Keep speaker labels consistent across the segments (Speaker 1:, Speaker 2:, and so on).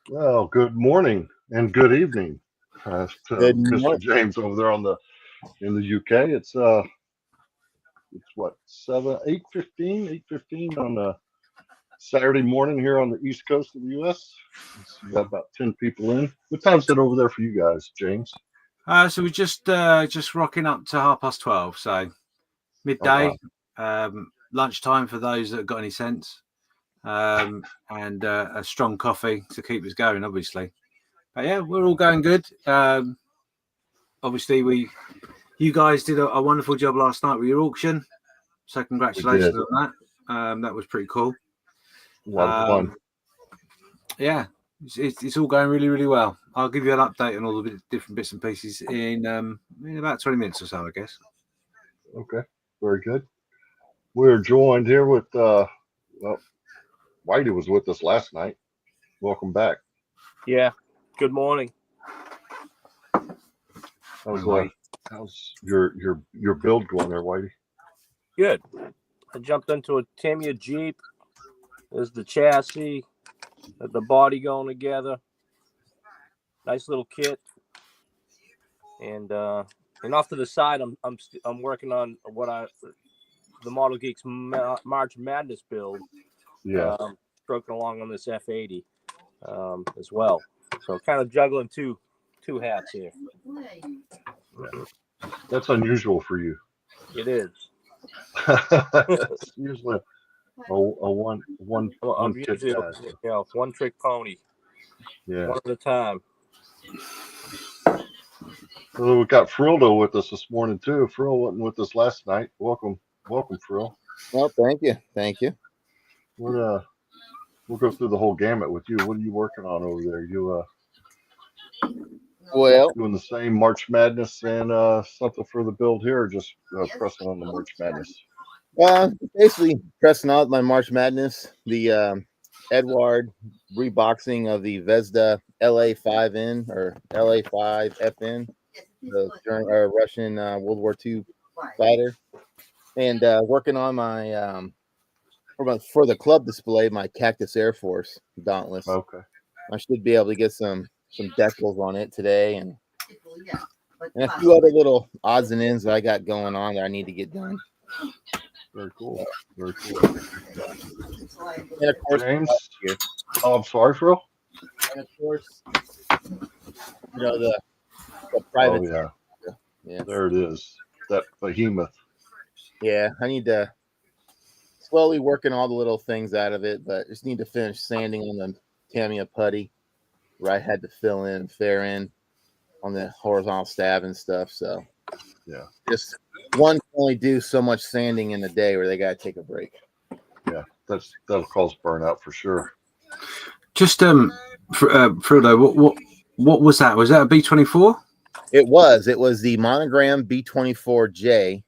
Speaker 1: Well, good morning and good evening, to
Speaker 2: Good
Speaker 1: Mr.
Speaker 2: morning.
Speaker 1: James over there in the UK. It's what 8:15 on a Saturday morning here on the East Coast of the US. We got about 10 people in. What time's it over there for you guys, James?
Speaker 3: So we're just rocking up to 12:30. So midday, lunchtime for those that have got any sense, and a strong coffee to keep us going, obviously. But yeah, we're all going good. Obviously, you guys did a wonderful job last night with your auction, so congratulations on that. That was pretty cool.
Speaker 1: A lot of fun.
Speaker 3: Yeah, it's all going really, really well. I'll give you an update on all the different bits and pieces in about 20 minutes or so, I guess.
Speaker 1: Okay, very good. We're joined here with Whitey was with us last night. Welcome back.
Speaker 2: Yeah. Good morning.
Speaker 1: How's your build going there, Whitey?
Speaker 2: Good. I jumped into a Tamiya Jeep. There's the chassis, the body going together. Nice little kit. And off to the side, I'm working on the Model Geeks March Madness build.
Speaker 1: Yeah.
Speaker 2: Stroking along on this F80 as well. So kind of juggling two hats here.
Speaker 1: That's unusual for you.
Speaker 2: It is.
Speaker 1: It's usually a one kit guy.
Speaker 2: One trick pony.
Speaker 1: Yeah.
Speaker 2: One at a time.
Speaker 1: So we got Frildo with us this morning too. Frill wasn't with us last night. Welcome, Frill.
Speaker 4: Well, thank you.
Speaker 1: We'll go through the whole gamut with you. What are you working on over there? You doing the same March Madness and something for the build here, or just pressing on the March Madness?
Speaker 4: Basically pressing out my March Madness, the Eduard reboxing of the Vezda LA5N or LA5FN, the Russian World War II fighter, and working on my for the club display, my Cactus Air Force Dauntless.
Speaker 1: Okay.
Speaker 4: I should be able to get some decals on it today, and a few other little odds and ends that I got going on that I need to get done.
Speaker 1: Very cool. Very cool.
Speaker 4: And of course,
Speaker 1: James. Oh, I'm sorry, Phil.
Speaker 4: And of course, the private.
Speaker 1: Oh, yeah. There it is. That behemoth.
Speaker 4: Yeah, I need to slowly working all the little things out of it, but just need to finish sanding on the Tamiya putty where I had to fill in and fair in on the horizontal stab and stuff. So
Speaker 1: yeah,
Speaker 4: just one can only do so much sanding in a day where they got to take a break.
Speaker 1: Yeah, that'll cause burnout for sure.
Speaker 3: Just Frodo, what was that? Was that a B24?
Speaker 4: It was the Monogram B24J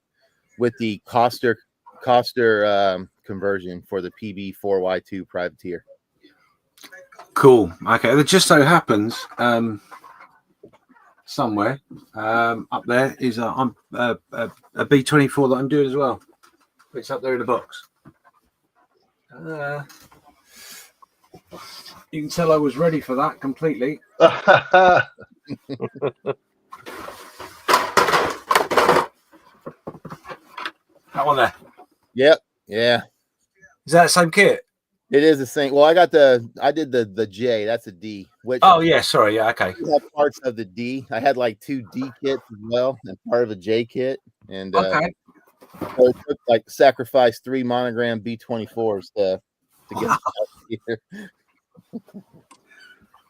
Speaker 4: with the Coster conversion for the PB4Y2 privateer.
Speaker 3: Cool. Okay. It just so happens somewhere up there is a B24 that I'm doing as well. It's up there in the box. You can tell I was ready for that completely. That one there.
Speaker 4: Yep. Yeah.
Speaker 3: Is that the same kit?
Speaker 4: It is the same. Well, I did the J. That's a D. Which
Speaker 3: Sorry. Yeah. Okay.
Speaker 4: I have parts of the D. I had like 2 D kits as well, and part of a J kit. And
Speaker 3: okay.
Speaker 4: So it took like sacrifice 3 Monogram B24s to get out here.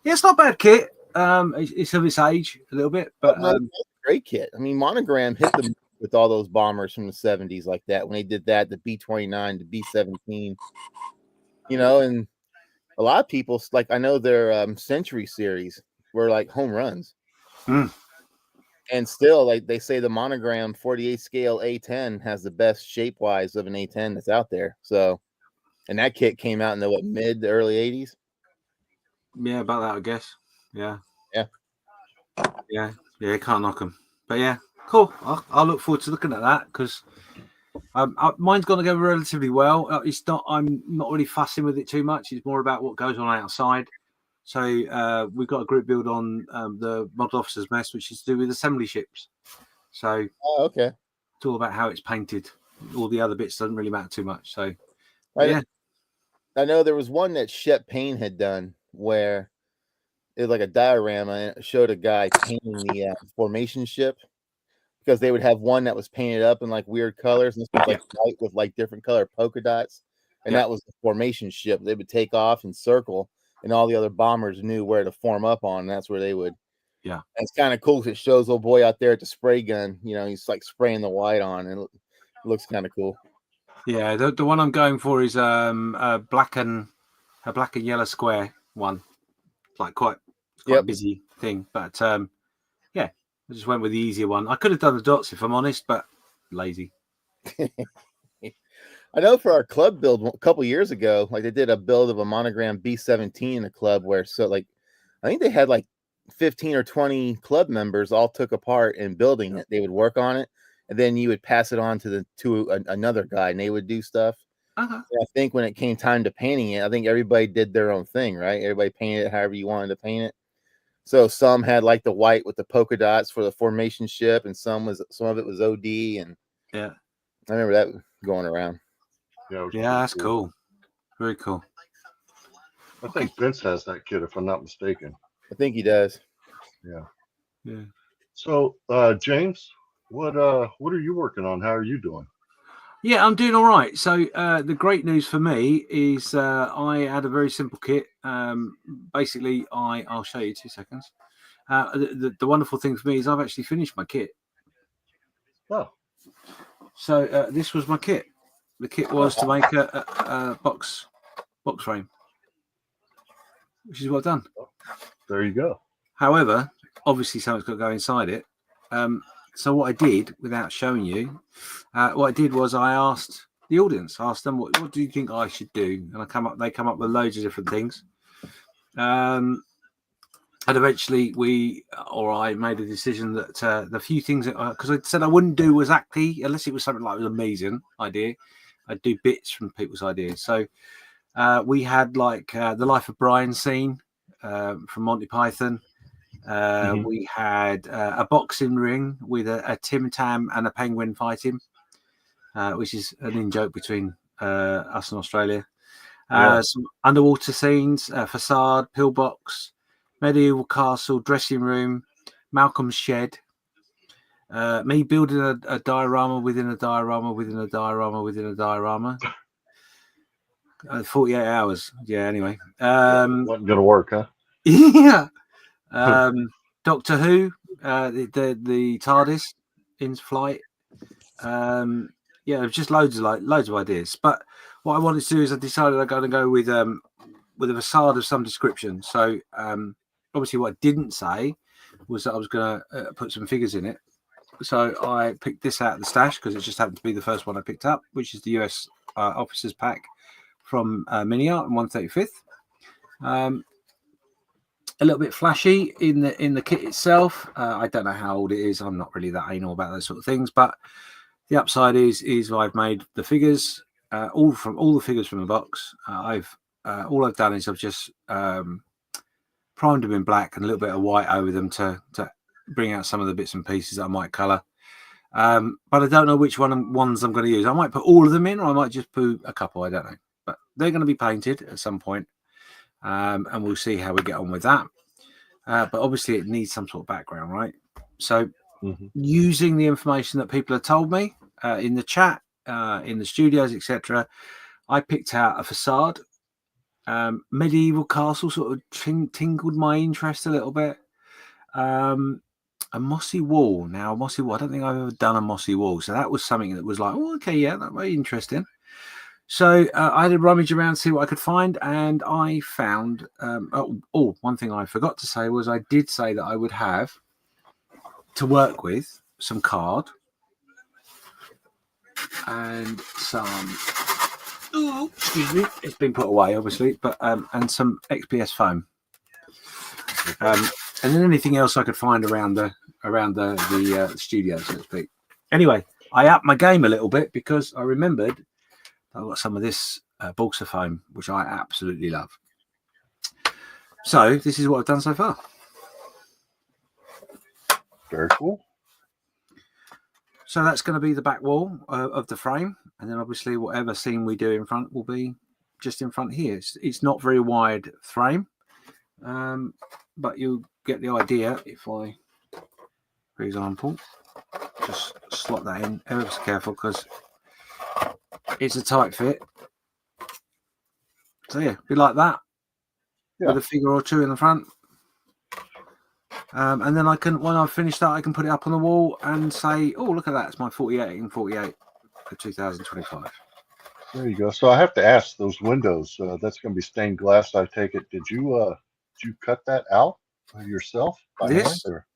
Speaker 3: Yeah, it's not a bad kit. It's of its age a little bit, but
Speaker 4: it's a great kit. I mean, Monogram hit them with all those bombers from the 70s like that when they did that, the B29, the B17. And a lot of people, like, I know their Century series were like home runs. And still, like, they say the Monogram 48 scale A10 has the best shape wise of an A10 that's out there. So, and that kit came out in the mid to early 80s.
Speaker 3: Yeah, about that, I guess. Yeah. Can't knock them. But yeah, cool. I'll look forward to looking at that because mine's going to go relatively well. I'm not really fussing with it too much. It's more about what goes on outside. So we've got a group build on the Model Officers Mess, which is to do with assembly ships. So
Speaker 4: okay.
Speaker 3: it's all about how it's painted. All the other bits doesn't really matter too much. So
Speaker 4: I know there was one that Shep Payne had done where it was like a diorama and it showed a guy painting the formation ship, because they would have one that was painted up in like weird colors, and this was like white with like different color polka dots, and that was the formation ship. They would take off and circle, and all the other bombers knew where to form up on, and that's where they would. Yeah, and it's kind of cool because it shows little boy out there at the spray gun. You know, he's like spraying the white on, and it looks kind of cool.
Speaker 3: Yeah, the one I'm going for is a black and yellow square one, like quite a busy thing. But yeah, I just went with the easier one. I could have done the dots if I'm honest, but lazy.
Speaker 4: I know for our club build a couple years ago, like they did a build of a Monogram B-17 in the club where I think they had like 15 or 20 club members all took apart in building it. They would work on it, and then you would pass it on to another guy, and they would do stuff. I think when it came time to painting it, I think everybody did their own thing, right? Everybody painted it however you wanted to paint it. So some had like the white with the polka dots for the formation ship, and some of it was OD, and I remember that going around.
Speaker 1: Yeah,
Speaker 3: that's cool. Very cool.
Speaker 1: I think Vince has that kit, if I'm not mistaken.
Speaker 4: I think he does.
Speaker 1: Yeah. So, James, what are you working on? How are you doing?
Speaker 3: Yeah, I'm doing all right. So the great news for me is I had a very simple kit. Basically, I'll show you 2 seconds. The wonderful thing for me is I've actually finished my kit.
Speaker 1: Oh.
Speaker 3: So this was my kit. The kit was to make a box frame, which is what I've done.
Speaker 1: There you go.
Speaker 3: However, obviously something's got to go inside it. So what I did, without showing you, what I did was I asked the audience, them, what do you think I should do? And they come up with loads of different things. And eventually I made a decision that the few things that, because I said I wouldn't do exactly, unless it was something like an amazing idea, I'd do bits from people's ideas. So we had like the Life of Brian scene from Monty Python. We had a boxing ring with a Tim Tam and a penguin fighting, which is an in-joke between us and Australia. Some underwater scenes, facade, pillbox, medieval castle, dressing room, Malcolm's shed, me building a diorama within a diorama within a diorama within a diorama. 48 hours. Yeah, anyway.
Speaker 1: Wasn't going to work, huh?
Speaker 3: Yeah. Doctor Who, the TARDIS in flight. Just loads of ideas. But what I wanted to do is I decided I'm going to go with a facade of some description. So obviously what I didn't say was that I was going to put some figures in it. So I picked this out of the stash because it just happened to be the first one I picked up, which is the US Officers Pack from Mini Art and 135th. A little bit flashy in the kit itself. I don't know how old it is. I'm not really that anal about those sort of things. But the upside is I've made the figures, all the figures from the box. All I've done is I've just primed them in black and a little bit of white over them to bring out some of the bits and pieces that I might colour. But I don't know which ones I'm going to use. I might put all of them in, or I might just put a couple. I don't know. But they're going to be painted at some point. And we'll see how we get on with that. But obviously it needs some sort of background, right? So using the information that people have told me in the chat, in the studios, etc., I picked out a facade. Medieval castle sort of tingled my interest a little bit. A mossy wall. Now, a mossy wall, I don't think I've ever done a mossy wall. So that was something that was like, oh, okay, yeah, that might be interesting. So I had a rummage around to see what I could find, and I found. One thing I forgot to say was I did say that I would have to work with some card and some. Oh, excuse me, it's been put away, obviously, but and some XPS foam, and then anything else I could find around the studio, so to speak. Anyway, I upped my game a little bit because I remembered. I've got some of this balsa foam, which I absolutely love. So this is what I've done so far.
Speaker 1: Very cool.
Speaker 3: So that's going to be the back wall of the frame, and then obviously whatever scene we do in front will be just in front here. It's not very wide frame, but you'll get the idea if I, for example, just slot that in ever so careful because it's a tight fit. So yeah, be like that with a figure or two in the front. And then I can, when I've finished that, I can put it up on the wall and say, oh, look at that. It's my 48 in 48 for 2025.
Speaker 1: There you go. So I have to ask, those windows, that's going to be stained glass, I take it. Did you cut that out yourself by hand? Or?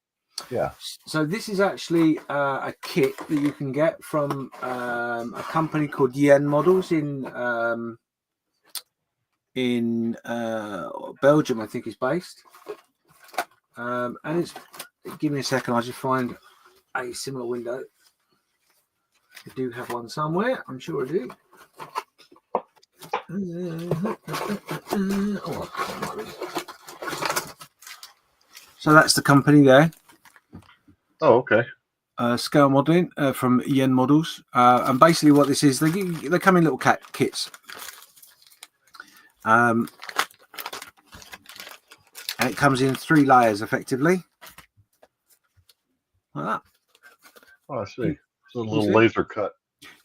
Speaker 1: Yeah.
Speaker 3: So this is actually a kit that you can get from a company called USA Models in Belgium, I think it's based. And it's, give me a second, I'll just find a similar window. I do have one somewhere, I'm sure I do. So that's the company there.
Speaker 1: Oh, okay.
Speaker 3: Scale modeling from USA Models. And basically what this is, they come in little kits. And it comes in 3 layers effectively. Like that.
Speaker 1: Oh, I see. It's a little laser cut.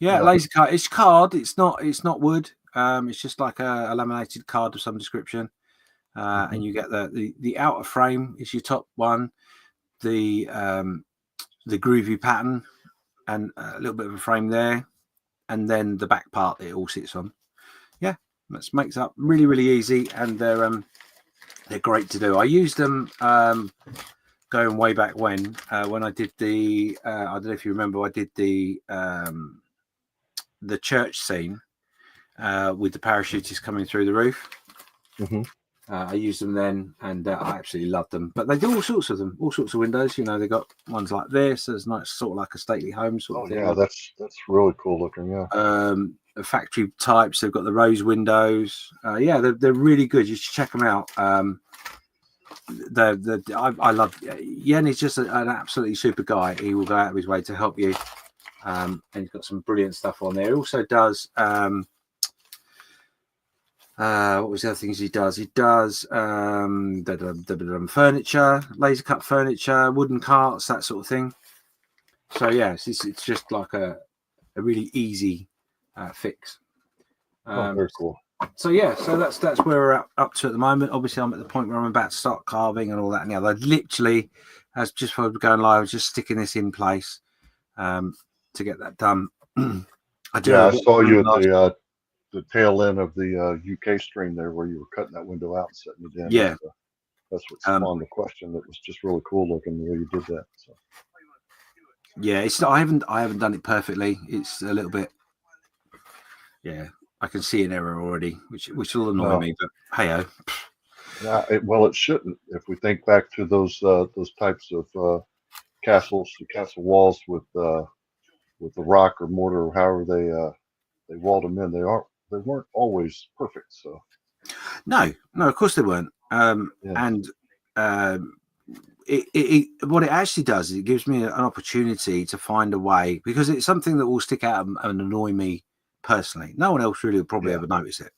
Speaker 3: Yeah, laser cut. It's card. It's not wood. It's just like a laminated card of some description. And you get the outer frame is your top one, the groovy pattern, and a little bit of a frame there, and then the back part that it all sits on. Yeah, that makes up really, really easy, and they're great to do. I used them going way back when I did the I don't know if you remember, I did the church scene with the parachutists coming through the roof. I used them then, and I absolutely loved them. But they do all sorts of them, all sorts of windows. You know, they got ones like this. There's nice, sort of like a stately home sort of thing.
Speaker 1: Yeah, that's really cool looking. Yeah.
Speaker 3: Factory types. They've got the rose windows. Yeah, they're really good. You should check them out. I love Yen. Is just an absolutely super guy. He will go out of his way to help you, and he's got some brilliant stuff on there. He also does. What was the other things he does? He does furniture, laser cut furniture, wooden carts, that sort of thing. So yes, it's just like a really easy fix.
Speaker 1: Very cool.
Speaker 3: So yeah, so that's where we're up to at the moment. Obviously, I'm at the point where I'm about to start carving and all that and the other. Literally, as just before going live, I was just sticking this in place to get that done. I
Speaker 1: saw you at the tail end of the UK stream there, where you were cutting that window out and setting it in.
Speaker 3: Yeah,
Speaker 1: so that's what spawned the question. That was just really cool looking the way you did that. So.
Speaker 3: Yeah, it's I haven't done it perfectly. It's a little bit. Yeah, I can see an error already, which will annoy me. But hey-o.
Speaker 1: Yeah, it shouldn't. If we think back to those types of castles, the castle walls with the rock or mortar, or however they walled them in, they weren't always perfect. So
Speaker 3: no, of course they weren't. And what it actually does is it gives me an opportunity to find a way, because it's something that will stick out and annoy me personally. No one else really will probably ever notice it.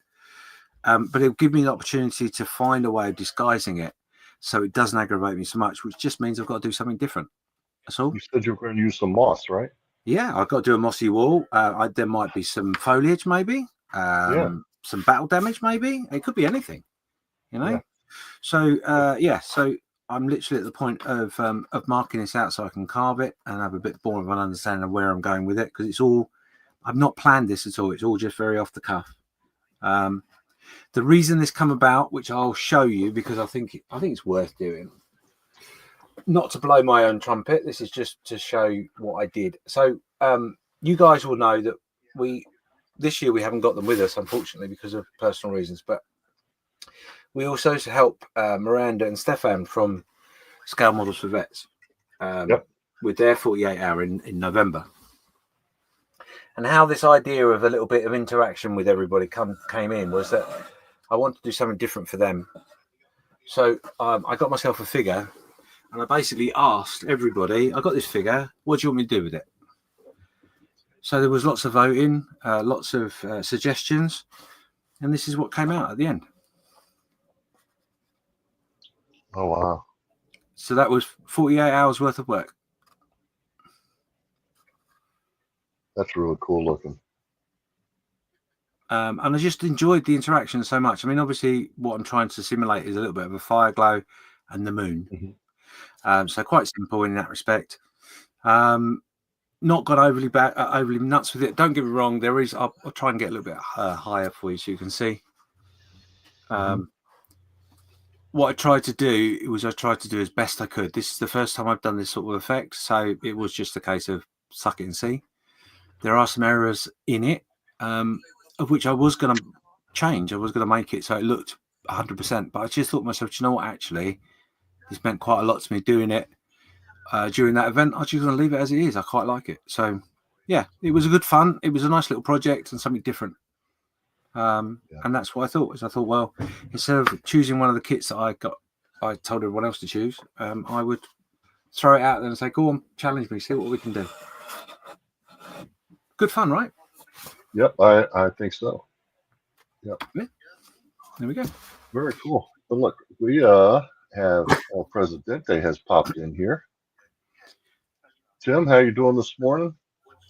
Speaker 3: But it'll give me an opportunity to find a way of disguising it so it doesn't aggravate me so much, which just means I've got to do something different. That's all.
Speaker 1: You said you were going to use some moss, right? Yeah,
Speaker 3: I've got to do a mossy wall. There might be some foliage, maybe. Some battle damage, maybe. It could be anything, you know. So so I'm literally at the point of marking this out so I can carve it and have a bit more of an understanding of where I'm going with it, because it's all, I've not planned this at all. It's all just very off the cuff. The reason this come about, which I'll show you, because I think it's worth doing. Not to blow my own trumpet, this is just to show you what I did. So you guys will know that this year we haven't got them with us, unfortunately, because of personal reasons, but we also help Miranda and Stefan from Scale Models for Vets with their 48 hour in November. And how this idea of a little bit of interaction with everybody came in was that I wanted to do something different for them. So I got myself a figure, and I basically asked everybody, I got this figure, what do you want me to do with it? So there was lots of voting, lots of suggestions, and this is what came out at the end.
Speaker 1: Oh, wow.
Speaker 3: So that was 48 hours worth of work.
Speaker 1: That's really cool looking.
Speaker 3: And I just enjoyed the interaction so much. I mean, obviously, what I'm trying to simulate is a little bit of a fire glow and the moon.
Speaker 1: Mm-hmm.
Speaker 3: So quite simple in that respect. Not got overly nuts with it. Don't get me wrong. There is. I'll try and get a little bit higher for you so you can see. What I tried to do was I tried to do as best I could. This is the first time I've done this sort of effect, so it was just a case of suck it and see. There are some errors in it, of which I was going to change. I was going to make it so it looked 100%, but I just thought to myself, do you know what? Actually, this meant quite a lot to me doing it during that event. I'm just going to leave it as it is. I quite like it. So, yeah, it was a good fun. It was a nice little project and something different. And that's what I thought. I thought, well, instead of choosing one of the kits that I told everyone else to choose, I would throw it out there and say, go on, challenge me, see what we can do. Good fun, right?
Speaker 1: Yep, I think so. Yep.
Speaker 3: Yeah. There we go.
Speaker 1: Very cool. But look, we have El Presidente has popped in here. Tim, how you doing this morning?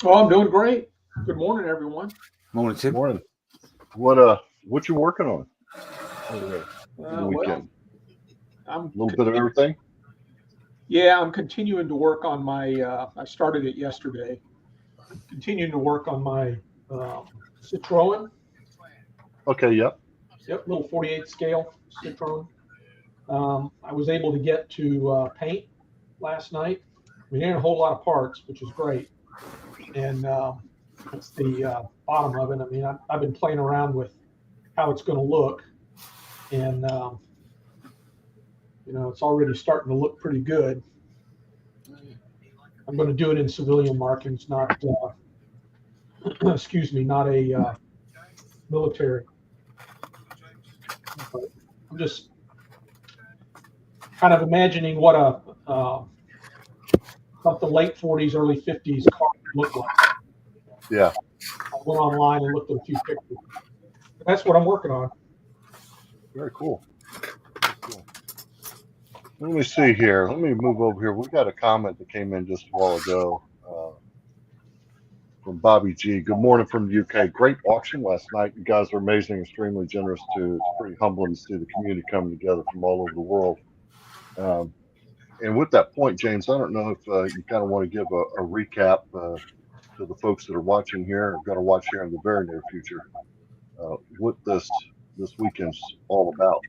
Speaker 5: Oh, I'm doing great. Good morning, everyone.
Speaker 3: Morning, Tim.
Speaker 1: Morning. What you working on over the weekend?
Speaker 5: I'm
Speaker 1: A little bit of everything.
Speaker 5: Yeah, I'm continuing to work on my. I started it yesterday. Continuing to work on my Citroen.
Speaker 1: Okay. Yep.
Speaker 5: Yep, little 48 scale Citroen. I was able to get to paint last night. We didn't a whole lot of parts, which is great. And that's the bottom of it. I mean, I've been playing around with how it's going to look, and it's already starting to look pretty good. I'm going to do it in civilian markings, not excuse me, not a military. But I'm just kind of imagining what a something late 40s, early 50s car would look like.
Speaker 1: Yeah.
Speaker 5: I went online and looked at a few pictures. That's what I'm working on.
Speaker 1: Very cool. Let me see here. Let me move over here. We got a comment that came in just a while ago from Bobby G. Good morning from the UK. Great auction last night. You guys are amazing, extremely generous too. It's pretty humbling to see the community coming together from all over the world. And with that point, James, I don't know if you kind of want to give a recap to the folks that are watching here or going to watch here in the very near future what this weekend's all about.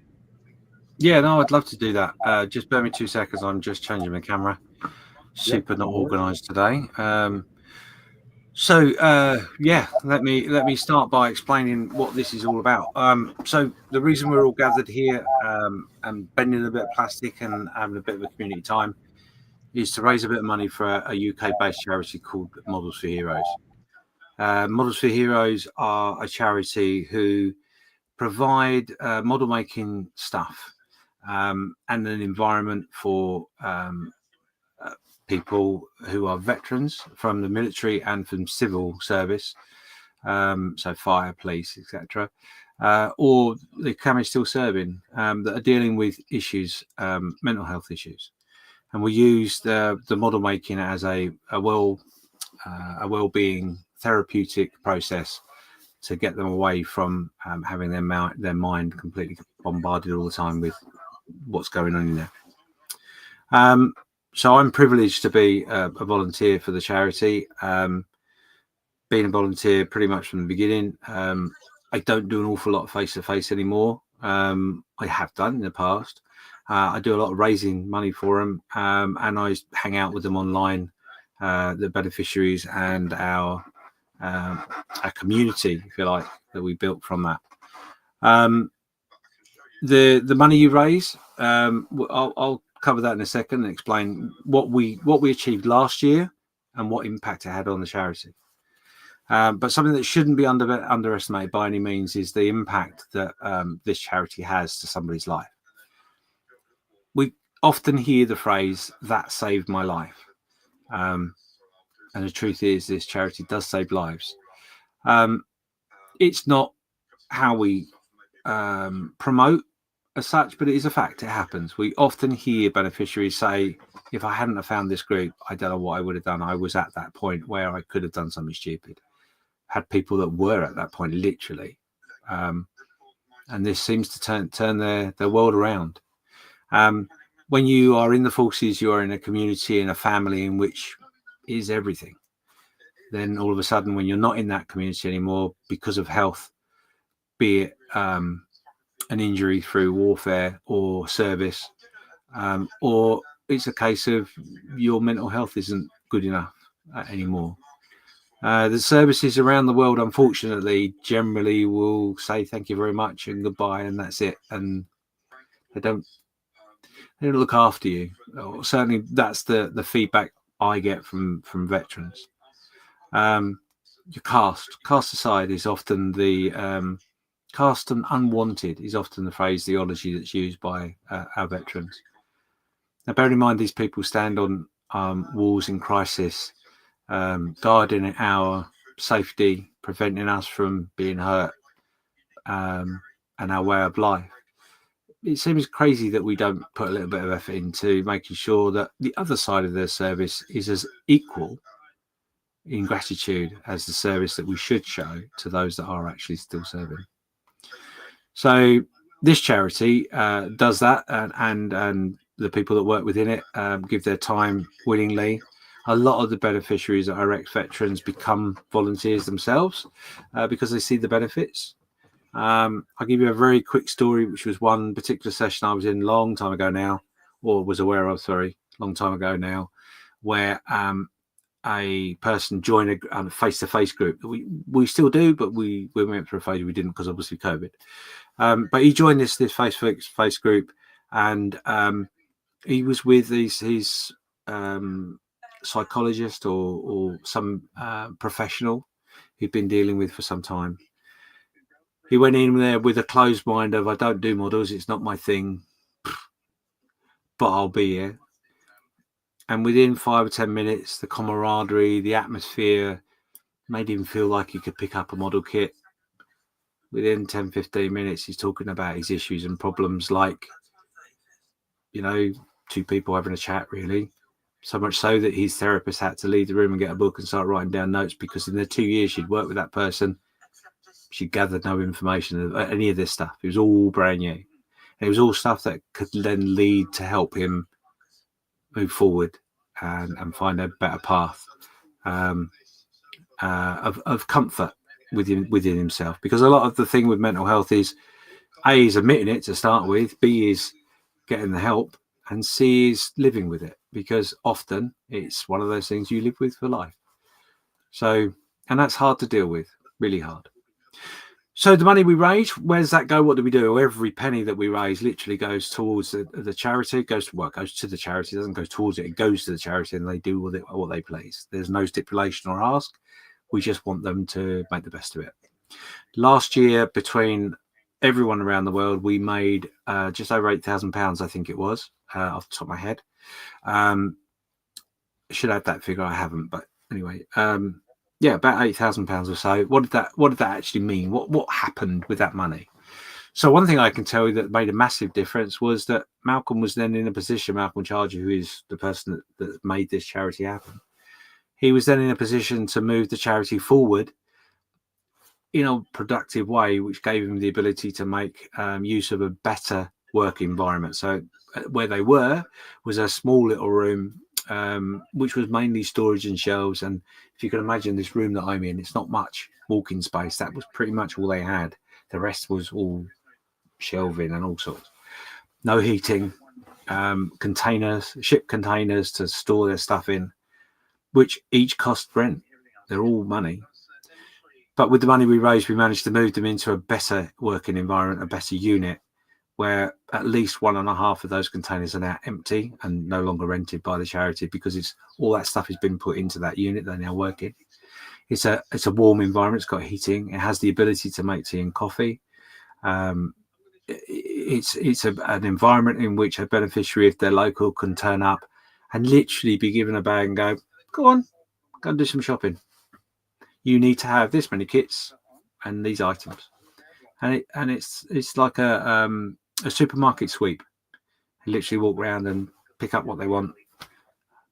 Speaker 3: Yeah, no, I'd love to do that. Just bear me 2 seconds. I'm just changing my camera. Super not organised today. Let me start by explaining what this is all about. So the reason we're all gathered here and bending a bit of plastic and having a bit of a community time is to raise a bit of money for a UK-based charity called Models for Heroes. Models for Heroes are a charity who provide model making stuff and an environment for people who are veterans from the military and from civil service, so fire, police, etc., or the can still serving that are dealing with issues, mental health issues, and we use the model making as a well-being therapeutic process to get them away from having their mind completely bombarded all the time with what's going on in there. So I'm privileged to be a volunteer for the charity. Being a volunteer pretty much from the beginning. I don't do an awful lot of face-to-face anymore. I have done in the past. I do a lot of raising money for them, and I hang out with them online, the beneficiaries and our community, if you like, that we built from that. The money you raise, I'll cover that in a second and explain what we achieved last year and what impact it had on the charity. But something that shouldn't be underestimated by any means is the impact that this charity has to somebody's life. often hear the phrase "that saved my life," and the truth is, this charity does save lives. It's not how we promote as such, but it is a fact. It happens. We often hear beneficiaries say, "If I hadn't have found this group, I don't know what I would have done. I was at that point where I could have done something stupid." Had people that were at that point, literally, and this seems to turn their world around. When you are in the forces, you are in a community and a family in which is everything. Then all of a sudden, when you're not in that community anymore because of health, be it an injury through warfare or service, or it's a case of your mental health isn't good enough anymore. The services around the world, unfortunately, generally will say thank you very much and goodbye, and that's it. And they don't look after you. Or certainly, that's the feedback I get from veterans. Your cast aside is often the cast and unwanted is often the phraseology that's used by our veterans. Now, bear in mind, these people stand on walls in crisis, guarding our safety, preventing us from being hurt, and our way of life. It seems crazy that we don't put a little bit of effort into making sure that the other side of their service is as equal in gratitude as the service that we should show to those that are actually still serving. So this charity does that, and the people that work within it give their time willingly. A lot of the beneficiaries that are ex-veterans become volunteers themselves because they see the benefits. I'll give you a very quick story, which was one particular session I was in long time ago now, or was aware of, long time ago now, where a person joined a face-to-face group. We still do, but we went through a phase we didn't because obviously COVID. But he joined this face-to-face group, and he was with his psychologist or some professional he'd been dealing with for some time. He went in there with a closed mind of, I don't do models, it's not my thing, but I'll be here. And within 5 or 10 minutes, the camaraderie, the atmosphere made him feel like he could pick up a model kit. Within 10, 15 minutes, he's talking about his issues and problems like, two people having a chat, really. So much so that his therapist had to leave the room and get a book and start writing down notes, because in the 2 years she'd worked with that person, she gathered no information of any of this stuff. It was all brand new. It was all stuff that could then lead to help him move forward and find a better path of comfort within himself. Because a lot of the thing with mental health is, A, is admitting it to start with, B, is getting the help, and C, is living with it, because often it's one of those things you live with for life. So, and that's hard to deal with, really hard. So the money we raise, where does that go? What do we do? Every penny that we raise literally goes towards the charity. It goes to the charity. It doesn't go towards it. It goes to the charity, and they do with it what they please. There's no stipulation or ask. We just want them to make the best of it. Last year, between everyone around the world, we made just over £8,000, I think it was, off the top of my head. I should have that figure. I haven't, but anyway. Yeah, about £8,000 or so. What did that actually mean? What happened with that money? So one thing I can tell you that made a massive difference was that Malcolm was then in a position, Malcolm Charger, who is the person that made this charity happen. He was then in a position to move the charity forward in a productive way, which gave him the ability to make use of a better work environment. So where they were was a small little room, which was mainly storage and shelves. And if you can imagine this room that I'm in, it's not much walking space. That was pretty much all they had. The rest was all shelving and all sorts. No heating, ship containers to store their stuff in, which each cost rent. They're all money. But with the money we raised, we managed to move them into a better working environment, a better unit, where at least 1.5 of those containers are now empty and no longer rented by the charity, because it's all that stuff has been put into that unit. They're now working. It's a warm environment. It's got heating. It has the ability to make tea and coffee. it's an environment in which a beneficiary, if they're local, can turn up and literally be given a bag and go, go on, go and do some shopping. You need to have this many kits and these items, and it's like a supermarket sweep. You literally walk around and pick up what they want,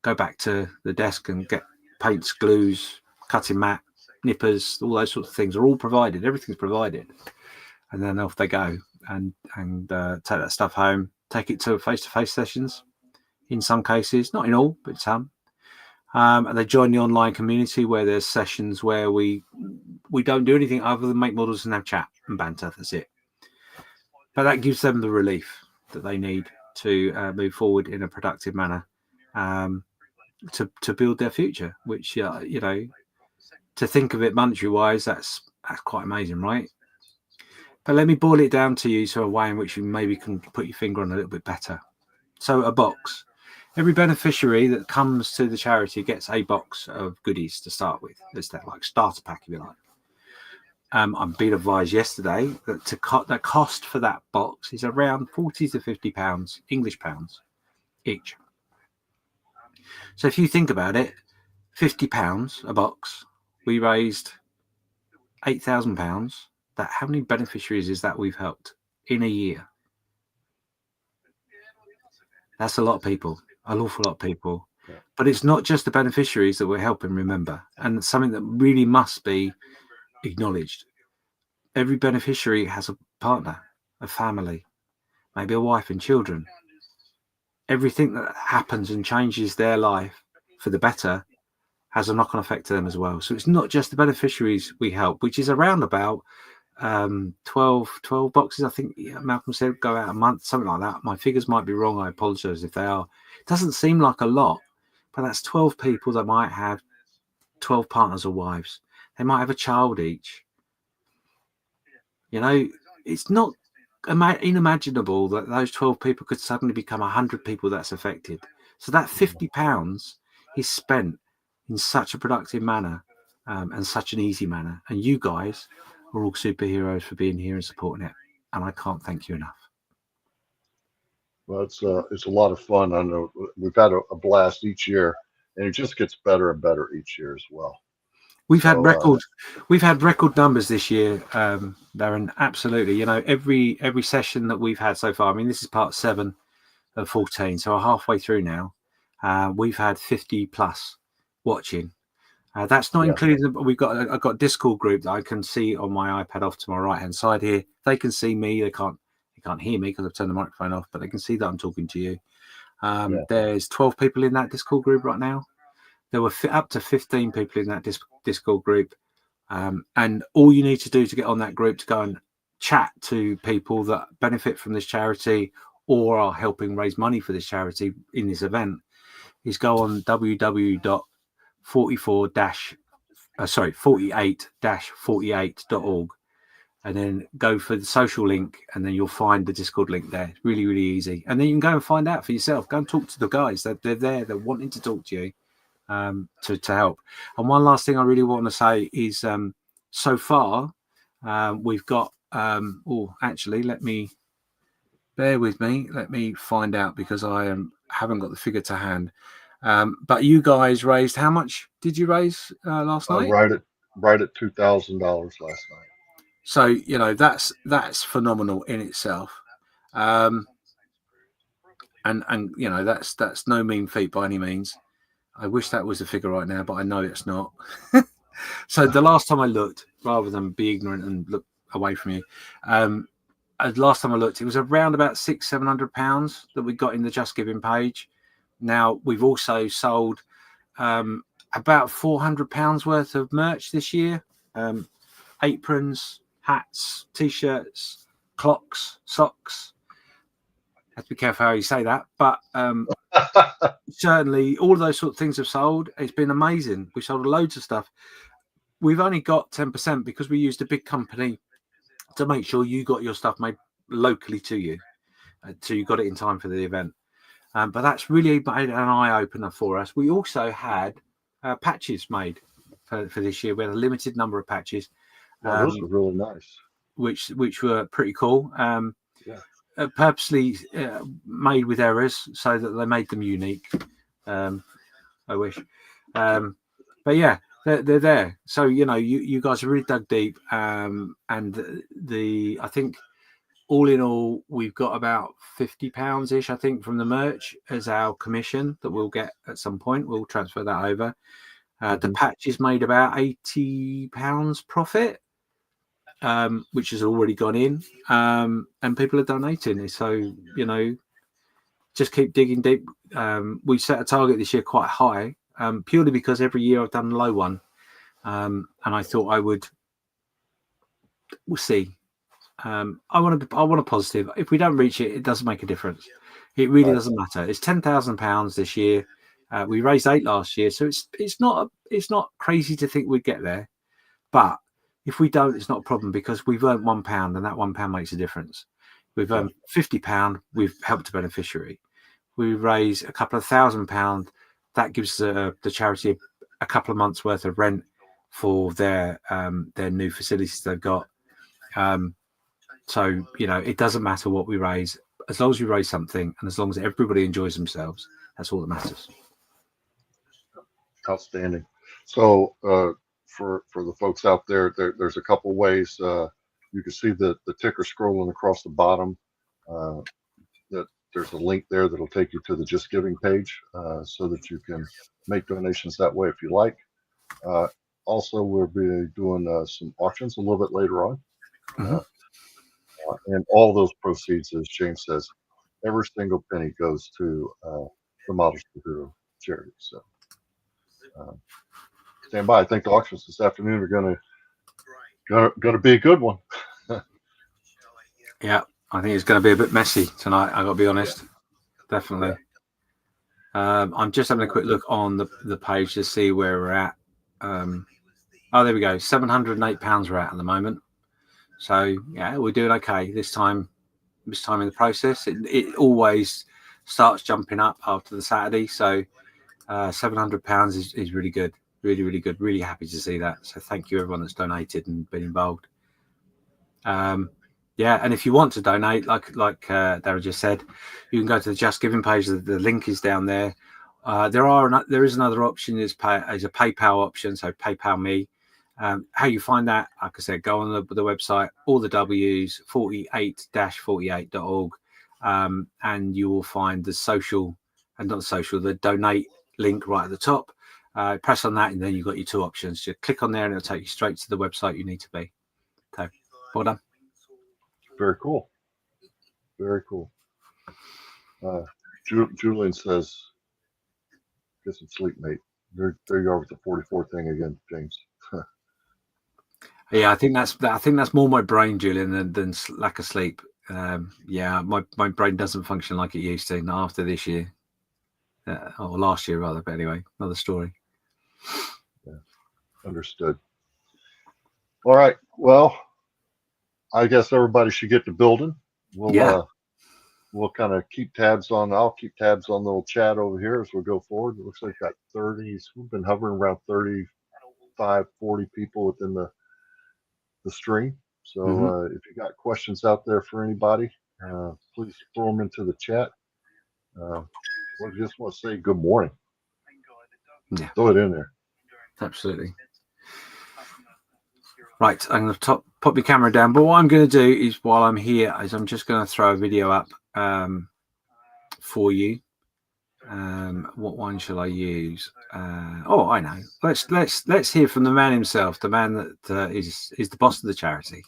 Speaker 3: go back to the desk and get paints, glues, cutting mat, nippers, all those sorts of things are all provided. Everything's provided, and then off they go and take that stuff home, take it to face-to-face sessions. In some cases, not in all, but some. And they join the online community where there's sessions where we don't do anything other than make models and have chat and banter. That's it. But that gives them the relief that they need to move forward in a productive manner, to build their future. Which you know, to think of it monetary wise, that's quite amazing, right? But let me boil it down to you to a way in which you maybe can put your finger on a little bit better. So a box. Every beneficiary that comes to the charity gets a box of goodies to start with. It's that like starter pack, if you like. I'm being advised yesterday that the cost for that box is around £40 to £50 English pounds each. So if you think about it, £50 a box, we raised £8,000. That how many beneficiaries is that we've helped in a year? That's a lot of people. An awful lot of people.
Speaker 1: Yeah.
Speaker 3: But it's not just the beneficiaries that we're helping, remember, and something that really must be acknowledged. Every beneficiary has a partner, a family, maybe a wife and children. Everything that happens and changes their life for the better has a knock-on effect to them as well. So it's not just the beneficiaries we help, which is around about 12 boxes, I think Malcolm said, go out a month, something like that. My figures might be wrong. I apologize if they are. It doesn't seem like a lot, but that's 12 people that might have 12 partners or wives. They might have a child each. You know, it's not unimaginable that those 12 people could suddenly become 100 people that's affected. So that £50 is spent in such a productive manner, and such an easy manner. And you guys are all superheroes for being here and supporting it. And I can't thank you enough.
Speaker 1: Well, it's a lot of fun. I know we've had a blast each year, and it just gets better and better each year as well.
Speaker 3: We've had record numbers this year, Darren. Absolutely. You know, every session that we've had so far. I mean, this is part 7 of 14, so we're halfway through now. We've had 50 plus watching. That's not including. I've got a Discord group that I can see on my iPad off to my right hand side here. They can see me. They can't hear me because I've turned the microphone off, but they can see that I'm talking to you. There's 12 people in that Discord group right now. There were up to 15 people in that Discord group, and all you need to do to get on that group to go and chat to people that benefit from this charity or are helping raise money for this charity in this event is go on www.48-48.org and then go for the social link, and then you'll find the Discord link there. It's really, really easy. And then you can go and find out for yourself. Go and talk to the guys. They're there. They're wanting to talk to you to help. And one last thing I really want to say is so far we've got actually let me bear with me. Let me find out because I haven't got the figure to hand. But you guys raised, how much did you raise last night?
Speaker 1: Right at $2,000 last night.
Speaker 3: So you know that's phenomenal in itself, and you know that's no mean feat by any means. I wish that was the figure right now, but I know it's not. So the last time I looked, rather than be ignorant and look away from you, last time I looked, it was around about £600-700 that we got in the Just Giving page. Now we've also sold about £400 worth of merch this year, aprons, hats, t-shirts, clocks, socks. Have to be careful how you say that, but certainly all of those sort of things have sold. It's been amazing. We sold loads of stuff. We've only got 10% because we used a big company to make sure you got your stuff made locally to you, so you got it in time for the event. But that's really made an eye-opener for us. We also had patches made for this year. We had a limited number of patches.
Speaker 1: Those were really nice.
Speaker 3: Which were pretty cool. purposely made with errors so that they made them unique. I wish. But yeah, they're there. So, you guys have really dug deep. And I think all in all, we've got about £50-ish, I think, from the merch as our commission that we'll get at some point. We'll transfer that over. The patch is made about £80 profit, which has already gone in, and people are donating. So, just keep digging deep. We set a target this year quite high, purely because every year I've done a low one. And I thought we'll see. I want a positive. If we don't reach it, it doesn't make a difference. It really doesn't matter. It's £10,000 this year. We raised 8 last year, so it's not crazy to think we'd get there. But if we don't, it's not a problem because we've earned £1, and that £1 makes a difference. We've earned £50. We've helped a beneficiary. We raise a couple of £1,000. That gives the charity a couple of months worth of rent for their new facilities they've got. So, it doesn't matter what we raise, as long as we raise something and as long as everybody enjoys themselves, that's all that matters.
Speaker 1: Outstanding. So for the folks out there, there's a couple ways. You can see the ticker scrolling across the bottom. That there's a link there that'll take you to the Just Giving page so that you can make donations that way if you like. Also, we'll be doing some auctions a little bit later on. And all those proceeds, as James says, every single penny goes to the Models for Hero charity. So stand by. I think the auctions this afternoon are going to be a good one.
Speaker 3: Yeah, I think it's going to be a bit messy tonight. I got to be honest. Definitely. I'm just having a quick look on the page to see where we're at. There we go. £708 we're at the moment. So yeah, we're doing okay this time in the process. It always starts jumping up after the Saturday. So £700 is really good. Really, really good. Really happy to see that. So thank you everyone that's donated and been involved. Yeah, and if you want to donate, like Darren just said, you can go to the Just Giving page. The link is down there. There is another option is a PayPal option, so PayPal me. How you find that, like I said, go on the website, all the W's, 48-48.org, and you will find the donate link right at the top. Press on that, and then you've got your 2 options. Just click on there, and it'll take you straight to the website you need to be. So, well done.
Speaker 1: Very cool. Very cool. Julian says, "Get some sleep, mate." There you are with the 44 thing again, James.
Speaker 3: Yeah, I think that's more my brain, Julian, than lack of sleep. Yeah, my brain doesn't function like it used to after this year, or last year rather. But anyway, another story.
Speaker 1: Yeah, understood. All right. Well, I guess everybody should get to building. We'll kind of keep tabs on. I'll keep tabs on the little chat over here as we go forward. It looks like we've got 30. We've been hovering around 35, 40 people within the stream. So if you got questions out there for anybody, please throw them into the chat. We just want to say good morning.
Speaker 3: Yeah,
Speaker 1: throw it in there.
Speaker 3: Absolutely. Right, I'm going to pop your camera down. But what I'm going to do is, while I'm here, is I'm just going to throw a video up for you. What one shall I use? I know. Let's hear from the man himself, the man that is the boss of the charity.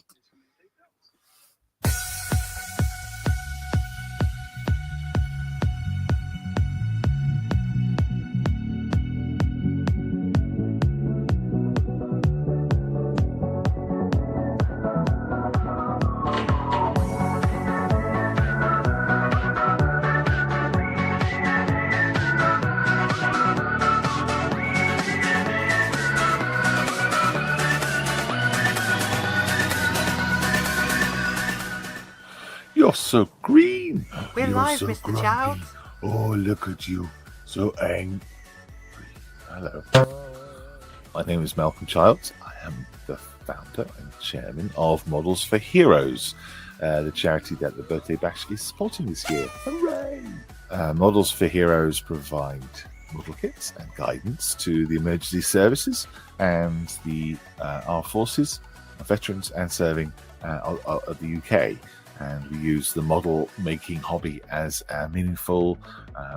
Speaker 6: You're so green.
Speaker 7: We're
Speaker 6: You're
Speaker 7: live,
Speaker 6: so
Speaker 7: Mr.
Speaker 6: grumpy.
Speaker 7: Child.
Speaker 6: Oh, look at you. So angry. Hello. My name is Malcolm Childs. I am the founder and chairman of Models for Heroes, the charity that the Birthday Bash is supporting this year. Hooray! Models for Heroes provide model kits and guidance to the emergency services and the armed forces, veterans and serving of the UK. And we use the model making hobby as a meaningful,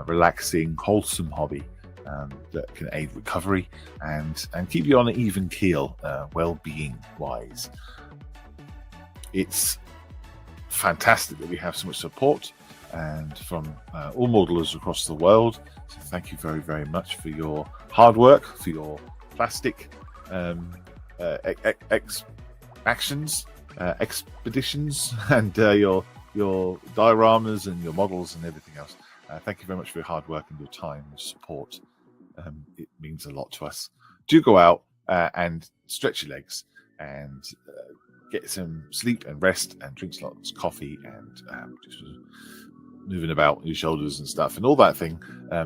Speaker 6: relaxing, wholesome hobby that can aid recovery and keep you on an even keel, well-being wise. It's fantastic that we have so much support and from all modelers across the world. So thank you very, very much for your hard work, for your plastic expeditions, and your dioramas and your models and everything else. Thank you very much for your hard work and your time and support. It means a lot to us. Do go out and stretch your legs and get some sleep and rest and drink lots of coffee and just moving about your shoulders and stuff and all that thing.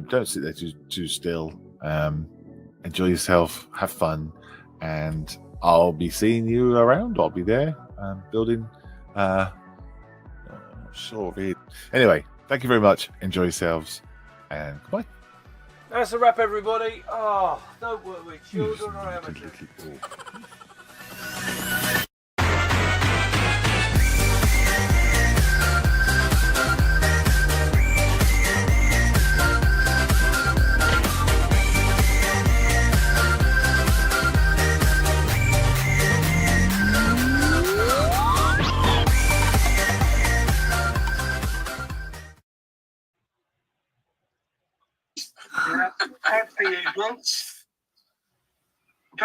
Speaker 6: Don't sit there too still. Enjoy yourself, have fun, and I'll be seeing you around. I'll be there building. Sure. Anyway, thank you very much. Enjoy yourselves, and goodbye.
Speaker 2: That's a wrap, everybody. Oh, don't work with children or amateurs.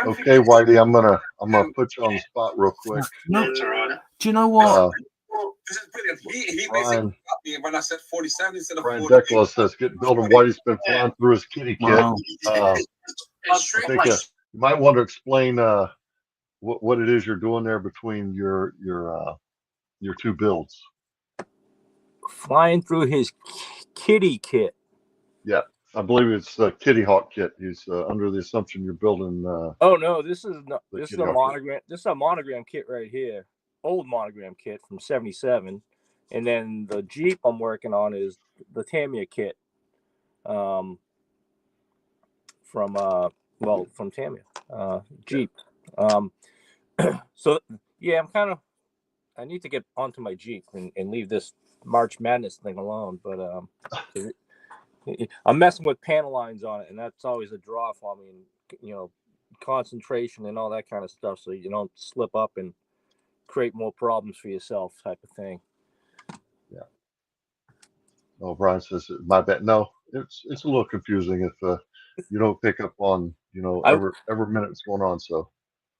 Speaker 1: Okay, Whitey, I'm gonna put you on the spot real quick.
Speaker 3: No, do you know what?
Speaker 7: This is brilliant. He
Speaker 1: Brian-
Speaker 7: basically got me when I said 47 instead of
Speaker 1: Brian
Speaker 7: 40.
Speaker 1: Decla says, "Get building." Whitey's been flying through his kitty kit.
Speaker 3: Wow.
Speaker 1: I think you might want to explain what it is you're doing there between your two builds.
Speaker 2: Flying through his kitty kit.
Speaker 1: Yeah, I believe it's the Kitty Hawk kit. He's under the assumption you're building.
Speaker 2: Oh no, this is
Speaker 1: The
Speaker 2: a
Speaker 1: Kitty Hawk
Speaker 2: monogram. This is a monogram kit right here. Old monogram kit from '77, and then the Jeep I'm working on is the Tamiya kit. From Tamiya Jeep. So yeah, I need to get onto my Jeep and leave this March Madness thing alone. But I'm messing with panel lines on it, and that's always a draw for me. And concentration and all that kind of stuff, so you don't slip up and create more problems for yourself, type of thing.
Speaker 1: Yeah. Oh, Brian says, "My bad." No, it's a little confusing if you don't pick up on every minute that's going on. So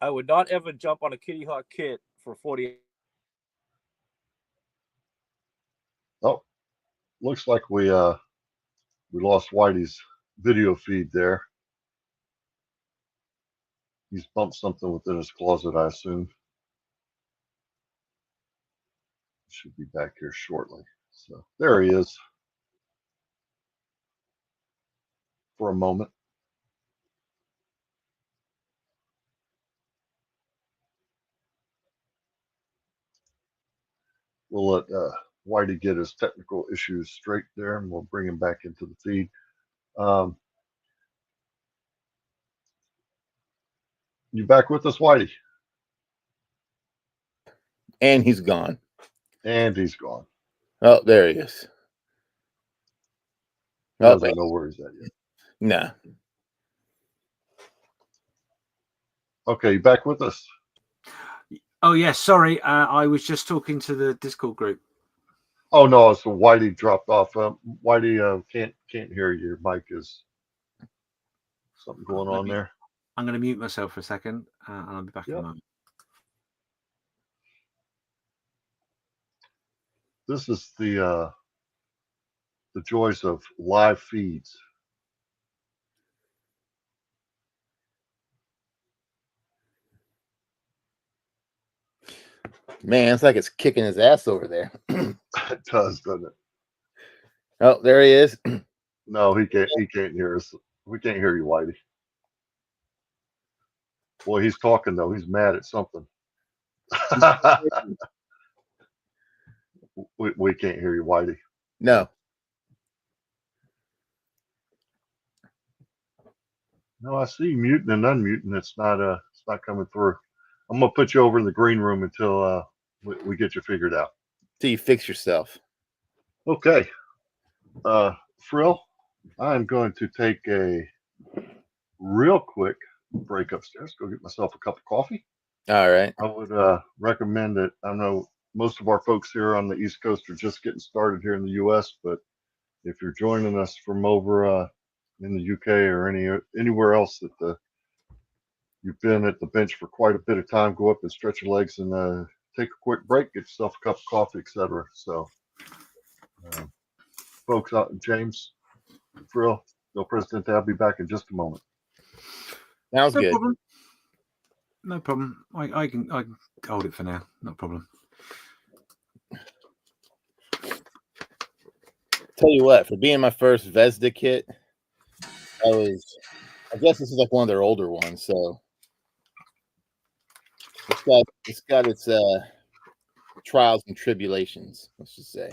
Speaker 2: I would not ever jump on a Kitty Hawk kit for 40.
Speaker 1: oh, looks like we lost Whitey's video feed there. He's bumped something within his closet, I assume. Should be back here shortly. So there he is for a moment. We'll let Whitey get his technical issues straight there, and we'll bring him back into the feed. You back with us, Whitey?
Speaker 4: And he's gone.
Speaker 1: And he's gone.
Speaker 4: Oh, there he is.
Speaker 1: He doesn't know where he's at yet.
Speaker 4: Nah.
Speaker 1: Okay, you back with us?
Speaker 3: Oh yes, sorry. I was just talking to the Discord group.
Speaker 1: Oh no, so Whitey dropped off. Whitey can't hear you. Your mic is something going on there.
Speaker 3: I'm going to mute myself for a second, and I'll be back in a moment.
Speaker 1: This is the joys of live feeds.
Speaker 4: Man, it's like it's kicking his ass over there.
Speaker 1: It does, doesn't it?
Speaker 4: Oh, there he is.
Speaker 1: No, he can't hear us. We can't hear you, Whitey. Boy, he's talking though. He's mad at something. we can't hear you, Whitey.
Speaker 4: No.
Speaker 1: No, I see you muting and unmuting. It's not coming through. I'm gonna put you over in the green room until we get you figured out.
Speaker 4: Till you fix yourself.
Speaker 1: Okay. Frill, I'm going to take a real quick break upstairs, go get myself a cup of coffee.
Speaker 4: All right.
Speaker 1: I would recommend it. I know most of our folks here on the East Coast are just getting started here in the U.S., but if you're joining us from over in the UK or anywhere else that you've been at the bench for quite a bit of time, go up and stretch your legs and take a quick break, get yourself a cup of coffee, etc. So, folks out in James, Frill, no President, I'll be back in just a moment.
Speaker 4: Sounds good.
Speaker 3: Problem. No problem. I can hold it for now. No problem.
Speaker 4: Tell you what, for being my first Vesda kit, I guess this is like one of their older ones, so it's got its trials and tribulations, let's just say.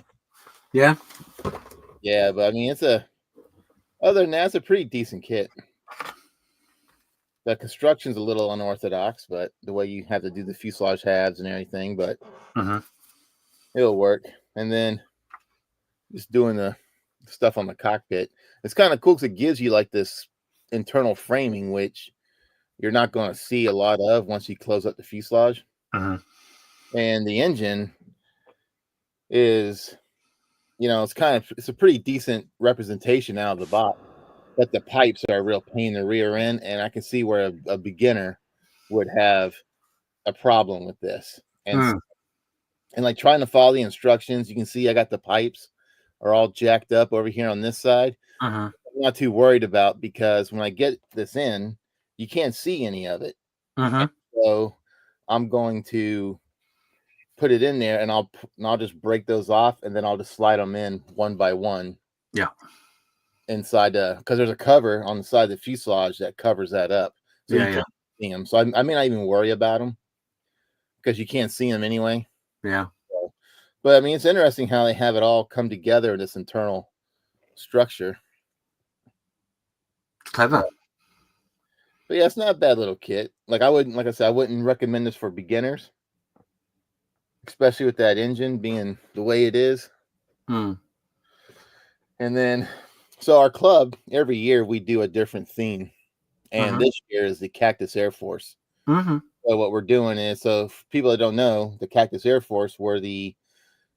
Speaker 3: Yeah.
Speaker 4: Yeah, but I mean other than that, it's a pretty decent kit. The construction's a little unorthodox, but the way you have to do the fuselage halves and everything, but it'll work. And then just doing the stuff on the cockpit. It's kind of cool because it gives you like this internal framing, which you're not going to see a lot of once you close up the fuselage. And the engine is, it's a pretty decent representation out of the box. But the pipes are a real pain in the rear end, and I can see where a beginner would have a problem with this. And like trying to follow the instructions, you can see I got the pipes are all jacked up over here on this side. I'm not too worried about, because when I get this in, you can't see any of it. So I'm going to put it in there, and I'll just break those off, and then I'll just slide them in one by one.
Speaker 3: Yeah.
Speaker 4: Inside, because there's a cover on the side of the fuselage that covers that up, so you can't see them. So I may not even worry about them because you can't see them anyway.
Speaker 3: Yeah.
Speaker 4: So, but I mean, it's interesting how they have it all come together in this internal structure.
Speaker 3: Clever.
Speaker 4: But yeah, it's not a bad little kit. Like I wouldn't recommend this for beginners, especially with that engine being the way it is. And then, so our club, every year we do a different theme, and this year is the Cactus Air Force. So what we're doing is, so for people that don't know, the Cactus Air Force were the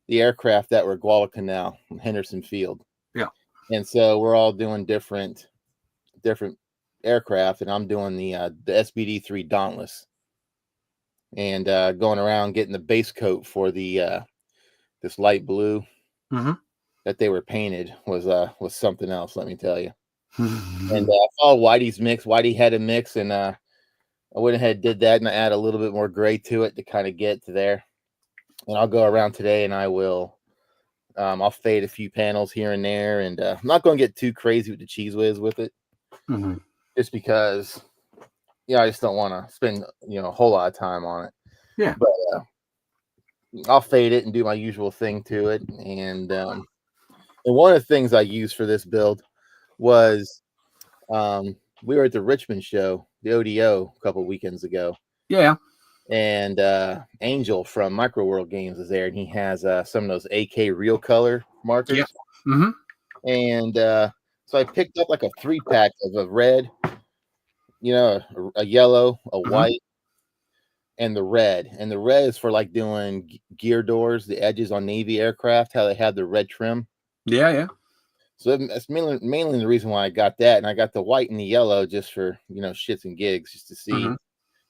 Speaker 4: aircraft that were Guadalcanal, Henderson Field.
Speaker 3: Yeah.
Speaker 4: And so we're all doing different aircraft, and I'm doing the SBD-3 Dauntless, and going around getting the base coat for the this light blue that they were painted was something else, let me tell you. And I saw Whitey's mix. Whitey had a mix, and I went ahead and did that, and I add a little bit more gray to it to kind of get to there. And I'll go around today, and I will I'll fade a few panels here and there, and I'm not going to get too crazy with the cheese whiz with it, just because I just don't want to spend a whole lot of time on it. Yeah, but I'll fade it and do my usual thing to it. And one of the things I used for this build was we were at the Richmond show, the ODO, a couple weekends ago. Yeah. And Angel from Micro World Games is there, and he has some of those AK real color markers. Yeah. And so I picked up like a 3-pack of a red, a yellow, a white, and the red. And the red is for like doing gear doors, the edges on Navy aircraft, how they have the red trim. Yeah, yeah. So that's mainly the reason why I got that. And I got the white and the yellow just for, shits and gigs, just to see if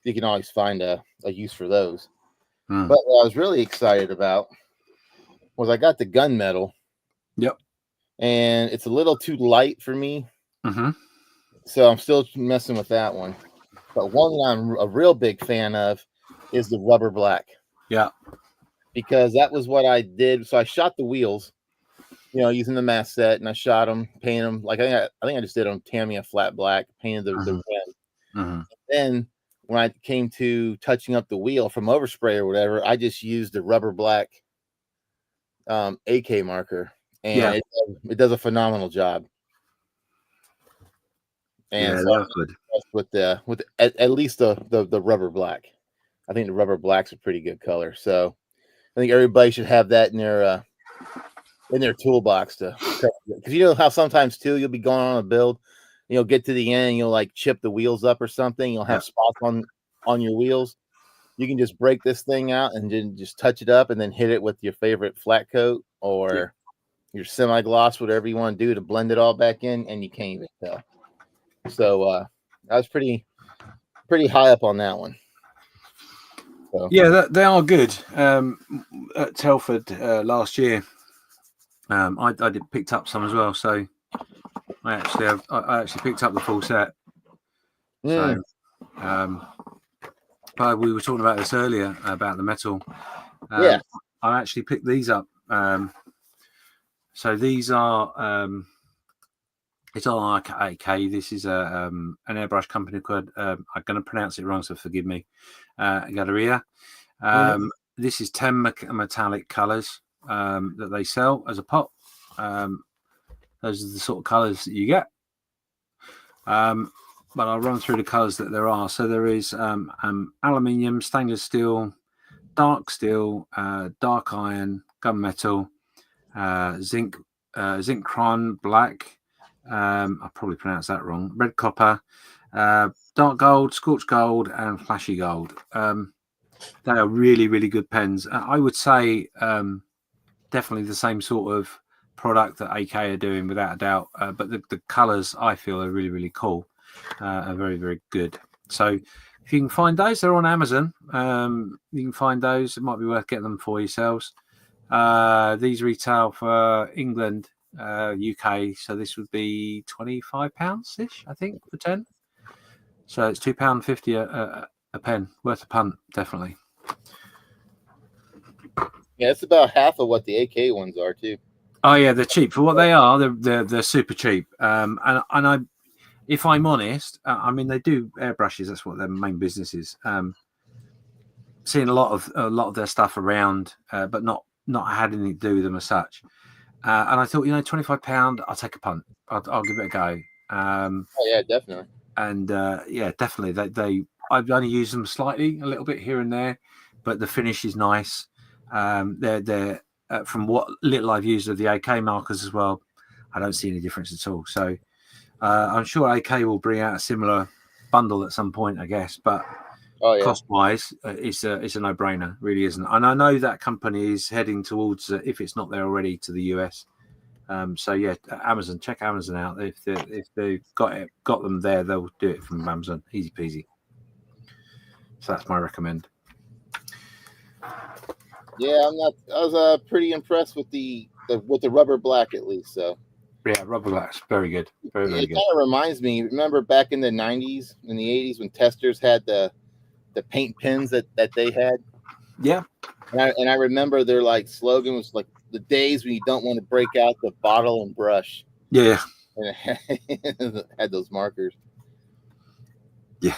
Speaker 4: you can always find a use for those. But what I was really excited about was I got the gunmetal. Yep. And it's a little too light for me. So I'm still messing with that one. But one that I'm a real big fan of is the rubber black. Yeah. Because that was what I did. So I shot the wheels, using the mask set, and I shot them, painted them. Like I think I just did on Tamiya flat black, painted the rim. Then when I came to touching up the wheel from overspray or whatever, I just used the rubber black AK marker, and it does a phenomenal job. And so I'm
Speaker 3: good.
Speaker 4: impressed with at least the rubber black. I think the rubber black's a pretty good color. So I think everybody should have that in their toolbox because you know how sometimes too you'll be going on a build, you'll get to the end, you'll like chip the wheels up or something, you'll have spots on your wheels. You can just break this thing out and then just touch it up and then hit it with your favorite flat coat or your semi-gloss, whatever you want to do to blend it all back in, and you can't even tell. So I was pretty high up on that one. So.
Speaker 3: Yeah, they are good. At Telford last year, I picked up some as well. So I actually picked up the full set. So, but we were talking about this earlier about the metal. I actually picked these up. So these are it's all like AK. This is an airbrush company called I'm going to pronounce it wrong, so forgive me. Gaahleri. This is 10 metallic colors that they sell as a pot. Those are the sort of colors that you get. But I'll run through the colors that there are. So there is aluminium, stainless steel, dark steel, dark iron, gunmetal, zinc chron, black. I probably pronounced that wrong. Red copper, dark gold, scorched gold, and flashy gold. They are really, really good pens. I would say definitely the same sort of product that AK are doing, without a doubt. But the colours I feel are really, really cool. Are very, very good. So if you can find those, they're on Amazon. You can find those. It might be worth getting them for yourselves. These retail for England, UK. So this would be £25-ish, I think, for 10. So it's £2.50 a pen. Worth a punt, definitely.
Speaker 4: Yeah, it's about half of what the AK ones are too.
Speaker 3: Oh yeah, they're cheap for what they are. They're super cheap. And I, if I'm honest, I mean they do airbrushes. That's what their main business is. Seeing a lot of their stuff around, but not had anything to do with them as such. And I thought, £25, I'll take a punt. I'll give it a go.
Speaker 4: Oh yeah, definitely.
Speaker 3: And yeah, definitely. I've only used them slightly, a little bit here and there, but the finish is nice. They're from what little I've used of the AK markers as well, I don't see any difference at all. So I'm sure AK will bring out a similar bundle at some point, I guess. But cost-wise, it's a no-brainer, really isn't. And I know that company is heading towards, if it's not there already, to the US. So yeah, Amazon. Check Amazon out. If they've got them there, they'll do it from Amazon, easy peasy. So that's my recommend.
Speaker 4: Yeah, I was pretty impressed with the rubber black at least. So
Speaker 3: yeah, rubber black's very good, very very
Speaker 4: it
Speaker 3: good.
Speaker 4: Kind of reminds me. Remember back in the '90s, in the '80s, when testers had the paint pens that they had.
Speaker 3: Yeah,
Speaker 4: and I remember their like slogan was like the days when you don't want to break out the bottle and brush.
Speaker 3: Yeah,
Speaker 4: and it had those markers.
Speaker 3: Yeah.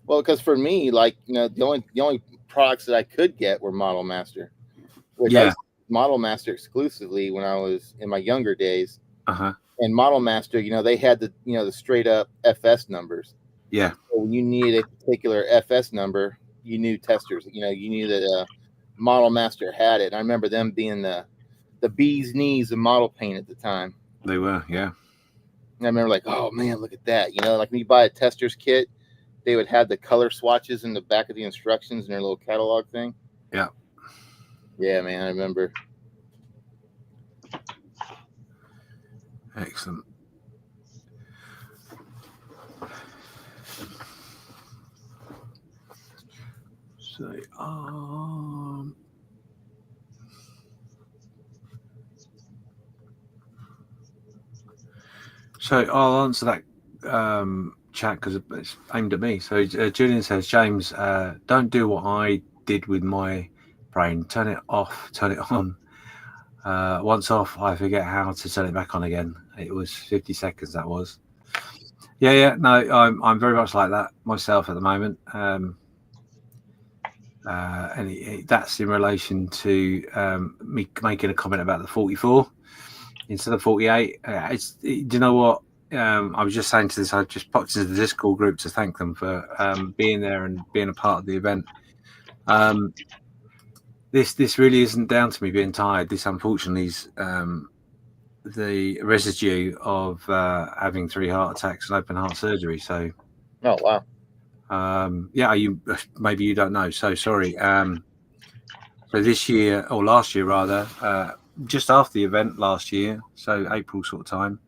Speaker 4: Well, because for me, like the only products that I could get were Model Master, which I used Model Master exclusively when I was in my younger days. And Model Master, they had the straight up FS numbers.
Speaker 3: Yeah.
Speaker 4: So when you needed a particular FS number, you knew testers. You knew that Model Master had it. And I remember them being the bee's knees of model paint at the time.
Speaker 3: They were, yeah.
Speaker 4: And I remember like, oh man, look at that. Like when you buy a tester's kit, they would have the color swatches in the back of the instructions in their little catalog thing.
Speaker 3: Yeah.
Speaker 4: Yeah, man, I remember.
Speaker 3: Excellent. So I'll answer that chat because it's aimed at me. So Julian says, James, don't do what I did with my brain. Turn it off, turn it on. Once off, I forget how to turn it back on again. It was 50 seconds, that was. Yeah. No, I'm very much like that myself at the moment. That's in relation to me making a comment about the 44 instead of 48. Do you know what? I was just saying to this. I just popped into the Discord group to thank them for being there and being a part of the event. This really isn't down to me being tired. This, unfortunately, is the residue of having 3 heart attacks and open heart surgery. So,
Speaker 4: Oh wow.
Speaker 3: maybe you don't know. So sorry. So this year, or last year rather, just after the event last year, so April sort of time,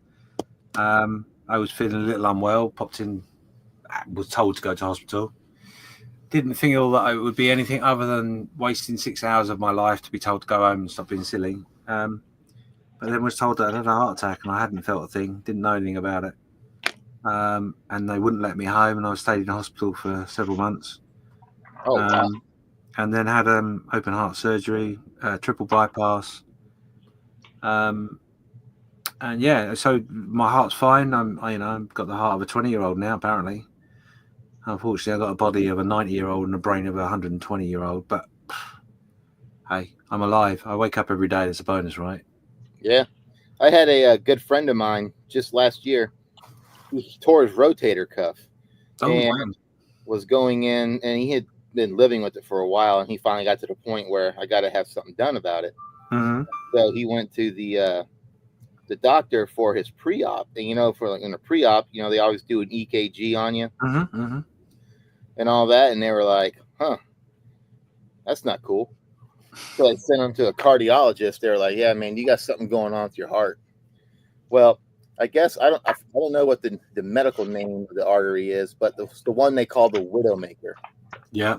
Speaker 3: I was feeling a little unwell. Popped in, was told to go to hospital. Didn't feel that it would be anything other than wasting 6 hours of my life to be told to go home and stop being silly. But then was told that I had a heart attack and I hadn't felt a thing, didn't know anything about it. And they wouldn't let me home, and I stayed in hospital for several months.
Speaker 4: Oh wow.
Speaker 3: And then had open heart surgery, triple bypass. And yeah, so my heart's fine. I've got the heart of a 20-year-old now, apparently. Unfortunately, I've got a body of a 90-year-old and a brain of a 120-year-old. But hey, I'm alive. I wake up every day. That's a bonus, right?
Speaker 4: Yeah. I had a good friend of mine just last year who tore his rotator cuff.
Speaker 3: Oh,
Speaker 4: and
Speaker 3: wow.
Speaker 4: was going in, and he had been living with it for a while, and he finally got to the point where I got to have something done about it.
Speaker 3: Mm-hmm.
Speaker 4: So he went to the doctor for his pre-op, and for in a pre-op, they always do an EKG on you
Speaker 3: Mm-hmm. Mm-hmm.
Speaker 4: and all that, and they were like, "Huh, that's not cool." So I sent him to a cardiologist. They were like, "Yeah, man, you got something going on with your heart." Well, I guess I don't know what the medical name of the artery is, but the one they call the widowmaker.
Speaker 3: Yeah.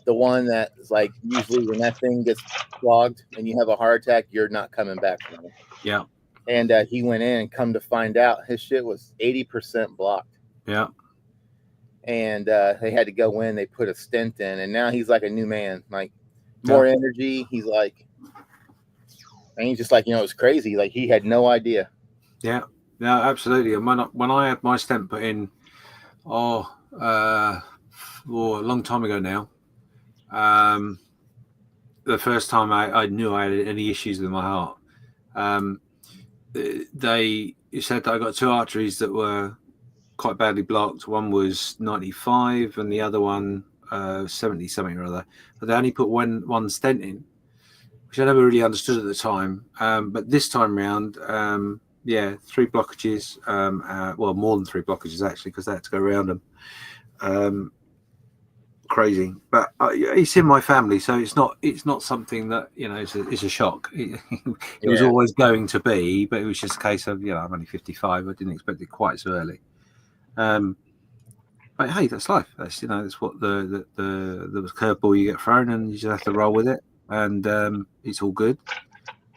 Speaker 4: The one that is like usually when that thing gets clogged and you have a heart attack, you're not coming back from it.
Speaker 3: Yeah.
Speaker 4: And he went in and come to find out his shit was 80% blocked.
Speaker 3: Yeah.
Speaker 4: And they had to go in, they put a stent in, and now he's like a new man, like more energy. He's like, and he's just like, it's crazy. Like he had no idea.
Speaker 3: Yeah. No, absolutely. And when I had my stent put in, a long time ago now, the first time I knew I had any issues with my heart, they said that I got 2 arteries that were quite badly blocked. One was 95 and the other one 70 something or other. But they only put one stent in, which I never really understood at the time. But this time round, 3 blockages. More than 3 blockages actually, because they had to go around them. Crazy, but it's in my family, so it's not something that it's a shock. It was always going to be, but it was just a case of I'm only 55. I didn't expect it quite so early. But hey, that's life. That's that's what the curveball you get thrown, and you just have to roll with it, and it's all good.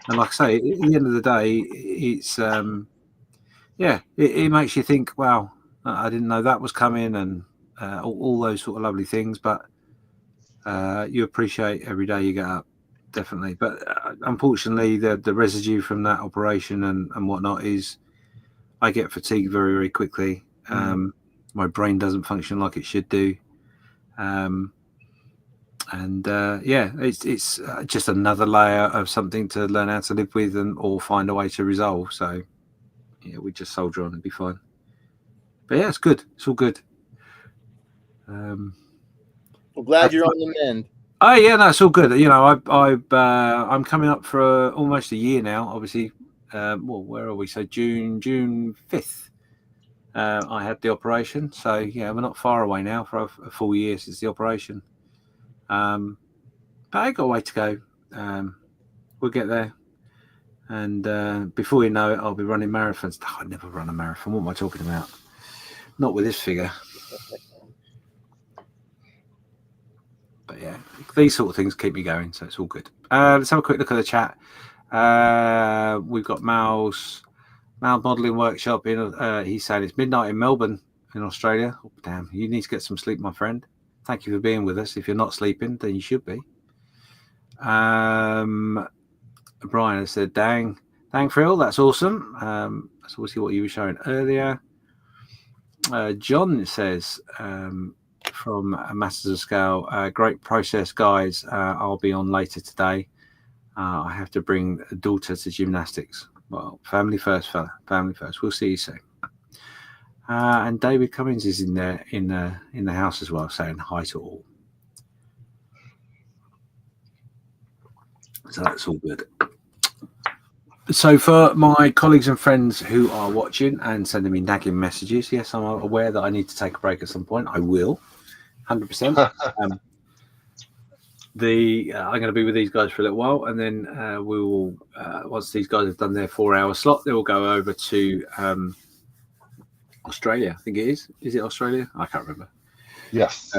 Speaker 3: And like I say, at the end of the day, it's it makes you think, wow, I didn't know that was coming, and all those sort of lovely things. But you appreciate every day you get up, definitely. But unfortunately, the residue from that operation and whatnot is I get fatigued very, very quickly. My brain doesn't function like it should do. It's just another layer of something to learn how to live with or find a way to resolve. So we just soldier on and be fine. But yeah, it's good. It's all good.
Speaker 4: I'm glad you're on the mend.
Speaker 3: Oh yeah, no, it's all good. I'm coming up for almost a year now. Obviously, where are we? So June 5th. I had the operation, so yeah, we're not far away now for a full year since the operation. But I got a way to go. We'll get there, and before you know it, I'll be running marathons. Oh, I never run a marathon. What am I talking about? Not with this figure. But yeah, these sort of things keep me going, so it's all good. Let's have a quick look at the chat. We've got Mal's modelling workshop in. He's saying it's midnight in Melbourne, in Australia. Oh, damn, you need to get some sleep, my friend. Thank you for being with us. If you're not sleeping, then you should be. Brian has said, "Dang, Frill, that's awesome." That's obviously what you were showing earlier. John says from Masters of Scale, great process, guys. I'll be on later today. I have to bring a daughter to gymnastics. Well, family first, fella. Family first. We'll see you soon. And David Cummins is in there in the house as well, saying hi to all. So that's all good. So for my colleagues and friends who are watching and sending me nagging messages, yes, I'm aware that I need to take a break at some point. I will, 100%. I'm going to be with these guys for a little while, and then we will, once these guys have done their 4-hour slot, they will go over to Australia. I think it is. Is it Australia? I can't remember.
Speaker 1: Yes.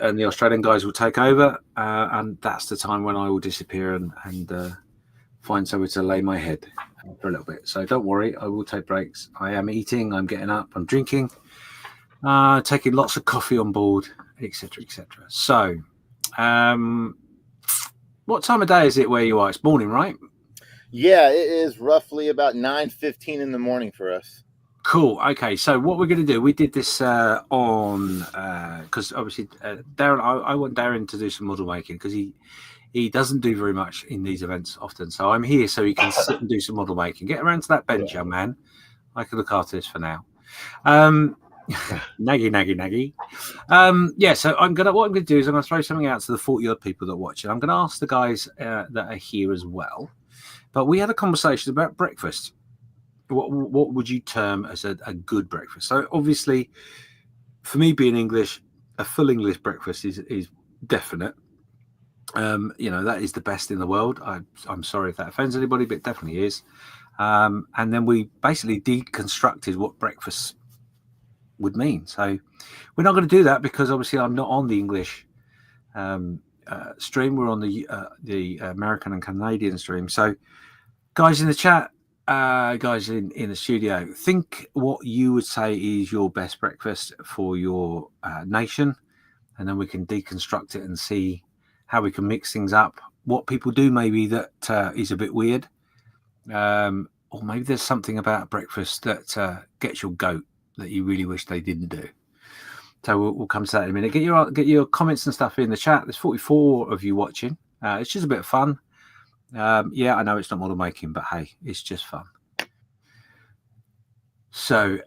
Speaker 3: And the Australian guys will take over, and that's the time when I will disappear and find somewhere to lay my head for a little bit. So don't worry, I will take breaks. I am eating, I'm getting up, I'm drinking, taking lots of coffee on board, etc., etc. So, what time of day is it where you are? It's morning, right?
Speaker 4: Yeah, it is roughly about 9:15 in the morning for us.
Speaker 3: Cool. Okay, so what we're going to do, we did this on because obviously Darren, I want Darren to do some model making because he doesn't do very much in these events often. So I'm here so he can sit and do some model making. Get around to that bench, young man. I can look after this for now. Naggy. Yeah, so what I'm gonna do is I'm gonna throw something out to the 40-odd people that watch it. I'm gonna ask the guys that are here as well. But we had a conversation about breakfast. What would you term as a good breakfast? So obviously, for me being English, a full English breakfast is definite. That is the best in the world. I'm sorry if that offends anybody, but it definitely is. And then we basically deconstructed what breakfast would mean. So we're not going to do that because obviously I'm not on the English stream. We're on the American and Canadian stream. So guys in the chat, guys in the studio, think what you would say is your best breakfast for your nation, and then we can deconstruct it and see how we can mix things up. What people do maybe that is a bit weird, or maybe there's something about breakfast that gets your goat that you really wish they didn't do. So we'll come to that in a minute. Get your comments and stuff in the chat. There's 44 of you watching. It's just a bit of fun. Yeah, I know it's not model making, but hey, it's just fun. So,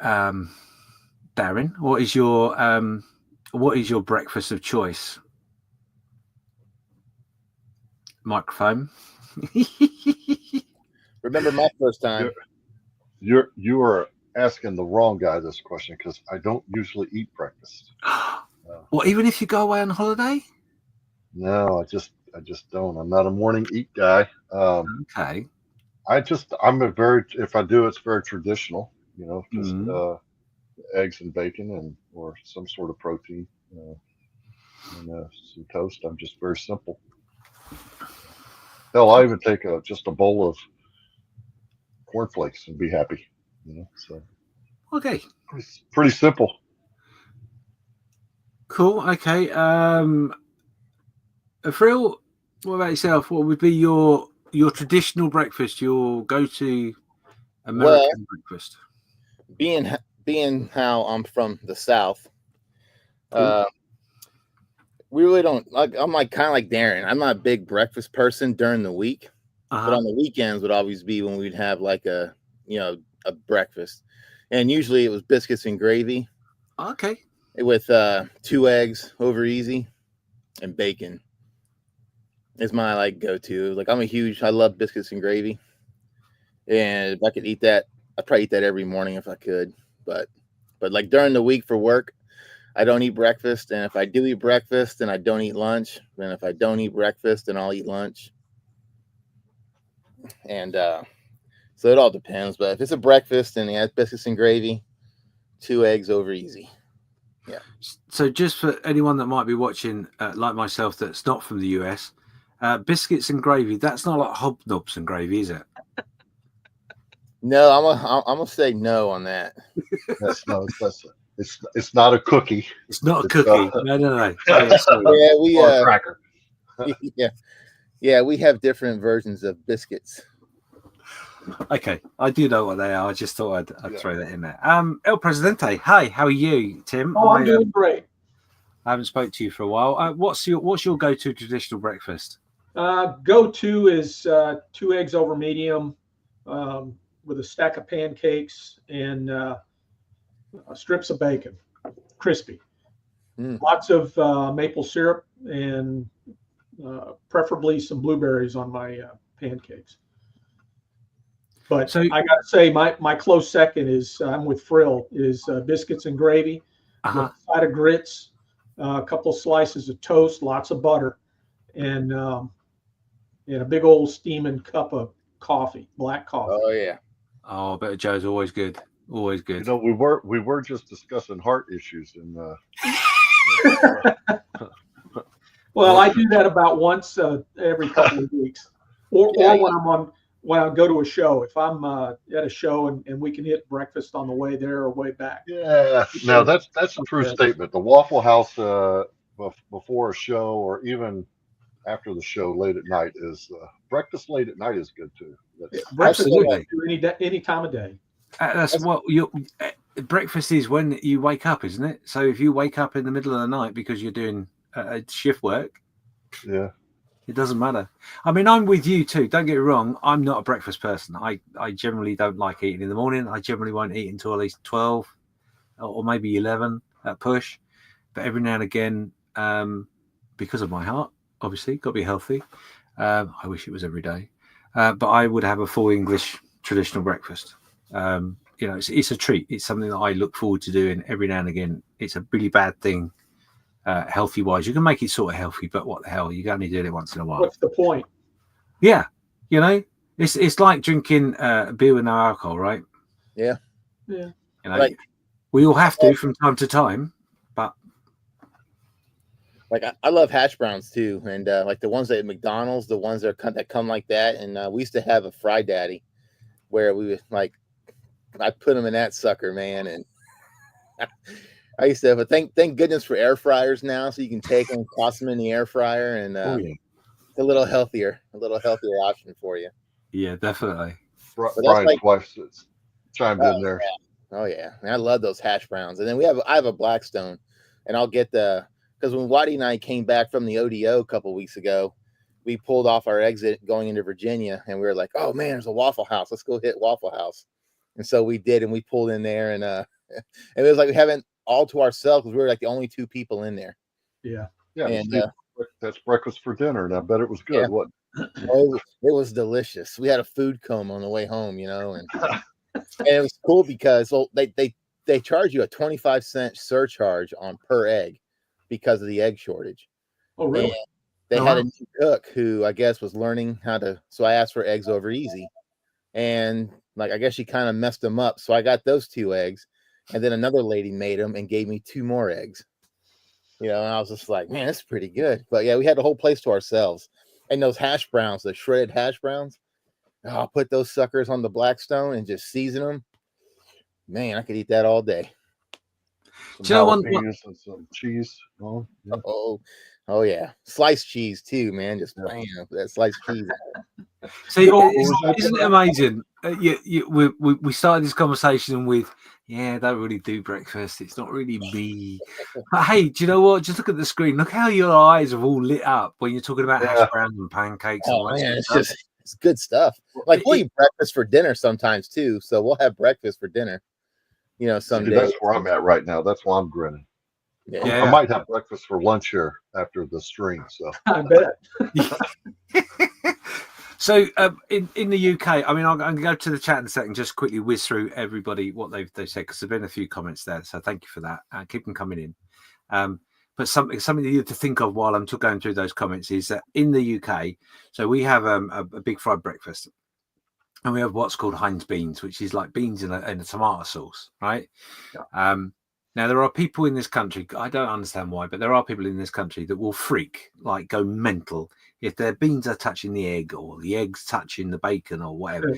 Speaker 3: Darren, what is your breakfast of choice? Microphone.
Speaker 4: Remember my first time.
Speaker 1: You are asking the wrong guy this question because I don't usually eat breakfast.
Speaker 3: Well, even if you go away on holiday?
Speaker 1: No, I just don't. I'm not a morning eat guy.
Speaker 3: Okay.
Speaker 1: If I do, it's very traditional. Just eggs and bacon or some sort of protein and some toast. I'm just very simple. Hell, I even take just a bowl of cornflakes and be happy. So
Speaker 3: okay,
Speaker 1: pretty simple.
Speaker 3: Cool. Okay. Frill, what about yourself? What would be your traditional breakfast? Your go-to American breakfast?
Speaker 4: Being how I'm from the South,
Speaker 3: Cool.
Speaker 4: we really don't like. I'm kind of like Darren. I'm not a big breakfast person during the week, but on the weekends would always be when we'd have like a breakfast, and usually it was biscuits and gravy.
Speaker 3: Okay.
Speaker 4: With 2 eggs over easy and bacon is my go-to. I love biscuits and gravy, and if I could eat that, I'd probably eat that every morning if I could. But during the week for work, I don't eat breakfast, and if I do eat breakfast, then I don't eat lunch. And if I don't eat breakfast, then I'll eat lunch. And so it all depends. But if it's a breakfast and it's biscuits and gravy, 2 eggs over easy. Yeah.
Speaker 3: So just for anyone that might be watching, like myself, that's not from the US, biscuits and gravy, that's not like hobnobs and gravy, is it?
Speaker 4: No, I'm gonna say no on that.
Speaker 1: It's not a cookie.
Speaker 3: It's not a cookie. No.
Speaker 4: Yeah,
Speaker 1: cracker.
Speaker 4: Yeah, we have different versions of biscuits.
Speaker 3: Okay, I do know what they are. I just thought I'd
Speaker 1: Yeah.
Speaker 3: throw that in there. El Presidente, hi, how are you, Tim?
Speaker 5: Oh, I'm doing great.
Speaker 3: I haven't spoke to you for a while. What's your go-to traditional breakfast?
Speaker 5: Go-to is 2 eggs over medium with a stack of pancakes and strips of bacon, crispy. Lots of maple syrup and preferably some blueberries on my pancakes. But
Speaker 3: So-
Speaker 5: I got to say, my close second is I'm with Frill is biscuits and gravy,
Speaker 3: Uh-huh.
Speaker 5: with a side of grits, a couple slices of toast, lots of butter, and a big old steaming cup of coffee, black coffee.
Speaker 4: Oh yeah.
Speaker 3: Oh, Better Joe's always good. Always
Speaker 1: You
Speaker 3: good.
Speaker 1: know, we were just discussing heart issues, and
Speaker 5: Well, I do that about once every couple of weeks, or when I go to a show. If I'm at a show and we can hit breakfast on the way there or way back.
Speaker 1: yeah, no, that's a true statement. The Waffle House before a show or even after the show late at night is breakfast late at night is good too.
Speaker 5: Breakfast
Speaker 3: Absolutely.
Speaker 5: any time of day.
Speaker 3: That's what breakfast is when you wake up, isn't it? So if you wake up in the middle of the night because you're doing shift work,
Speaker 1: Yeah.
Speaker 3: it doesn't matter. I mean, I'm with you too. Don't get me wrong. I'm not a breakfast person. I generally don't like eating in the morning. I generally won't eat until at least 12 or maybe 11 at push. But every now and again, because of my heart, obviously, got to be healthy. I wish it was every day. But I would have a full English traditional breakfast. It's a treat. It's something that I look forward to doing every now and again. It's a really bad thing. Healthy wise, you can make it sort of healthy, but what the hell, you only do it once in a while.
Speaker 5: What's the point?
Speaker 3: Yeah, it's like drinking beer with no alcohol, right?
Speaker 4: Yeah.
Speaker 3: Like, we all have to from time to time, but
Speaker 4: like I love hash browns too, and like the ones at McDonald's, the ones that come like that, and we used to have a Fry Daddy where we would I put them in that sucker, man, and I used to have thank goodness for air fryers now, so you can take them, toss them in the air fryer, and it's a little healthier option for you.
Speaker 3: Yeah, definitely.
Speaker 1: Brian's wife chimed in there.
Speaker 4: Yeah. Oh yeah, and I love those hash browns. And then I have a Blackstone, and I'll get because when Waddy and I came back from the ODO a couple weeks ago, we pulled off our exit going into Virginia, and we were like, "Oh man, there's a Waffle House. Let's go hit Waffle House." And so we did, and we pulled in there, and it was like we haven't all to ourselves because we were like the only 2 people in there.
Speaker 5: Yeah.
Speaker 4: And
Speaker 1: that's breakfast for dinner, and I bet it was good.
Speaker 4: Yeah.
Speaker 1: What?
Speaker 4: It was delicious. We had a food coma on the way home, and it was cool because they charge you a 25-cent surcharge on per egg because of the egg shortage.
Speaker 5: Oh, really?
Speaker 4: And they had a new cook who I guess was learning how to. So I asked for eggs over easy, and I guess she kind of messed them up. So I got those 2 eggs, and then another lady made them and gave me 2 more eggs. And I was just like, man, that's pretty good. But yeah, we had the whole place to ourselves. And those hash browns, the shredded hash browns, I'll put those suckers on the Blackstone and just season them. Man, I could eat that all day.
Speaker 1: Some jalapenos and some cheese. Oh, yeah.
Speaker 4: Oh yeah, sliced cheese too, man. Just bam, that sliced cheese.
Speaker 3: See, isn't it amazing? We started this conversation with, I don't really do breakfast. It's not really me. But hey, do you know what? Just look at the screen. Look how your eyes have all lit up when you're talking about hash browns and pancakes.
Speaker 4: Oh man, it's good stuff. Like we'll eat breakfast for dinner sometimes too. So we'll have breakfast for dinner. Someday.
Speaker 1: That's where I'm at right now. That's why I'm grinning.
Speaker 4: Yeah.
Speaker 1: I might have breakfast for lunch here after the stream. So
Speaker 5: I bet.
Speaker 3: So in the UK, I mean, I'm going to go to the chat in a second, just quickly whiz through everybody what they've said, because there've been a few comments there. So thank you for that. Keep them coming in. But something you have to think of while I'm going through those comments is that in the UK, so we have a big fried breakfast, and we have what's called Heinz beans, which is like beans in a tomato sauce, right? Yeah. Now, there are people in this country, I don't understand why, but there are people in this country that will freak, like go mental, if their beans are touching the egg or the egg's touching the bacon or whatever.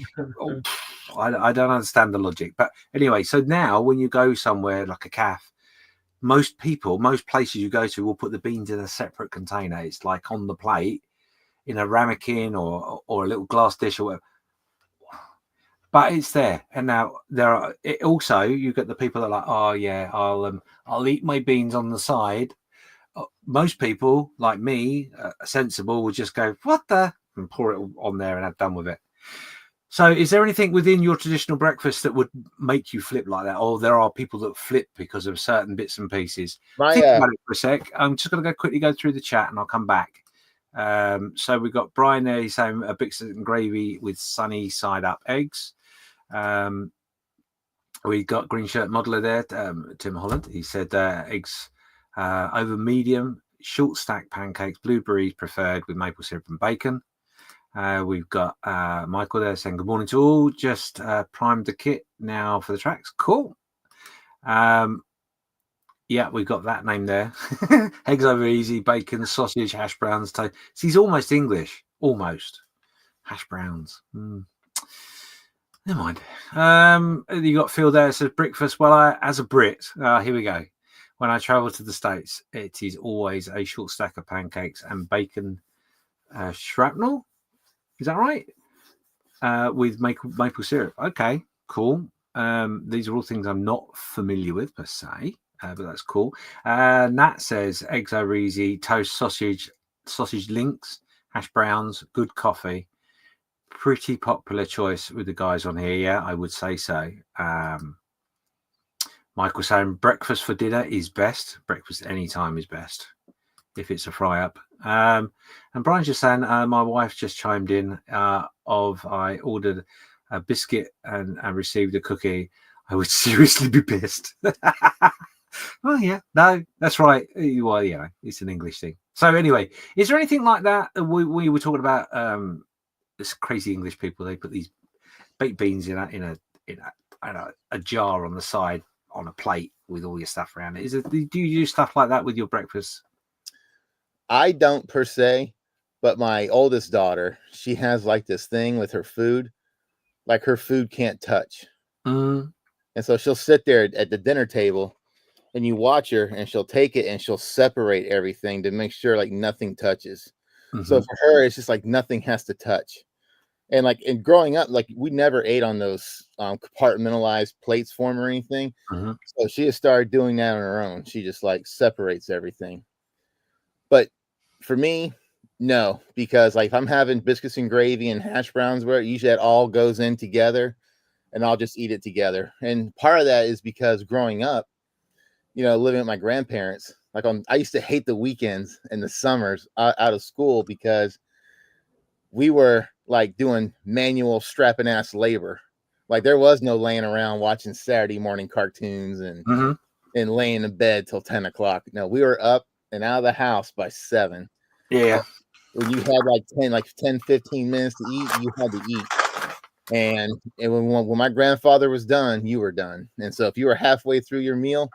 Speaker 3: I don't understand the logic. But anyway, so now when you go somewhere like a cafe, most places you go to will put the beans in a separate container. It's like on the plate in a ramekin or a little glass dish or whatever. but it's there. And now there are also you get the people that are like, oh yeah, I'll eat my beans on the side. Most people like me, sensible, would just go what the and pour it on there and have done with it. So is there anything within your traditional breakfast that would make you flip like that? Or there are people that flip because of certain bits and pieces? Think about it for a sec. I'm just going to quickly go through the chat and I'll come back. So we've got Brian there. He's saying a biscuit and gravy with sunny side up eggs. We got green shirt modeler there, Tim Holland. He said eggs over medium, short stack pancakes, blueberries preferred with maple syrup and bacon. We've got Michael there saying good morning to all. Just primed the kit now for the tracks. Cool. Yeah, we've got that name there. Eggs over easy, bacon, sausage, hash browns. So he's almost English. Almost. Hash browns. Never mind. You got Phil there. It says breakfast. Well, as a Brit, here we go. When I travel to the States, it is always a short stack of pancakes and bacon shrapnel. Is that right? With maple syrup. Okay, cool. These are all things I'm not familiar with per se, but that's cool. Nat says eggs over easy, toast, sausage links, hash browns, good coffee. Pretty popular choice with the guys on here. Yeah, I would say so. Michael saying breakfast for dinner is best. Breakfast anytime is best if it's a fry up. And Brian's just saying my wife just chimed in I ordered a biscuit and received a cookie. I would seriously be pissed. Oh yeah, no, that's right. Well, yeah, it's an English thing. So anyway, is there anything like that? We were talking about this crazy English people. They put these baked beans in a jar on the side on a plate with all your stuff around it. Do you do stuff like that with your breakfast?
Speaker 4: I don't per se, but my oldest daughter, she has like this thing with her food, like her food can't touch. And so she'll sit there at the dinner table and you watch her and she'll take it and she'll separate everything to make sure like nothing touches. So for her, it's just like nothing has to touch. And like in growing up, like we never ate on those compartmentalized plates form or anything. So she has started doing that on her own. She just like separates everything. But for me, no, because like if I'm having biscuits and gravy and hash browns, where usually that all goes in together and I'll just eat it together. And part of that is because growing up, living with my grandparents, like I used to hate the weekends and the summers out of school because we were like doing manual strapping ass labor. Like there was no laying around watching Saturday morning cartoons and laying in bed till 10 o'clock. No, we were up and out of the house by 7.
Speaker 3: Yeah.
Speaker 4: When you had 10, 15 minutes to eat, you had to eat. And when my grandfather was done, you were done. And so if you were halfway through your meal,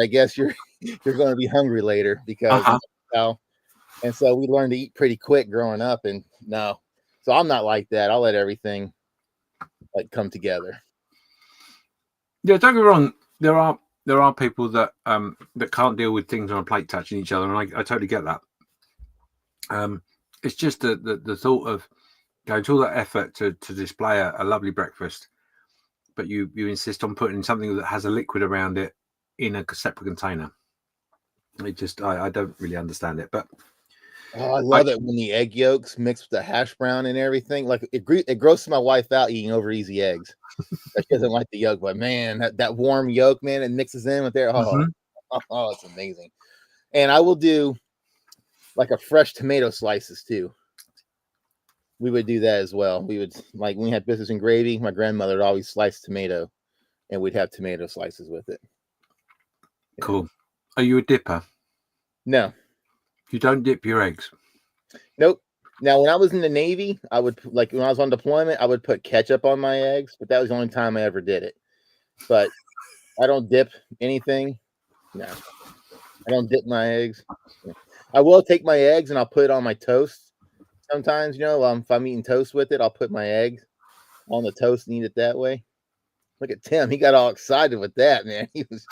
Speaker 4: I guess you're going to be hungry later because and so we learned to eat pretty quick growing up. And no, so I'm not like that. I'll let everything like come together.
Speaker 3: Yeah, don't get me wrong. There are people that can't deal with things on a plate touching each other, and I totally get that. It's just the thought of going to all that effort to display a lovely breakfast, but you insist on putting something that has a liquid around it in a separate container. It just I don't really understand it, but
Speaker 4: I love it when the egg yolks mixed with the hash brown and everything. Like it grosses my wife out eating over easy eggs. She doesn't like the yolk, but man, that warm yolk, man, it mixes in with there. Oh, it's amazing. And I will do like a fresh tomato slices too. We would do that as well. We would like when we had biscuits and gravy, my grandmother would always slice tomato and we'd have tomato slices with it.
Speaker 3: Cool. Are you a dipper?
Speaker 4: No.
Speaker 3: You don't dip your eggs?
Speaker 4: Nope. Now, when I was in the Navy, I would like when I was on deployment, I would put ketchup on my eggs, but that was the only time I ever did it. But I don't dip anything. No, I don't dip my eggs. I will take my eggs and I'll put it on my toast. Sometimes, if I'm eating toast with it, I'll put my eggs on the toast and eat it that way. Look at Tim; he got all excited with that, man. He was,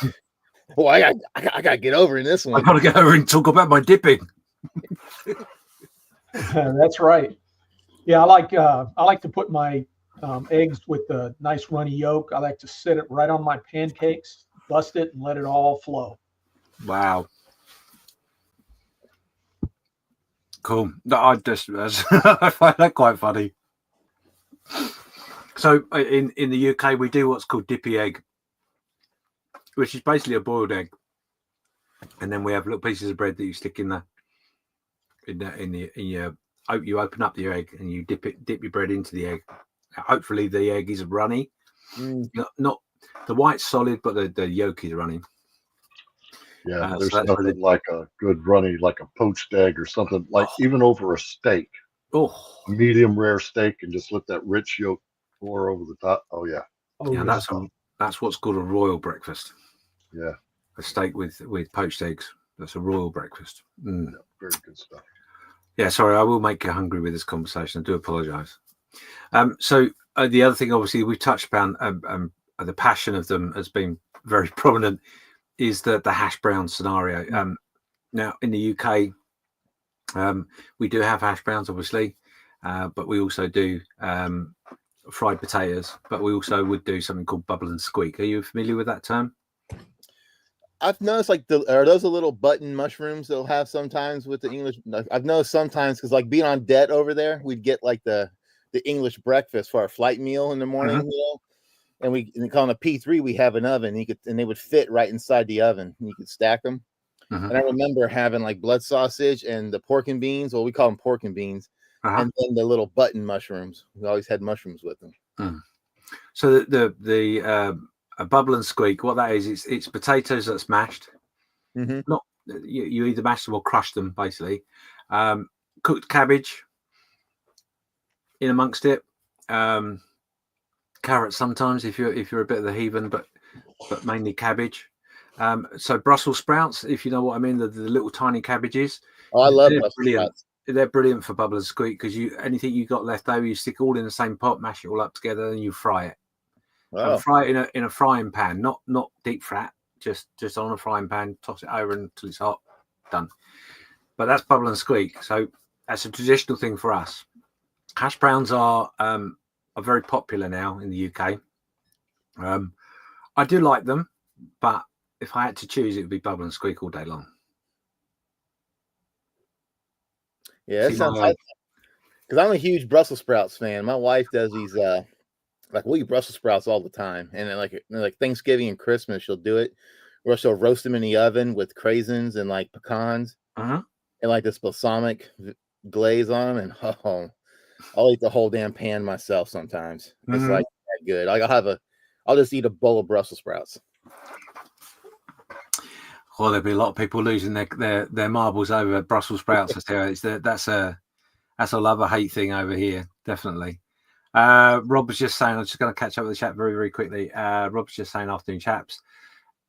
Speaker 4: boy, I gotta get over in this one.
Speaker 3: I gotta get over and talk about my dipping.
Speaker 5: That's right. Yeah, I like to put my eggs with the nice runny yolk. I like to sit it right on my pancakes, bust it, and let it all flow.
Speaker 3: Wow. Cool. No, I just I find that quite funny. So in the UK, we do what's called dippy egg, which is basically a boiled egg, and then we have little pieces of bread that you stick in your you open up the egg and you dip your bread into the egg. Hopefully the egg is runny, not the white's solid, but the yolk is runny.
Speaker 1: Yeah, there's
Speaker 3: so
Speaker 1: nothing like a good runny, like a poached egg or something, like even over a steak,
Speaker 3: Oh,
Speaker 1: medium rare steak, and just let that rich yolk pour over the top. Oh yeah,
Speaker 3: yeah, that's what's called a royal breakfast.
Speaker 1: yeah,
Speaker 3: A steak with poached eggs. That's a royal breakfast.
Speaker 1: yeah, very good stuff.
Speaker 3: Yeah, sorry, I will make you hungry with this conversation. I do apologise. So the other thing, obviously, we've touched upon the passion of them has been very prominent. Is the hash brown scenario. Now in the UK, we do have hash browns, obviously, but we also do fried potatoes. But we also would do something called bubble and squeak. Are you familiar with that term?
Speaker 4: I've noticed are those the little button mushrooms they'll have sometimes with the English? I've noticed sometimes because like being on debt over there, we'd get like the English breakfast for our flight meal in the morning, you know. And we call it a P3. We have an oven. And they would fit right inside the oven. And you could stack them. And I remember having like blood sausage and the pork and beans. Well, we call them pork and beans, and then the little button mushrooms. We always had mushrooms with them.
Speaker 3: So the bubble and squeak, what that is, it's potatoes that's mashed. Not you either mash them or crush them, basically. Cooked cabbage in amongst it. Carrots sometimes if you're a bit of the heathen, but mainly cabbage. So Brussels sprouts, if you know what I mean, the little tiny cabbages.
Speaker 4: Oh, I love Brussels sprouts.
Speaker 3: They're brilliant for bubble and squeak because anything you got left over, you stick all in the same pot, mash it all up together, and you fry it.
Speaker 4: Wow.
Speaker 3: Fry it in a frying pan, not deep fat, just on a frying pan. Toss it over until it's hot. Done. But that's bubble and squeak. So that's a traditional thing for us. Hash browns are very popular now in the UK. I do like them, but if I had to choose, it would be bubble and squeak all day long.
Speaker 4: Yeah, that sounds like, because I'm a huge Brussels sprouts fan. My wife does these like we eat Brussels sprouts all the time, and then like Thanksgiving and Christmas, she'll do it. Where she'll roast them in the oven with craisins and like pecans, and like this balsamic glaze on them, and I'll eat the whole damn pan myself sometimes. It's like that good. I'll just eat a bowl of Brussels sprouts.
Speaker 3: Well, there'll be a lot of people losing their marbles over Brussels sprouts. That's a love or hate thing over here, definitely. Rob was just saying, I'm just going to catch up with the chat very, very quickly. Rob was just saying, afternoon chaps.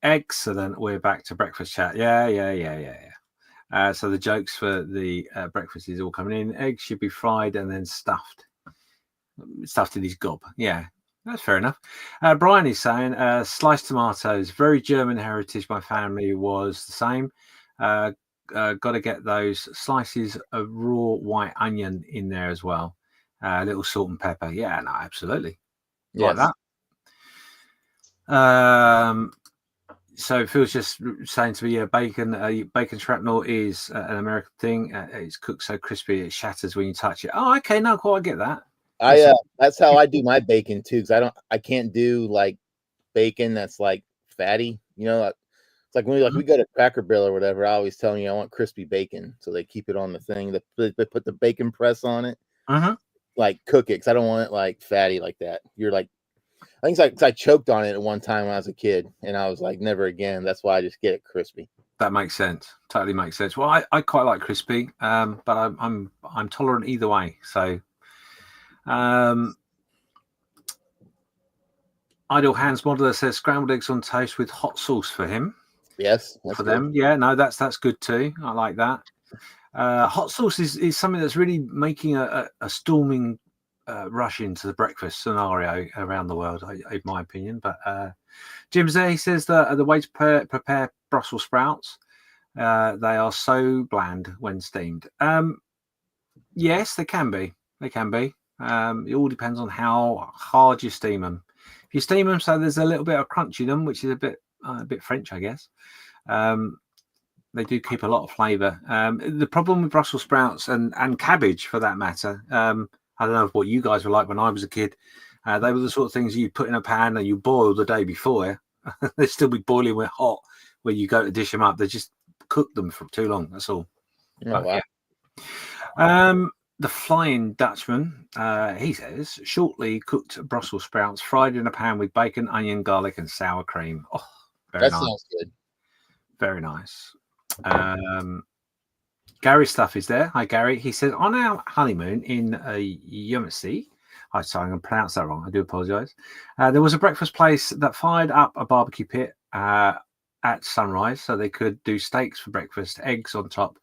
Speaker 3: Excellent. We're back to breakfast chat. Yeah. So the jokes for the breakfast is all coming in. Eggs should be fried and then stuffed in his gob. Yeah, that's fair enough. Brian is saying sliced tomatoes, very German heritage. My family was the same. Got to get those slices of raw white onion in there as well. A little salt and pepper. Yeah, no, absolutely.
Speaker 4: Yes.
Speaker 3: Like that. So Phil's just saying to me, yeah, bacon shrapnel is an American thing. It's cooked so crispy it shatters when you touch it. Oh, okay, no, cool, I get that.
Speaker 4: That's how I do my bacon too, because I can't do like bacon that's like fatty. You know, it's like when we go to Cracker Barrel or whatever. I always tell you I want crispy bacon, so they keep it on the thing. They put the bacon press on it, like cook it, because I don't want it like fatty like that. You're like. I think it's like I choked on it at one time when I was a kid, and I was like, never again. That's why I just get it crispy.
Speaker 3: That makes sense. Totally makes sense. Well, I quite like crispy, but I'm tolerant either way. So, Idle Hands Modeler says scrambled eggs on toast with hot sauce for him.
Speaker 4: Yes,
Speaker 3: for them. Yeah, no, that's good too. I like that. Hot sauce is something that's really making a storming rush into the breakfast scenario around the world, in my opinion. But Jim's there. He says that the way to prepare Brussels sprouts, they are so bland when steamed. Yes, they can be. They can be. It all depends on how hard you steam them. If you steam them so there's a little bit of crunch in them, which is a bit French, I guess. They do keep a lot of flavour. The problem with Brussels sprouts and cabbage, for that matter, I don't know what you guys were like when I was a kid. They were the sort of things you put in a pan and you boil the day before. They'd still be boiling with hot when you go to dish them up. They just cook them for too long. That's all.
Speaker 4: Oh, wow.
Speaker 3: Yeah. The Flying Dutchman, he says, shortly cooked Brussels sprouts fried in a pan with bacon, onion, garlic, and sour cream. Oh, very nice.
Speaker 4: Sounds good.
Speaker 3: Very nice. Gary Stuff is there. Hi, Gary. He says, on our honeymoon in USA, I'm sorry, I'm going to pronounce that wrong. I do apologize. There was a breakfast place that fired up a barbecue pit at sunrise so they could do steaks for breakfast, eggs on top,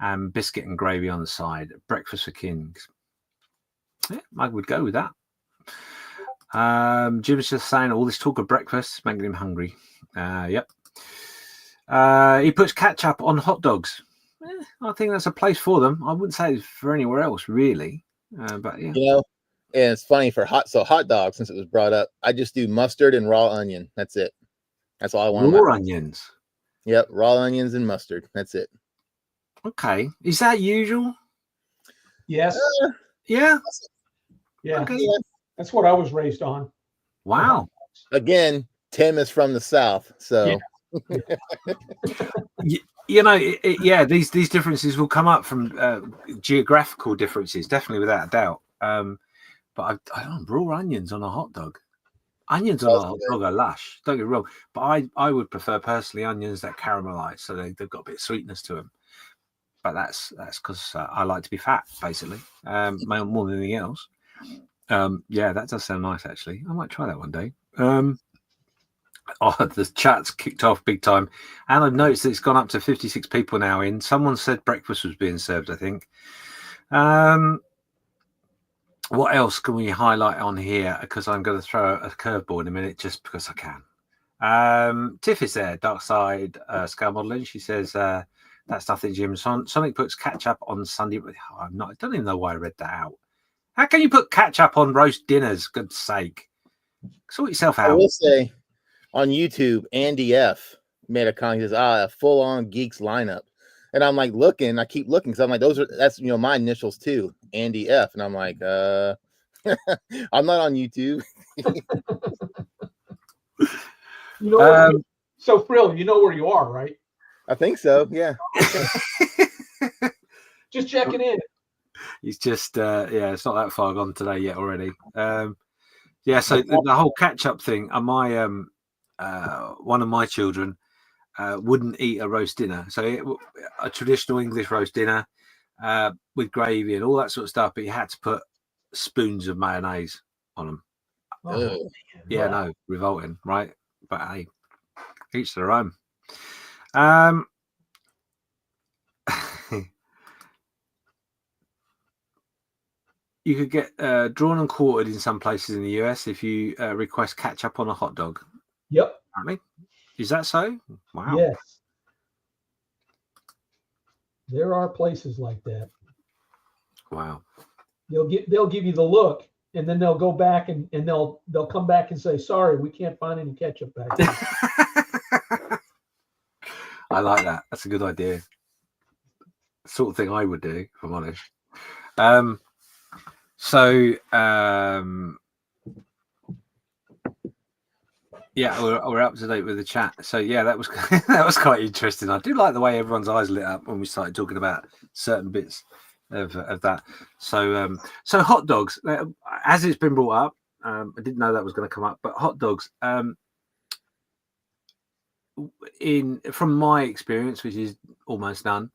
Speaker 3: and biscuit and gravy on the side. Breakfast for kings. Yeah, I would go with that. Jim's just saying all this talk of breakfast is making him hungry. Yep. He puts ketchup on hot dogs. I think that's a place for them. I wouldn't say it's for anywhere else, really. But yeah.
Speaker 4: You know, and it's funny for hot dogs, since it was brought up, I just do mustard and raw onion. That's it. That's all I want.
Speaker 3: Raw onions.
Speaker 4: Yep, raw onions and mustard. That's it.
Speaker 3: Okay. Is that usual?
Speaker 5: Yes.
Speaker 3: Yeah.
Speaker 5: Yeah.
Speaker 3: Okay.
Speaker 4: Yeah.
Speaker 5: That's what I was raised on.
Speaker 3: Wow.
Speaker 4: Again, Tim is from the South, so
Speaker 3: you know, yeah, these differences will come up from geographical differences, definitely, without a doubt. But I don't raw onions on a hot dog. Onions on a hot dog are lush. Don't get me wrong, but I would prefer personally onions that caramelize, so they've got a bit of sweetness to them. But that's because I like to be fat, basically, more than anything else. Yeah, that does sound nice, actually. I might try that one day. The chat's kicked off big time, and I've noticed that it's gone up to 56 people now in. Someone said breakfast was being served, I think. What else can we highlight on here? Because I'm going to throw a curveball in a minute, just because I can. Tiff is there, Dark Side Scale Modeling. She says that's nothing, Jim. Sonic puts ketchup on Sunday. I don't even know why I read that out. How can you put ketchup on roast dinners? Good sake. Sort yourself out.
Speaker 4: I will say, on YouTube, Andy F made a comment. He says, a full-on geeks lineup. And I'm like I keep looking, because I'm like, that's my initials too, Andy F. And I'm like, I'm not on YouTube.
Speaker 5: So Frill, you know where you are, right?
Speaker 4: I think so, yeah.
Speaker 5: Just checking in.
Speaker 3: He's just it's not that far gone today yet already. Yeah, so the whole catch-up thing, my one of my children wouldn't eat a roast dinner. So a traditional English roast dinner with gravy and all that sort of stuff, but you had to put spoons of mayonnaise on them.
Speaker 5: Oh,
Speaker 3: yeah, no, revolting, right? But hey, each their own. You could get drawn and quartered in some places in the US if you request ketchup on a hot dog.
Speaker 5: Yep.
Speaker 3: Apparently. Is that so? Wow.
Speaker 5: Yes. There are places like that.
Speaker 3: Wow.
Speaker 5: They'll give you the look, and then they'll go back and they'll come back and say, sorry, we can't find any ketchup back there.
Speaker 3: I like that. That's a good idea. Sort of thing I would do, if I'm honest. Yeah, we're up to date with the chat. So yeah, that was that was quite interesting. I do like the way everyone's eyes lit up when we started talking about certain bits of that. So hot dogs, as it's been brought up, I didn't know that was going to come up, but hot dogs, from my experience, which is almost none,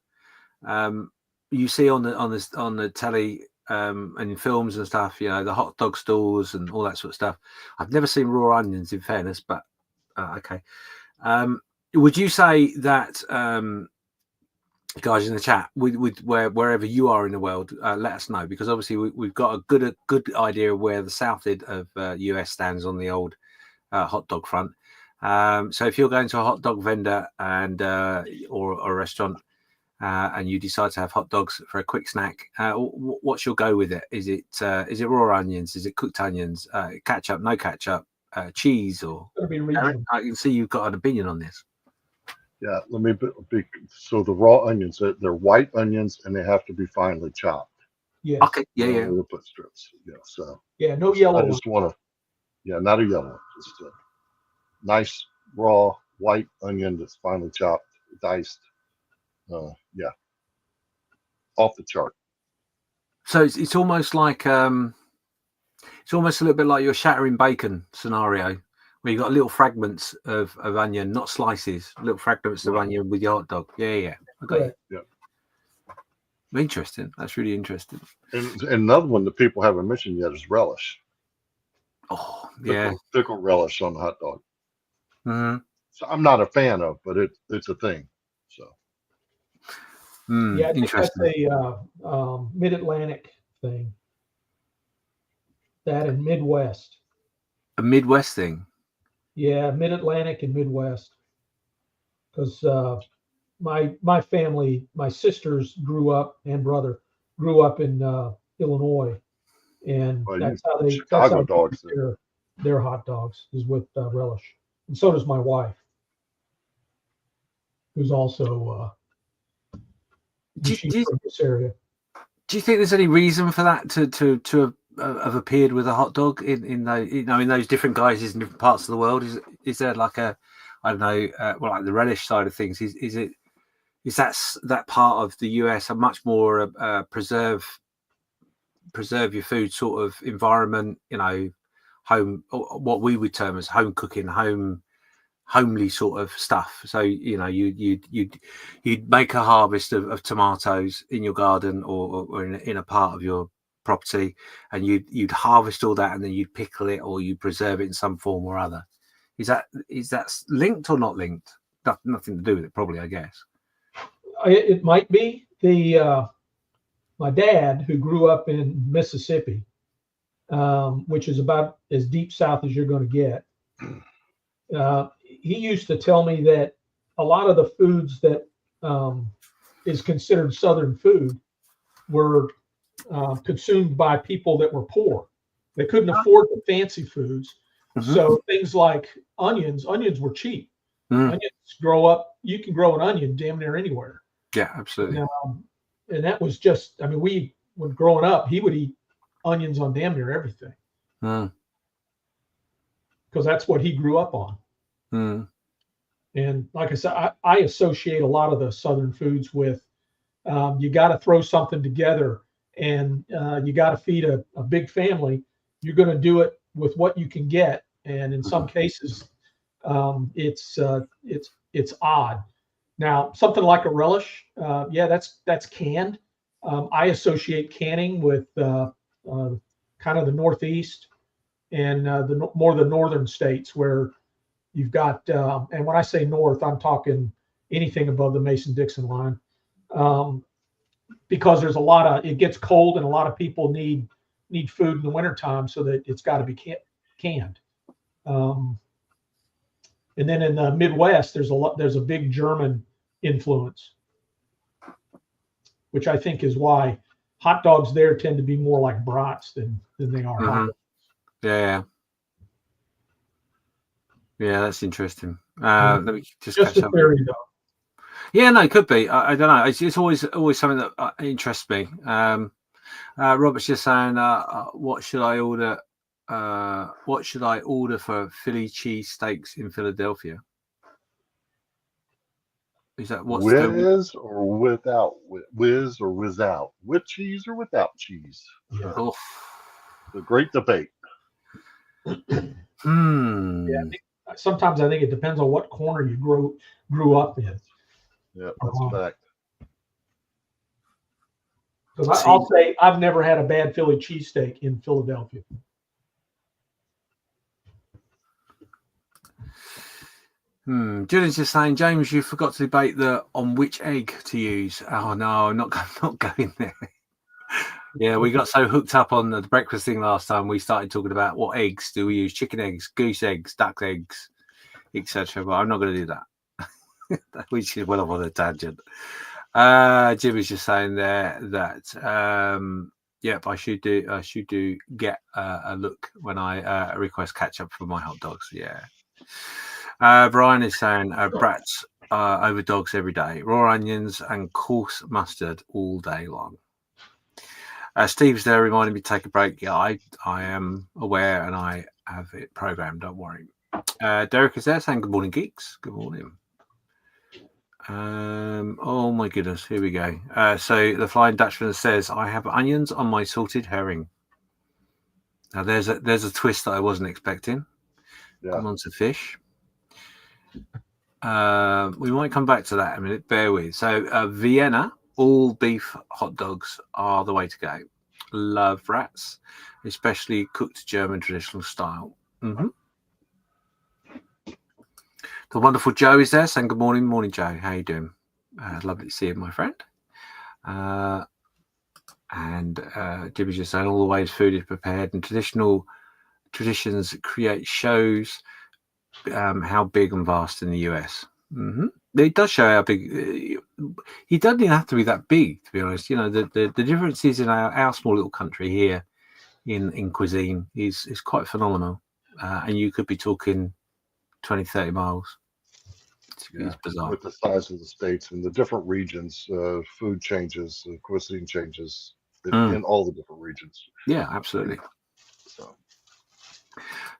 Speaker 3: you see on the telly and in films and stuff, the hot dog stalls and all that sort of stuff. I've never seen raw onions, in fairness, but okay. Would you say that, guys in the chat, wherever you are in the world, let us know, because obviously we've got a good idea of where the south end of US stands on the old hot dog front. So if you're going to a hot dog vendor and or a restaurant, and you decide to have hot dogs for a quick snack, what's your go with it? Is it raw onions? Is it cooked onions? Ketchup? No ketchup? Cheese? Or
Speaker 5: It's going to be regional.
Speaker 3: I can see you've got an opinion on this.
Speaker 1: Yeah, let me so the raw onions, they're white onions and they have to be finely chopped.
Speaker 5: Yes.
Speaker 3: Okay, yeah.
Speaker 1: We'll put strips. Yeah, so
Speaker 5: Yeah, no yellow.
Speaker 1: I just want to, not a yellow, just a nice raw white onion that's finely chopped, diced. Off the chart.
Speaker 3: So it's almost like it's almost a little bit like your shattering bacon scenario, where you got little fragments of onion, not slices, little fragments of onion with your hot dog. Yeah. Okay.
Speaker 1: Yeah.
Speaker 3: Interesting. That's really interesting.
Speaker 1: And another one that people haven't mentioned yet is relish.
Speaker 3: Oh, yeah.
Speaker 1: Pickle relish on the hot dog.
Speaker 3: Mm-hmm.
Speaker 1: So I'm not a fan of, but it's a thing. So.
Speaker 5: Yeah, I think that's
Speaker 3: interesting.
Speaker 5: a mid-Atlantic thing. That and Midwest.
Speaker 3: A Midwest thing.
Speaker 5: Yeah, Mid-Atlantic and Midwest. Because my family, my sisters and brother grew up in Illinois, and that's how they
Speaker 1: Chicago dogs
Speaker 5: their hot dogs is with relish, and so does my wife, who's also she's from this area.
Speaker 3: Do you think there's any reason for that to have appeared with a hot dog in those different guises in different parts of the world? Is there like a, I don't know, like the relish side of things? Is that part of the US a much more preserve your food sort of environment? Home, what we would term as home cooking, homely sort of stuff. So you'd make a harvest of tomatoes in your garden or in a part of your property, and you'd harvest all that, and then you'd pickle it or you preserve it in some form or other. Is that linked or not linked? Nothing to do with it, probably, I guess.
Speaker 5: It might be. My dad, who grew up in Mississippi, which is about as deep south as you're going to get, he used to tell me that a lot of the foods that is considered Southern food were consumed by people that were poor. They couldn't afford the fancy foods. Mm-hmm. So things like onions were cheap. Onions you can grow an onion damn near anywhere.
Speaker 3: Yeah, absolutely.
Speaker 5: And that was just, when growing up, he would eat onions on damn near everything. Because that's what he grew up on. And like I said, I associate a lot of the Southern foods with you got to throw something together, and you got to feed a big family. You're going to do it with what you can get, and in some cases, it's odd. Now, something like a relish, that's canned. I associate canning with kind of the Northeast and the northern states, where you've got, and when I say north, I'm talking anything above the Mason-Dixon line, because there's it gets cold, and a lot of people need food in the wintertime, so that it's got to be canned. And then in the Midwest, there's a big German influence, which I think is why hot dogs there tend to be more like brats than they are hot dogs.
Speaker 3: Yeah, that's interesting. Let me just
Speaker 5: catch up. Theory, though.
Speaker 3: Yeah, no, it could be. I don't know. It's always something that interests me. Robert's just saying, what should I order? What should I order for Philly cheese steaks in Philadelphia? Is that what's
Speaker 1: or without? Whiz or without? With cheese or without cheese?
Speaker 5: Yeah.
Speaker 1: The great debate.
Speaker 5: Yeah, sometimes I think it depends on what corner you grew up in.
Speaker 1: Yeah, that's a fact.
Speaker 5: Because I'll say I've never had a bad Philly cheesesteak in Philadelphia.
Speaker 3: Julian's just saying, James, you forgot to debate on which egg to use. Oh no, I'm not going there. Yeah, we got so hooked up on the breakfast thing last time. We started talking about what eggs do we use: chicken eggs, goose eggs, duck eggs, etc. But I'm not going to do that. Which is well off on a tangent. Jim is just saying there that yep, I should do get a look when I request catch up for my hot dogs. Yeah. Brian is saying brats over dogs every day, raw onions and coarse mustard all day long. Steve's there reminding me to take a break. Yeah, I am aware and I have it programmed. Don't worry. Derek is there saying good morning, geeks. Good morning. Oh my goodness, here we go. So the Flying Dutchman says, I have onions on my salted herring. Now there's a twist that I wasn't expecting.
Speaker 1: Yeah.
Speaker 3: Gone on to fish. We might come back to that in a minute. Bear with. So Vienna, all beef hot dogs are the way to go. Love rats, especially cooked German traditional style. Mm-hmm. The wonderful Joe is there saying good morning. Morning, Joe. How you doing? Lovely to see you, my friend. And Jim is just saying all the ways food is prepared and traditions create shows how big and vast in the US. Mm-hmm. It does show how big. He doesn't even have to be that big, to be honest. You know, the differences in our small little country here in cuisine is quite phenomenal. And you could be talking 20, 30 miles. It's bizarre.
Speaker 1: With the size of the states and the different regions, food changes, cuisine changes in all the different regions.
Speaker 3: Yeah, absolutely.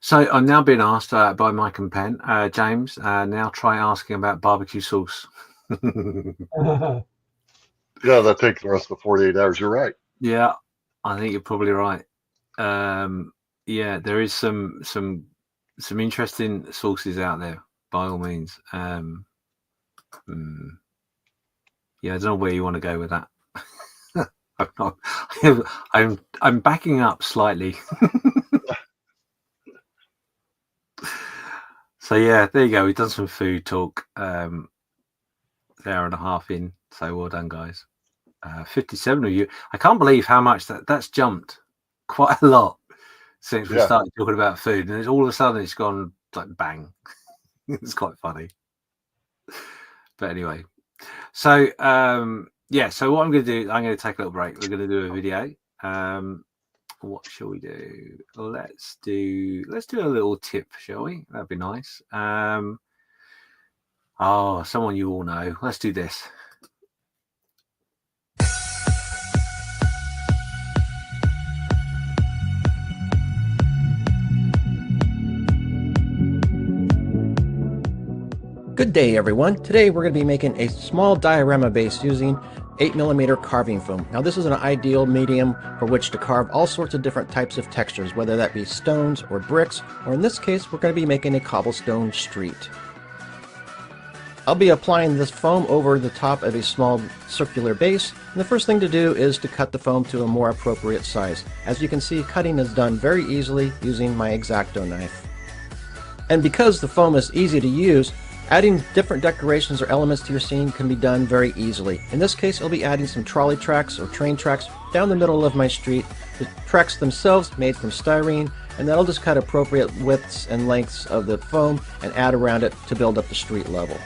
Speaker 1: So
Speaker 3: I'm now being asked by Mike and Penn, James, now try asking about barbecue sauce.
Speaker 1: yeah, that takes the rest of the 48 hours. You're right.
Speaker 3: Yeah, I think you're probably right. Yeah, there is some interesting sauces out there, by all means. Yeah, I don't know where you want to go with that. I'm backing up slightly. So yeah, there you go. We've done some food talk. Hour and a half in. So well done, guys. 57 of you. I can't believe how much that's jumped. Quite a lot since we started talking about food, and all of a sudden it's gone like bang. It's quite funny. But anyway, so so what I'm going to do, I'm going to take a little break. We're going to do a video. What shall we do? Let's do a little tip, shall we? That'd be nice. Someone you all know. Let's do this.
Speaker 8: Good day, everyone. Today we're going to be making a small diorama base using 8mm carving foam. Now this is an ideal medium for which to carve all sorts of different types of textures, whether that be stones or bricks, or in this case we're going to be making a cobblestone street. I'll be applying this foam over the top of a small circular base, and the first thing to do is to cut the foam to a more appropriate size. As you can see, cutting is done very easily using my X-Acto knife. And because the foam is easy to use, adding different decorations or elements to your scene can be done very easily. In this case, I'll be adding some trolley tracks or train tracks down the middle of my street. The tracks themselves made from styrene, and then I'll just cut appropriate widths and lengths of the foam and add around it to build up the street level.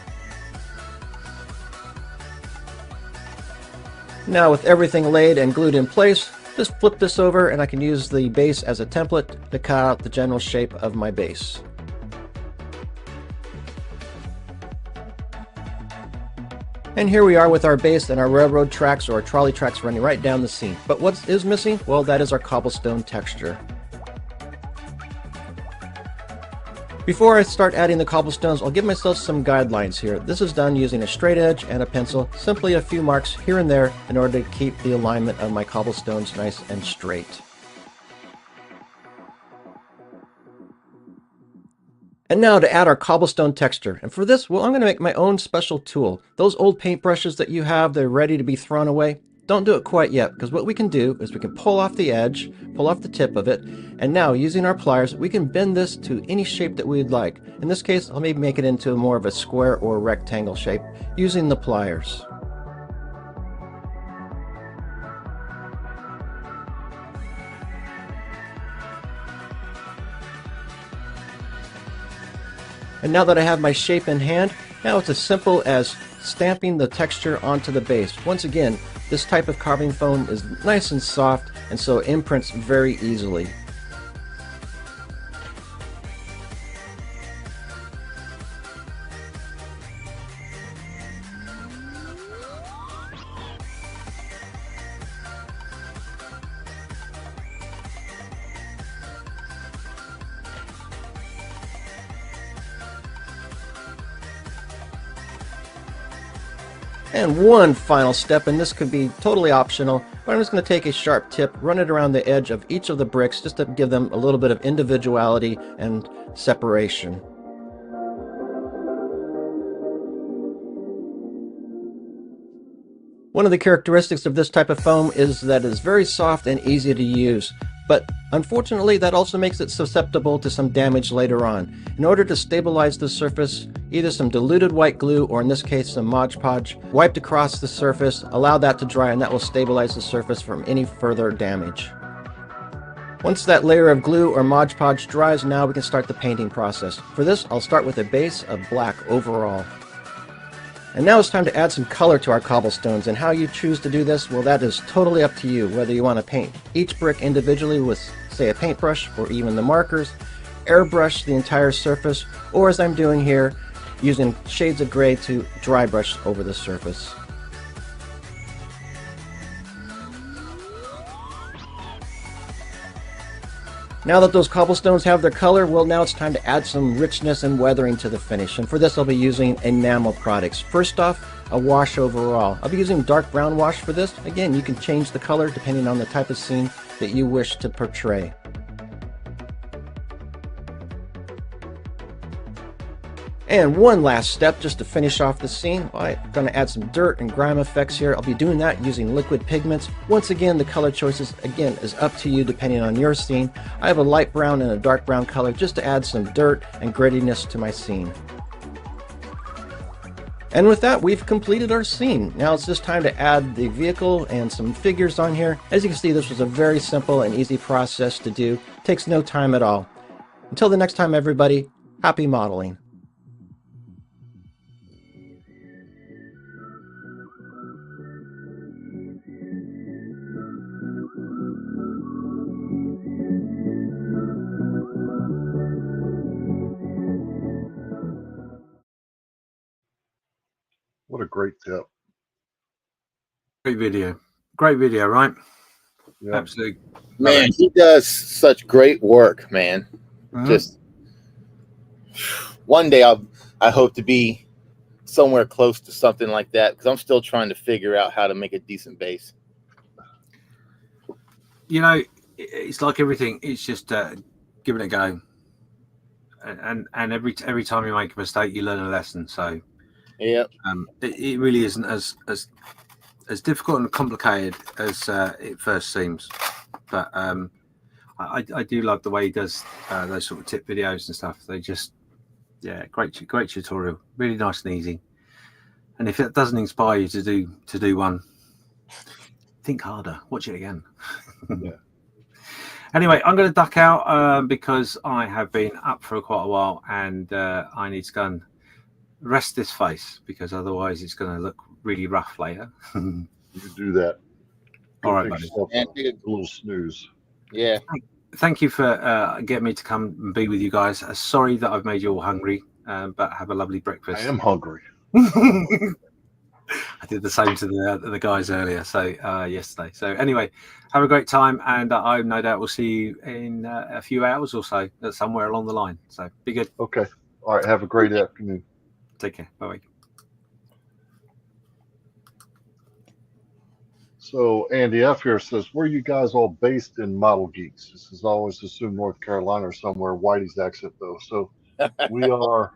Speaker 8: Now with everything laid and glued in place, just flip this over and I can use the base as a template to cut out the general shape of my base. And here we are with our base and our railroad tracks or trolley tracks running right down the scene. But what is missing? Well, that is our cobblestone texture. Before I start adding the cobblestones, I'll give myself some guidelines here. This is done using a straight edge and a pencil, simply a few marks here and there in order to keep the alignment of my cobblestones nice and straight. And now to add our cobblestone texture. And for this, well, I'm going to make my own special tool. Those old paintbrushes that you have, they're ready to be thrown away. Don't do it quite yet, because what we can do is we can pull off the edge, pull off the tip of it, and now using our pliers, we can bend this to any shape that we'd like. In this case, I'll maybe make it into more of a square or rectangle shape using the pliers. And now that I have my shape in hand, now it's as simple as stamping the texture onto the base. Once again, this type of carving foam is nice and soft, and so it imprints very easily. And one final step, and this could be totally optional, but I'm just going to take a sharp tip, run it around the edge of each of the bricks just to give them a little bit of individuality and separation. One of the characteristics of this type of foam is that it's very soft and easy to use, but unfortunately that also makes it susceptible to some damage later on. In order to stabilize the surface, either some diluted white glue, or in this case some Mod Podge, wiped across the surface, allow that to dry, and that will stabilize the surface from any further damage. Once that layer of glue or Mod Podge dries, now we can start the painting process. For this, I'll start with a base of black overall. And now it's time to add some color to our cobblestones, and how you choose to do this, well, that is totally up to you, whether you want to paint each brick individually with, say, a paintbrush or even the markers, airbrush the entire surface, or as I'm doing here, using shades of gray to dry brush over the surface. Now that those cobblestones have their color, well, now it's time to add some richness and weathering to the finish. And for this, I'll be using enamel products. First off, a wash overall. I'll be using dark brown wash for this. Again, you can change the color depending on the type of scene that you wish to portray. And one last step just to finish off the scene. I'm going to add some dirt and grime effects here. I'll be doing that using liquid pigments. Once again, the color choices, again, is up to you depending on your scene. I have a light brown and a dark brown color just to add some dirt and grittiness to my scene. And with that, we've completed our scene. Now it's just time to add the vehicle and some figures on here. As you can see, this was a very simple and easy process to do. It takes no time at all. Until the next time, everybody, happy modeling.
Speaker 1: What a great tip.
Speaker 3: Great video, right?
Speaker 1: Yeah.
Speaker 3: Absolutely.
Speaker 4: Man, he does such great work, man.
Speaker 3: Mhm.
Speaker 4: Just one day I hope to be somewhere close to something like that, because I'm still trying to figure out how to make a decent base.
Speaker 3: You know, it's like everything. It's just giving it a go, and every time you make a mistake, you learn a lesson. So,
Speaker 4: yeah,
Speaker 3: it really isn't as difficult and complicated as it first seems. But I do love the way he does those sort of tip videos and stuff. They just, yeah, great tutorial, really nice and easy. And if it doesn't inspire you to do one, think harder, watch it again.
Speaker 1: Yeah.
Speaker 3: Anyway, I'm going to duck out because I have been up for quite a while, and I need to go and rest this face, because otherwise it's going to look really rough later.
Speaker 1: You can do that.
Speaker 3: All right,
Speaker 1: Take
Speaker 3: buddy.
Speaker 1: yourself a little snooze.
Speaker 4: yeah.
Speaker 3: Thank you for getting me to come and be with you guys. Sorry that I've made you all hungry, but have a lovely breakfast.
Speaker 1: I am hungry.
Speaker 3: I did the same to the guys earlier, so yesterday. So anyway, have a great time, and I no doubt we'll see you in a few hours or so, somewhere along the line. So be good.
Speaker 1: Okay. All right. Have a great afternoon.
Speaker 3: Take care. Bye.
Speaker 1: So Andy F here says, "Where are you guys all based in Model Geeks?" This is always assumed North Carolina or somewhere. Whitey's accent though. So we are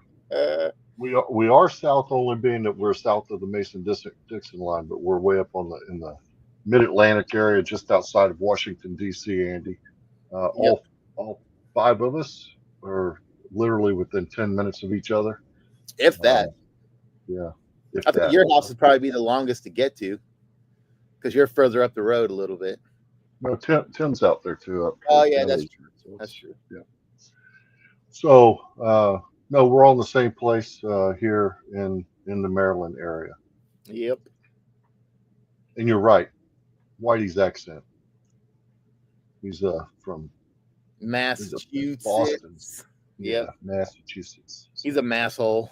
Speaker 1: we are south, only being that we're south of the Mason-Dixon line, but we're way up in the Mid-Atlantic area, just outside of Washington D.C. Andy, all five of us are literally within 10 minutes of each other.
Speaker 4: If that.
Speaker 1: Yeah. If
Speaker 4: I think
Speaker 1: that.
Speaker 4: your house would probably be the longest to get to, because you're further up the road a little bit.
Speaker 1: No, Tim's out there too. Up
Speaker 4: Oh,
Speaker 1: towards
Speaker 4: yeah,
Speaker 1: the
Speaker 4: that's
Speaker 1: other
Speaker 4: true.
Speaker 1: side, so
Speaker 4: That's
Speaker 1: it's-
Speaker 4: true.
Speaker 1: Yeah. So no, we're all in the same place here in in the Maryland area.
Speaker 4: Yep.
Speaker 1: And you're right, Whitey's accent. He's from
Speaker 4: Massachusetts.
Speaker 1: Boston.
Speaker 4: Yep.
Speaker 1: Yeah, Massachusetts.
Speaker 4: He's a masshole.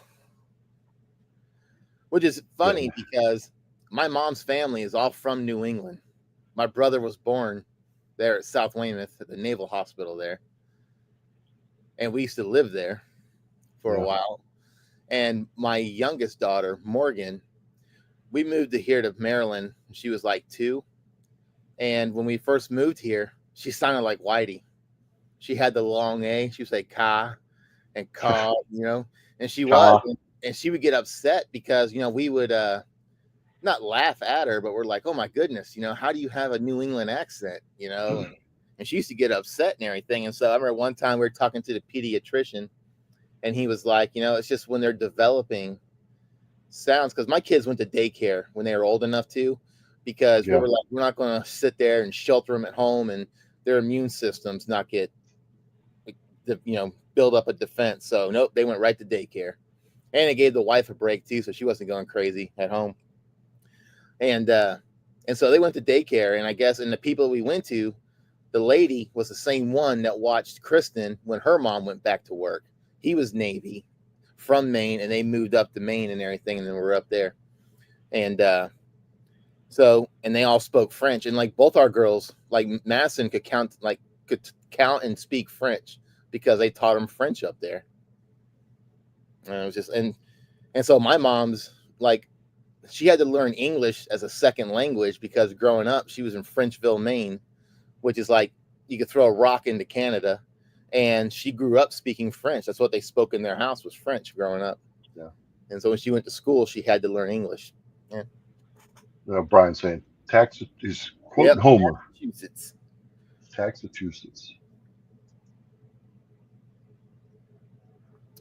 Speaker 4: Which is funny because my mom's family is all from New England. My brother was born there at South Weymouth at the Naval Hospital there. And we used to live there for a while. And my youngest daughter, Morgan, we moved here to Maryland. She was like 2. And when we first moved here, she sounded like Whitey. She had the long A. She would say "ka" and "ka," you know, and she was, and she would get upset because, you know, we would not laugh at her, but we're like, oh my goodness, you know, how do you have a New England accent, you know? And she used to get upset and everything. And so I remember one time we were talking to the pediatrician, and he was like, you know, it's just when they're developing sounds, because my kids went to daycare when they were old enough to, because we were like, we're not going to sit there and shelter them at home and their immune systems not get, you know, build up a defense. So nope, they went right to daycare, and it gave the wife a break too, so she wasn't going crazy at home. And so they went to daycare, and I guess, and the people we went to, the lady was the same one that watched Kristen when her mom went back to work. He was Navy from Maine, and they moved up to Maine and everything, and then we're up there. And so, and they all spoke French, and like both our girls, like Madison could count and speak French because they taught them French up there. And it was just, and so my mom's like, she had to learn English as a second language because growing up, she was in Frenchville, Maine, which is like, you could throw a rock into Canada, and she grew up speaking French. That's what they spoke in their house, was French growing up.
Speaker 1: Yeah.
Speaker 4: And so when she went to school, she had to learn English. Yeah.
Speaker 1: Brian saying, he's quoting Homer.
Speaker 4: Massachusetts.
Speaker 1: Massachusetts.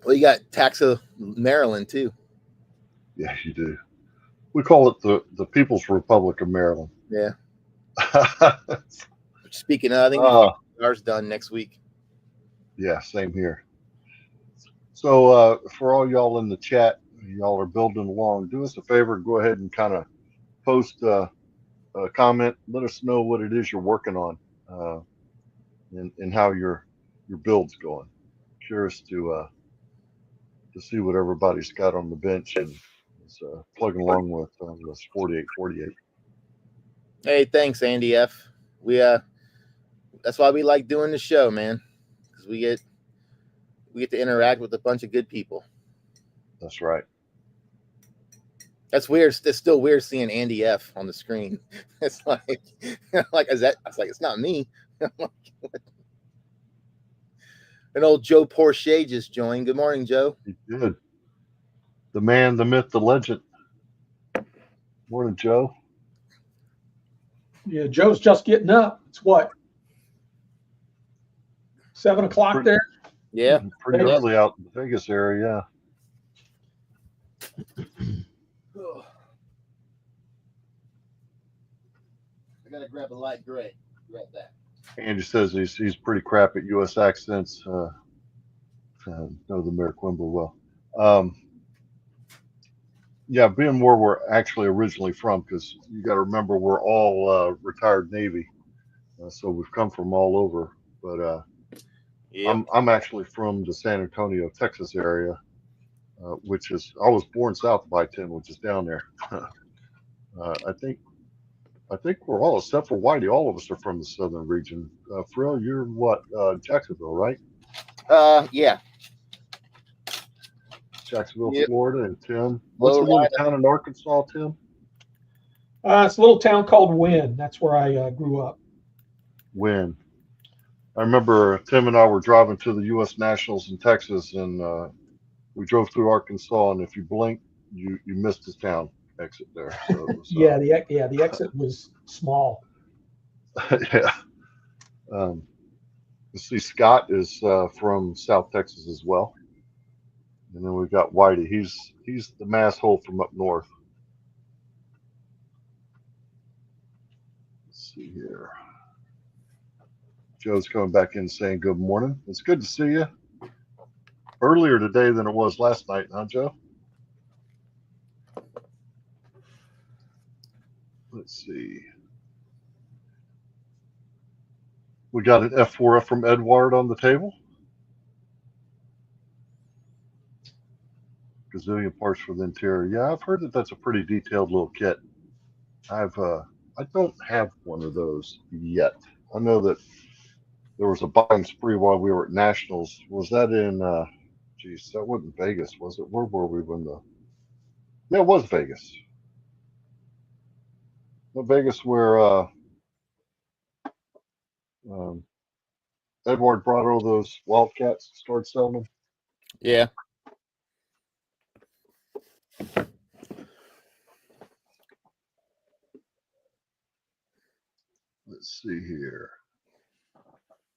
Speaker 4: Well, you got Taxa, Maryland, too.
Speaker 1: Yeah, you do. We call it the People's Republic of Maryland.
Speaker 4: Yeah. Speaking of, I think ours done next week.
Speaker 1: Yeah, same here. So for all y'all in the chat, y'all are building along. Do us a favor, go ahead and kind of post a comment. Let us know what it is you're working on, and how your build's going. Curious to see what everybody's got on the bench and is plugging along with this 4848.
Speaker 4: Hey, thanks, Andy F. We that's why we like doing the show, man, because we get to interact with a bunch of good people.
Speaker 1: That's right.
Speaker 4: That's weird. It's still weird seeing Andy F on the screen. It's like, is that? I was like, it's not me. And old Joe Porsche just joined. Good morning, Joe.
Speaker 1: He did. The man, the myth, the legend. Morning, Joe.
Speaker 5: Yeah, Joe's just getting up. It's what? 7 o'clock there?
Speaker 4: Yeah.
Speaker 1: Pretty early out in the Vegas area,
Speaker 4: I gotta grab a light gray. Grab that.
Speaker 1: Andy says he's pretty crap at U.S. accents. Know the Mayor Quimble well. Yeah, being where we're actually originally from, because you got to remember we're all retired Navy, so we've come from all over. But I'm actually from the San Antonio, Texas area, which is, I was born south of I-10, which is down there. I think we're all, except for Whitey, all of us are from the southern region. Frill, you're what? Jacksonville, right?
Speaker 4: Yeah.
Speaker 1: Jacksonville,
Speaker 4: Yep.
Speaker 1: Florida, and Tim. What's the little town in Arkansas, Tim?
Speaker 5: It's a little town called Wynn. That's where I grew up.
Speaker 1: Wynn. I remember Tim and I were driving to the U.S. Nationals in Texas, and we drove through Arkansas, and if you blink, you missed the town exit there. So it was,
Speaker 5: the exit was small.
Speaker 1: yeah. Let's see, Scott is from South Texas as well. And then we've got Whitey. He's the mass hole from up north. Let's see here. Joe's coming back in saying good morning. It's good to see you. Earlier today than it was last night, huh, Joe? Let's see. We got an F4F from Eduard on the table. Gazillion parts for the interior. Yeah, I've heard that that's a pretty detailed little kit. I don't have one of those yet. I know that there was a buying spree while we were at Nationals. Was that in? Geez, that wasn't Vegas, was it? Where were we when the? Yeah, it was Vegas. Well, Vegas, where Eduard brought all those Wildcats and started selling them.
Speaker 4: Yeah.
Speaker 1: Let's see here.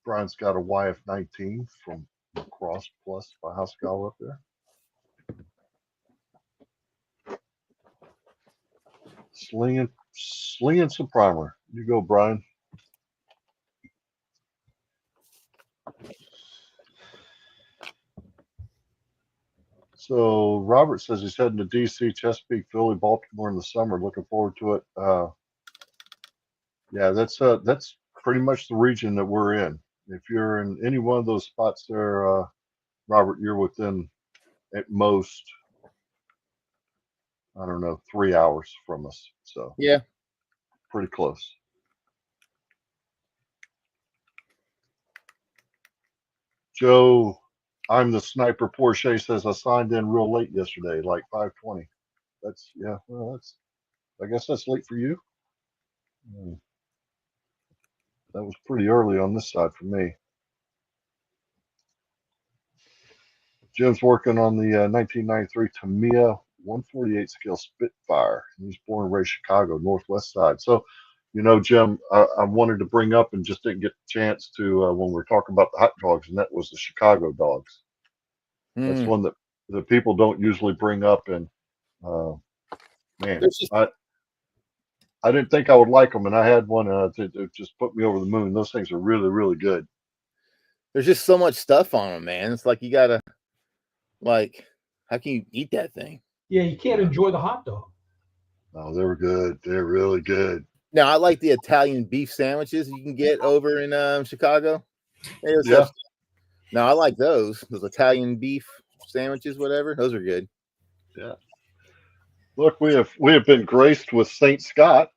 Speaker 1: Brian's got a YF-19 from Cross Plus by Haskell up there. Slinging some primer. You go, Brian. So Robert says he's heading to DC, Chesapeake, Philly, Baltimore in the summer. Looking forward to it. Yeah, that's pretty much the region that we're in. If you're in any one of those spots there, Robert, you're within at most, I don't know, 3 hours from us. So
Speaker 4: Yeah.
Speaker 1: pretty close. Joe, I'm the sniper Porsche says I signed in real late yesterday, like 5:20. That's I guess that's late for you. That was pretty early on this side for me. Jim's working on the 1993 Tamiya 148 scale Spitfire. He's born and raised Chicago, Northwest side. So, Jim, I wanted to bring up and just didn't get the chance to when we were talking about the hot dogs, and that was the Chicago dogs. That's one that the people don't usually bring up, and man, I didn't think I would like them, and I had one to just put me over the moon. Those things are really, really good.
Speaker 4: There's just so much stuff on them, man. It's like you gotta, how can you eat that thing?
Speaker 5: Yeah, you can't enjoy the hot dog.
Speaker 1: Oh, they were good. They're really good.
Speaker 4: Now, I like the Italian beef sandwiches you can get over in Chicago.
Speaker 1: Yeah.
Speaker 4: No, I like those Italian beef sandwiches, whatever. Those are good.
Speaker 1: Yeah. Look, we have been graced with St. Scott.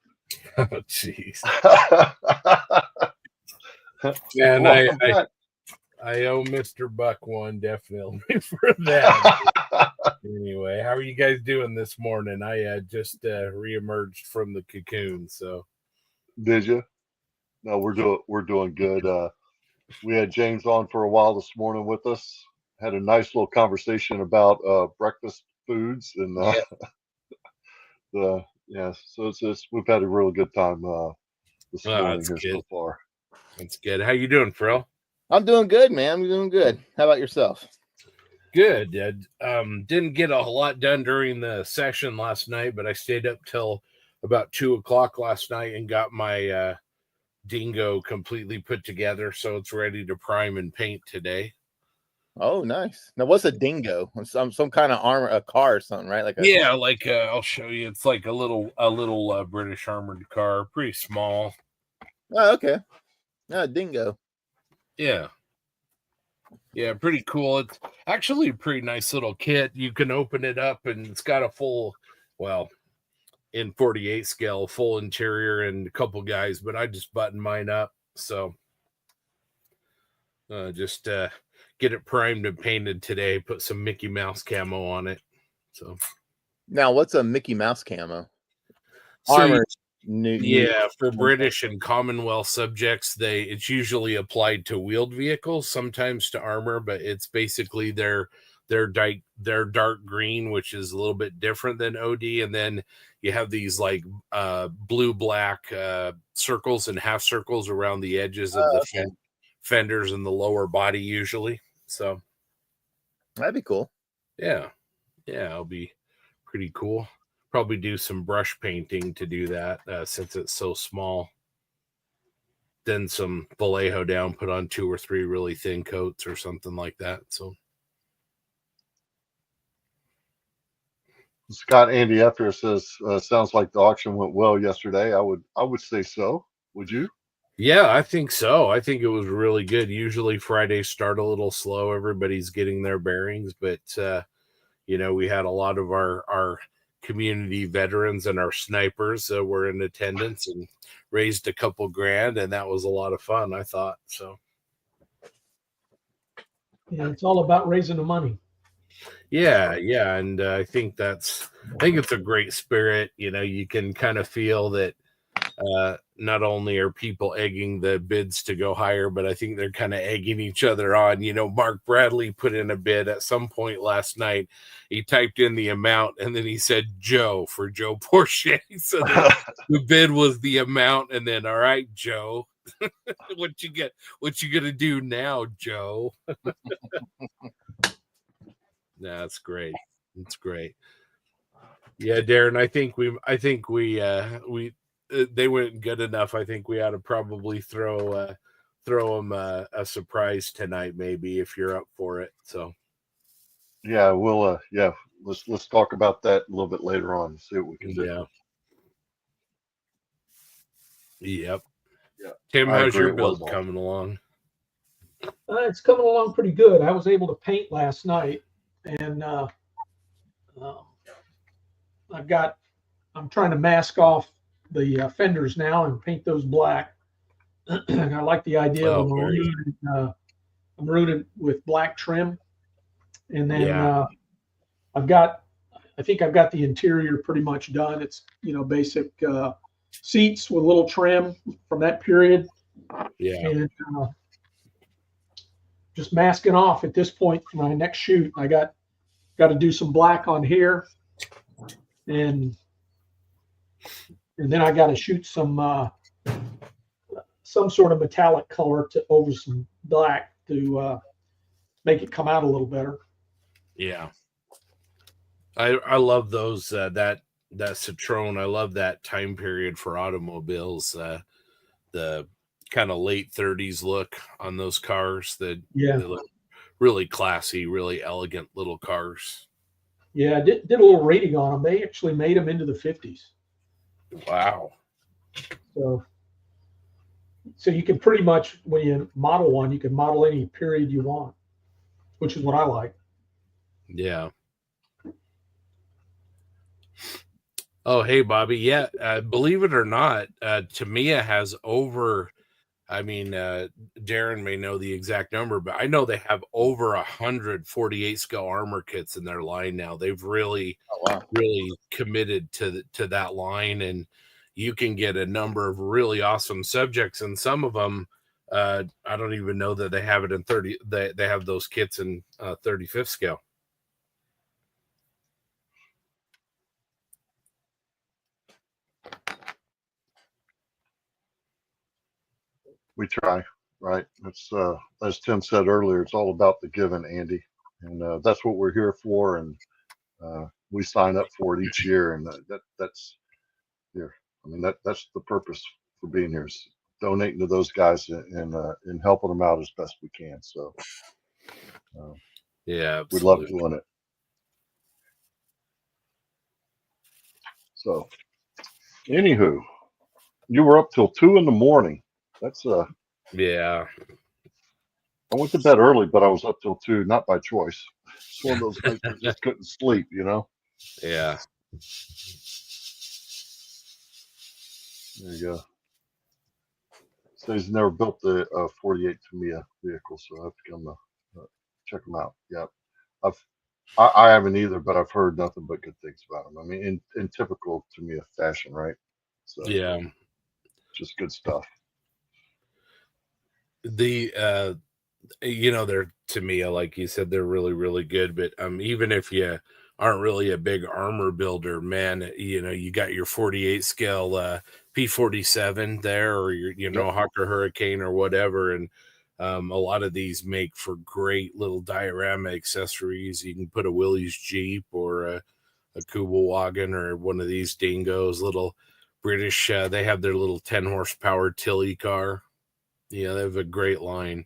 Speaker 9: Oh, jeez. Man, I owe Mr. Buck one definitely for that. Anyway, how are you guys doing this morning? I just reemerged from the cocoon. So,
Speaker 1: did you? No, we're doing good. We had James on for a while this morning with us. Had a nice little conversation about breakfast foods and So we've had a really good time this morning here so far.
Speaker 9: That's good. How you doing, Frill?
Speaker 4: I'm doing good, man. I'm doing good. How about yourself?
Speaker 9: Good. Didn't get a lot done during the session last night, but I stayed up till about 2:00 last night and got my dingo completely put together, so it's ready to prime and paint today.
Speaker 4: Oh, nice. Now, what's a dingo? Some kind of armor, a car or something, right?
Speaker 9: I'll show you. It's like a little British armored car, pretty small.
Speaker 4: Oh, okay. Dingo.
Speaker 9: Yeah, pretty cool. It's actually a pretty nice little kit. You can open it up, and it's got a full, in 48 scale, full interior and a couple guys. But I just buttoned mine up, so just get it primed and painted today. Put some Mickey Mouse camo on it. So
Speaker 4: now, what's a Mickey Mouse camo?
Speaker 9: Armor. For British and Commonwealth subjects, it's usually applied to wheeled vehicles, sometimes to armor, but it's basically their dark green, which is a little bit different than OD, and then you have these blue black circles and half circles around the edges of the fenders and the lower body usually. So
Speaker 4: that'd be cool.
Speaker 9: Yeah, it'll be pretty cool. Probably do some brush painting to do that since it's so small. Then some Vallejo down, put on 2 or 3 really thin coats or something like that. So
Speaker 1: Scott Andy after says, sounds like the auction went well yesterday. I would say so. Would you?
Speaker 9: Yeah, I think so. I think it was really good. Usually Fridays start a little slow. Everybody's getting their bearings, but we had a lot of our community veterans and our snipers were in attendance and raised a couple grand, and that was a lot of fun, I thought. So
Speaker 5: Yeah, it's all about raising the money.
Speaker 9: yeah, and I think it's a great spirit. You can kind of feel that not only are people egging the bids to go higher, but I think they're kind of egging each other on. Mark Bradley put in a bid at some point last night. He typed in the amount and then he said Joe for Joe Porsche. So the bid was the amount, and then, all right, Joe, what you gonna do now, Joe? That's great. It's great. Yeah, Darren, I think we they weren't good enough. I think we ought to probably throw them a surprise tonight, maybe, if you're up for it. So
Speaker 1: yeah, we'll let's talk about that a little bit later on and see what we can do.
Speaker 9: Yep.
Speaker 1: Yeah.
Speaker 9: Tim, how's your build coming along?
Speaker 5: It's coming along pretty good. I was able to paint last night, and I'm trying to mask off the fenders now and paint those black. I like the idea of a maroon with black trim, and then I think I've got the interior pretty much done. It's basic seats with a little trim from that period.
Speaker 9: Yeah.
Speaker 5: And just masking off at this point for my next shoot. I got to do some black on here, and then I got to shoot some sort of metallic color over some black to make it come out a little better.
Speaker 9: Yeah, I love those that Citroen. I love that time period for automobiles. The kind of late 30s look on those cars that they look really classy, really elegant little cars.
Speaker 5: Yeah, I did a little rating on them. They actually made them into the 50s.
Speaker 9: Wow.
Speaker 5: So you can pretty much, when you model one, you can model any period you want, which is what I like.
Speaker 9: Yeah. Oh, hey, Bobby. Yeah, believe it or not, Tamiya has over, Darren may know the exact number, but I know they have over 100 48 scale armor kits in their line now. They've really committed to that line, and you can get a number of really awesome subjects, and some of them, I don't even know that they have it in 30. They have those kits in 35th scale.
Speaker 1: We try, right? It's as Tim said earlier, it's all about the giving, Andy, and that's what we're here for. And we sign up for it each year, and that's here. That's the purpose for being here, is donating to those guys and helping them out as best we can. So
Speaker 9: yeah,
Speaker 1: we love doing it. So, anywho, you were up till 2 a.m. That's
Speaker 9: yeah.
Speaker 1: I went to bed early, but I was up till 2, not by choice. It's one of those nights I just couldn't sleep,
Speaker 9: Yeah.
Speaker 1: There you go. So he's never built the 48 Tamiya vehicle, so I have to come check them out. Yeah, I haven't either, but I've heard nothing but good things about them. I mean, in typical Tamiya fashion, right? So
Speaker 9: yeah,
Speaker 1: just good stuff.
Speaker 9: The they're Tamiya, like you said, they're really, really good. But even if you aren't really a big armor builder, man, you got your 48 scale P-47 there, or your Hawker Hurricane or whatever, and a lot of these make for great little diorama accessories. You can put a Willys Jeep or a Kubel wagon or one of these dingoes, little British. They have their little 10 horsepower Tilly car. Yeah, they have a great line.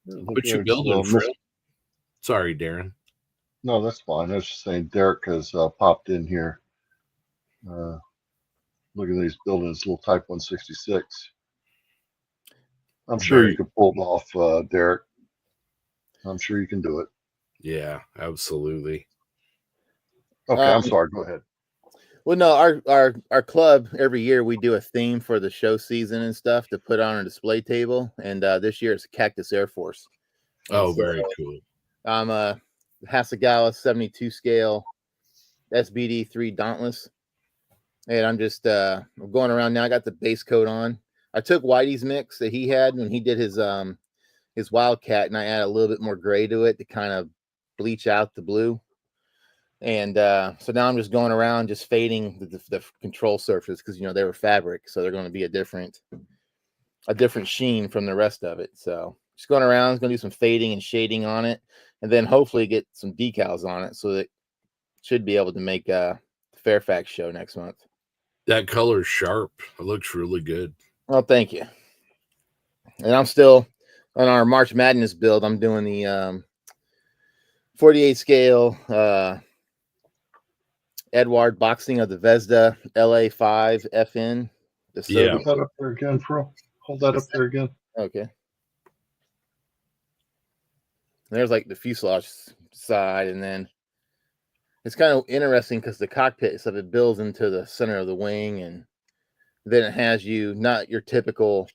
Speaker 9: What you building, Phil? Sorry, Darren.
Speaker 1: No, that's fine. I was just saying Derek has popped in here. Look at these building his little Type 166. I'm sure you can pull it off, Derek. I'm sure you can do it.
Speaker 9: Yeah, absolutely.
Speaker 1: Okay, I'm sorry. Go ahead.
Speaker 4: Well, no, our club every year we do a theme for the show season and stuff to put on a display table, and this year it's Cactus Air Force.
Speaker 9: Oh, very cool.
Speaker 4: I'm a Hasagawa 72 scale SBD 3 Dauntless, and I'm just I'm going around now. I got the base coat on. I took Whitey's mix that he had when he did his Wildcat, and I added a little bit more gray to it to kind of bleach out the blue. And so now I'm just going around just fading the control surface because they were fabric, so they're going to be a different sheen from the rest of it. So just going around, going to do some fading and shading on it, and then hopefully get some decals on it so that it should be able to make the Fairfax show next month.
Speaker 9: That color's sharp. It looks really good.
Speaker 4: Well, thank you. And I'm still on our March Madness build. I'm doing the 48 scale Eduard boxing of the Vesda LA5 FN.
Speaker 1: Yeah. Hold that up there again, Fro. Hold that up there again.
Speaker 4: Okay. There's like the fuselage side, and then it's kind of interesting because the cockpit stuff, it builds into the center of the wing, and then it has not your typical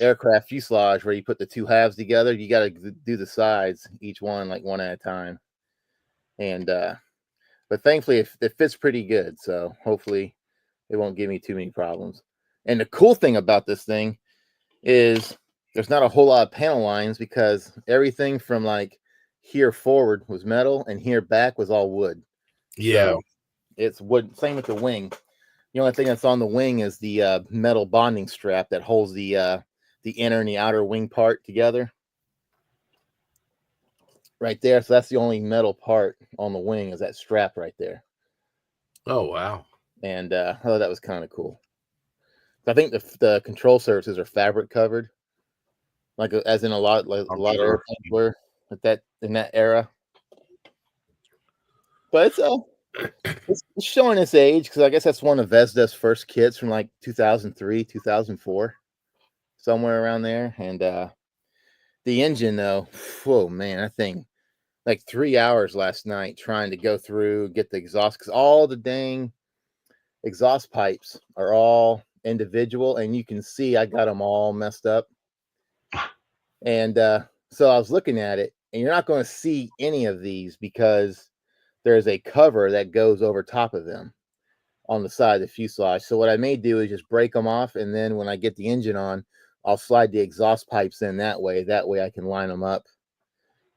Speaker 4: aircraft fuselage where you put the two halves together. You got to do the sides, each one like one at a time. And but thankfully it fits pretty good, so hopefully it won't give me too many problems. And the cool thing about this thing is there's not a whole lot of panel lines because everything from like here forward was metal and here back was all wood.
Speaker 9: Yeah.
Speaker 4: So it's wood. Same with the wing. The only thing that's on the wing is the metal bonding strap that holds the inner and the outer wing part together. Right there. So that's the only metal part on the wing is that strap right there.
Speaker 9: Oh, wow.
Speaker 4: And I thought that was kind of cool. I think the control surfaces are fabric covered, like as in a lot of airplanes were at that in that era. But it's showing its age because I guess that's one of Vesda's first kits from like 2003, 2004, somewhere around there. And the engine though, whoa man, that thing, like 3 hours last night trying to go through, get the exhaust, because all the dang exhaust pipes are all individual, and you can see I got them all messed up. And so I was looking at it, and you're not going to see any of these because there's a cover that goes over top of them on the side of the fuselage. So what I may do is just break them off, and then when I get the engine on, I'll slide the exhaust pipes in that way. That way I can line them up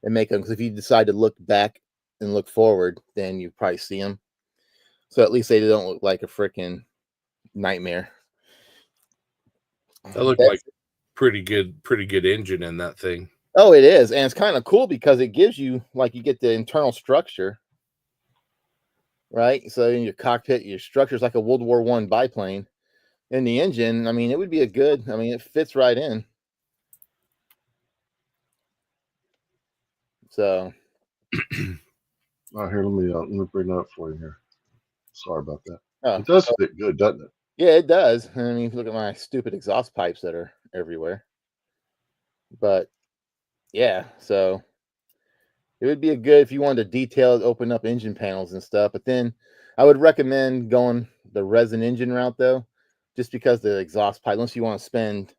Speaker 4: and make them, because if you decide to look back and look forward, then you probably see them. So at least they don't look like a freaking nightmare.
Speaker 9: That looked like pretty good engine in that thing.
Speaker 4: Oh, it is. And it's kind of cool because it gives you, like, you get the internal structure, right? So in your cockpit, your structure is like a World War I biplane. In the engine, I mean, it would be it fits right in. So.
Speaker 1: Oh, here, let me bring that up for you here. Sorry about that.
Speaker 4: Oh,
Speaker 1: it does fit good, doesn't it?
Speaker 4: Yeah, it does. I mean, look at my stupid exhaust pipes that are everywhere. But yeah, so it would be a good if you wanted to detail, open up engine panels and stuff. But then I would recommend going the resin engine route though, just because the exhaust pipe, unless you want to spend,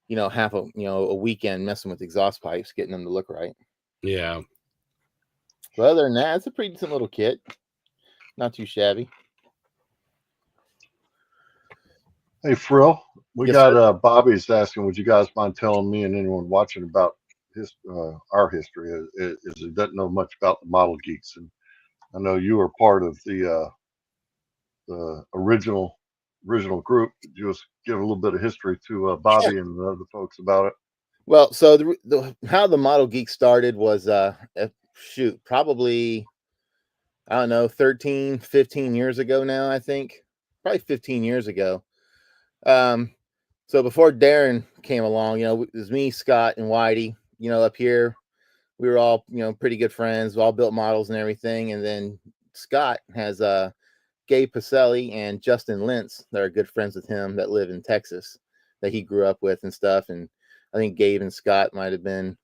Speaker 4: half a weekend messing with exhaust pipes, getting them to look right.
Speaker 9: Yeah.
Speaker 4: But other than that, it's a pretty decent little kit. Not too shabby.
Speaker 1: Hey, Frill, we
Speaker 4: Yes,
Speaker 1: got
Speaker 4: sir.
Speaker 1: Bobby's asking, would you guys mind telling me and anyone watching about our history? Is he doesn't know much about the Model Geeks, and I know you were part of the original group. Could you just give a little bit of history to Bobby and the other folks about it?
Speaker 4: Well, so how the Model Geek started was probably, I don't know, 13, 15 years ago now, I think. Probably 15 years ago. So before Darren came along, it was me, Scott, and Whitey, up here we were all, pretty good friends. We all built models and everything. And then Scott has Gabe Pacelli and Justin Lentz that are good friends with him that live in Texas that he grew up with and stuff. And I think Gabe and Scott might have been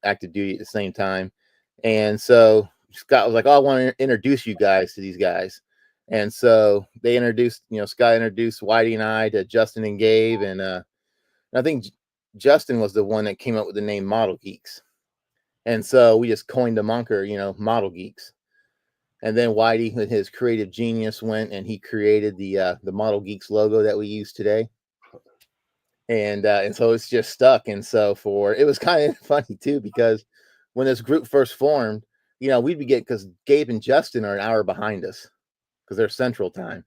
Speaker 4: active duty at the same time. And so Scott was like, "Oh, I want to introduce you guys to these guys." And so they introduced, Scott introduced Whitey and I to Justin and Gabe. And I think Justin was the one that came up with the name Model Geeks. And so we just coined the moniker, Model Geeks. And then Whitey, with his creative genius, went and he created the Model Geeks logo that we use today. And so it's just stuck. And so it was kind of funny too, because when this group first formed, we'd be getting, because Gabe and Justin are an hour behind us because they're Central Time,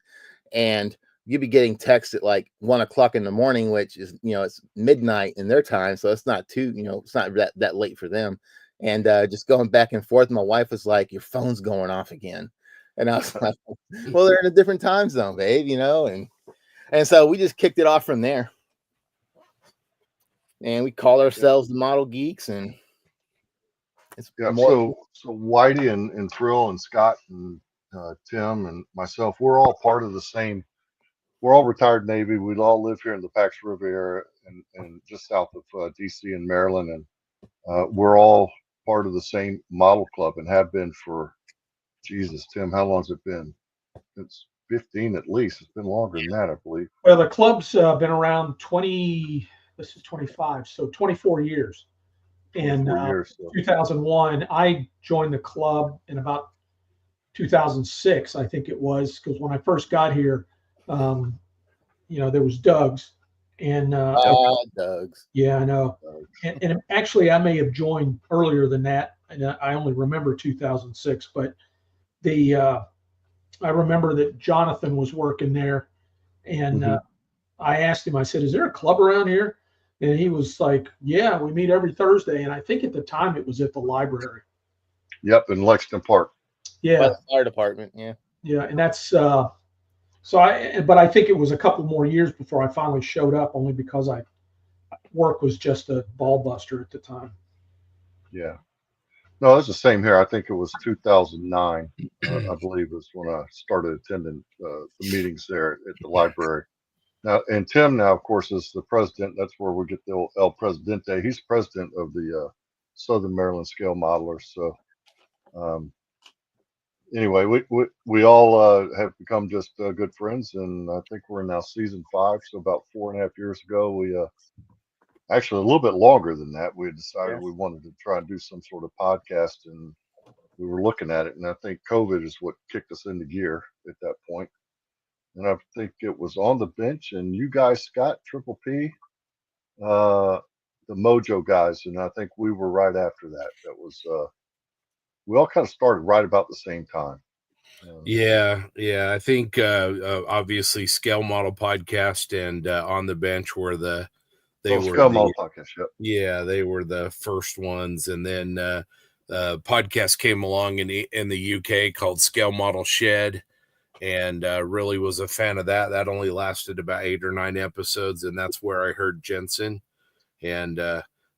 Speaker 4: and you'd be getting texts at like 1 o'clock in the morning, which is, it's midnight in their time, so it's not too, it's not that late for them. And just going back and forth, my wife was like, "Your phone's going off again," and I was like, "Well, they're in a different time zone, babe," and so we just kicked it off from there. And we call ourselves the Model Geeks, and it's
Speaker 1: So Whitey and Thrill and Scott and Tim and myself, we're all part of the same. We're all retired Navy. We all live here in the Pax River area and just south of DC and Maryland, and we're all part of the same model club and have been for, Jesus, Tim, how long's it been? It's 15 at least. It's been longer than that, I believe.
Speaker 5: Well, the club's been around 25, so 24 years. And 2001, I joined the club in about 2006, I think it was, because when I first got here, there was Doug's. And
Speaker 4: Doug's.
Speaker 5: Yeah, I know. And actually, I may have joined earlier than that, and I only remember 2006. But I remember that Jonathan was working there, and I asked him. I said, "Is there a club around here?" And he was like, "Yeah, we meet every Thursday." And I think at the time it was at the library.
Speaker 1: Yep, in Lexington Park.
Speaker 5: Yeah,
Speaker 4: by the fire department. Yeah,
Speaker 5: yeah, and that's but I think it was a couple more years before I finally showed up, only because work was just a ball buster at the time.
Speaker 1: Yeah. No, it's the same here. I think it was 2009, I believe, is when I started attending the meetings there at the library. Now, and Tim now, of course, is the president. That's where we get the El Presidente. He's president of the Southern Maryland Scale Modelers. So, anyway, we all have become just good friends, and I think we're in now season 5. So about 4.5 years ago, we actually a little bit longer than that, we had decided we wanted to try and do some sort of podcast, and we were looking at it, and I think COVID is what kicked us into gear at that point. And I think it was On the Bench, and you guys, Scott, Triple P, the Mojo guys, and I think we were right after that. That was we all kind of started right about the same time.
Speaker 9: Yeah. I think obviously Scale Model Podcast and On the Bench were
Speaker 1: Scale Model Podcast. Yep.
Speaker 9: Yeah, they were the first ones, and then podcast came along in the UK called Scale Model Shed. And really was a fan of that. That only lasted about 8 or 9 episodes, and that's where I heard Jensen, and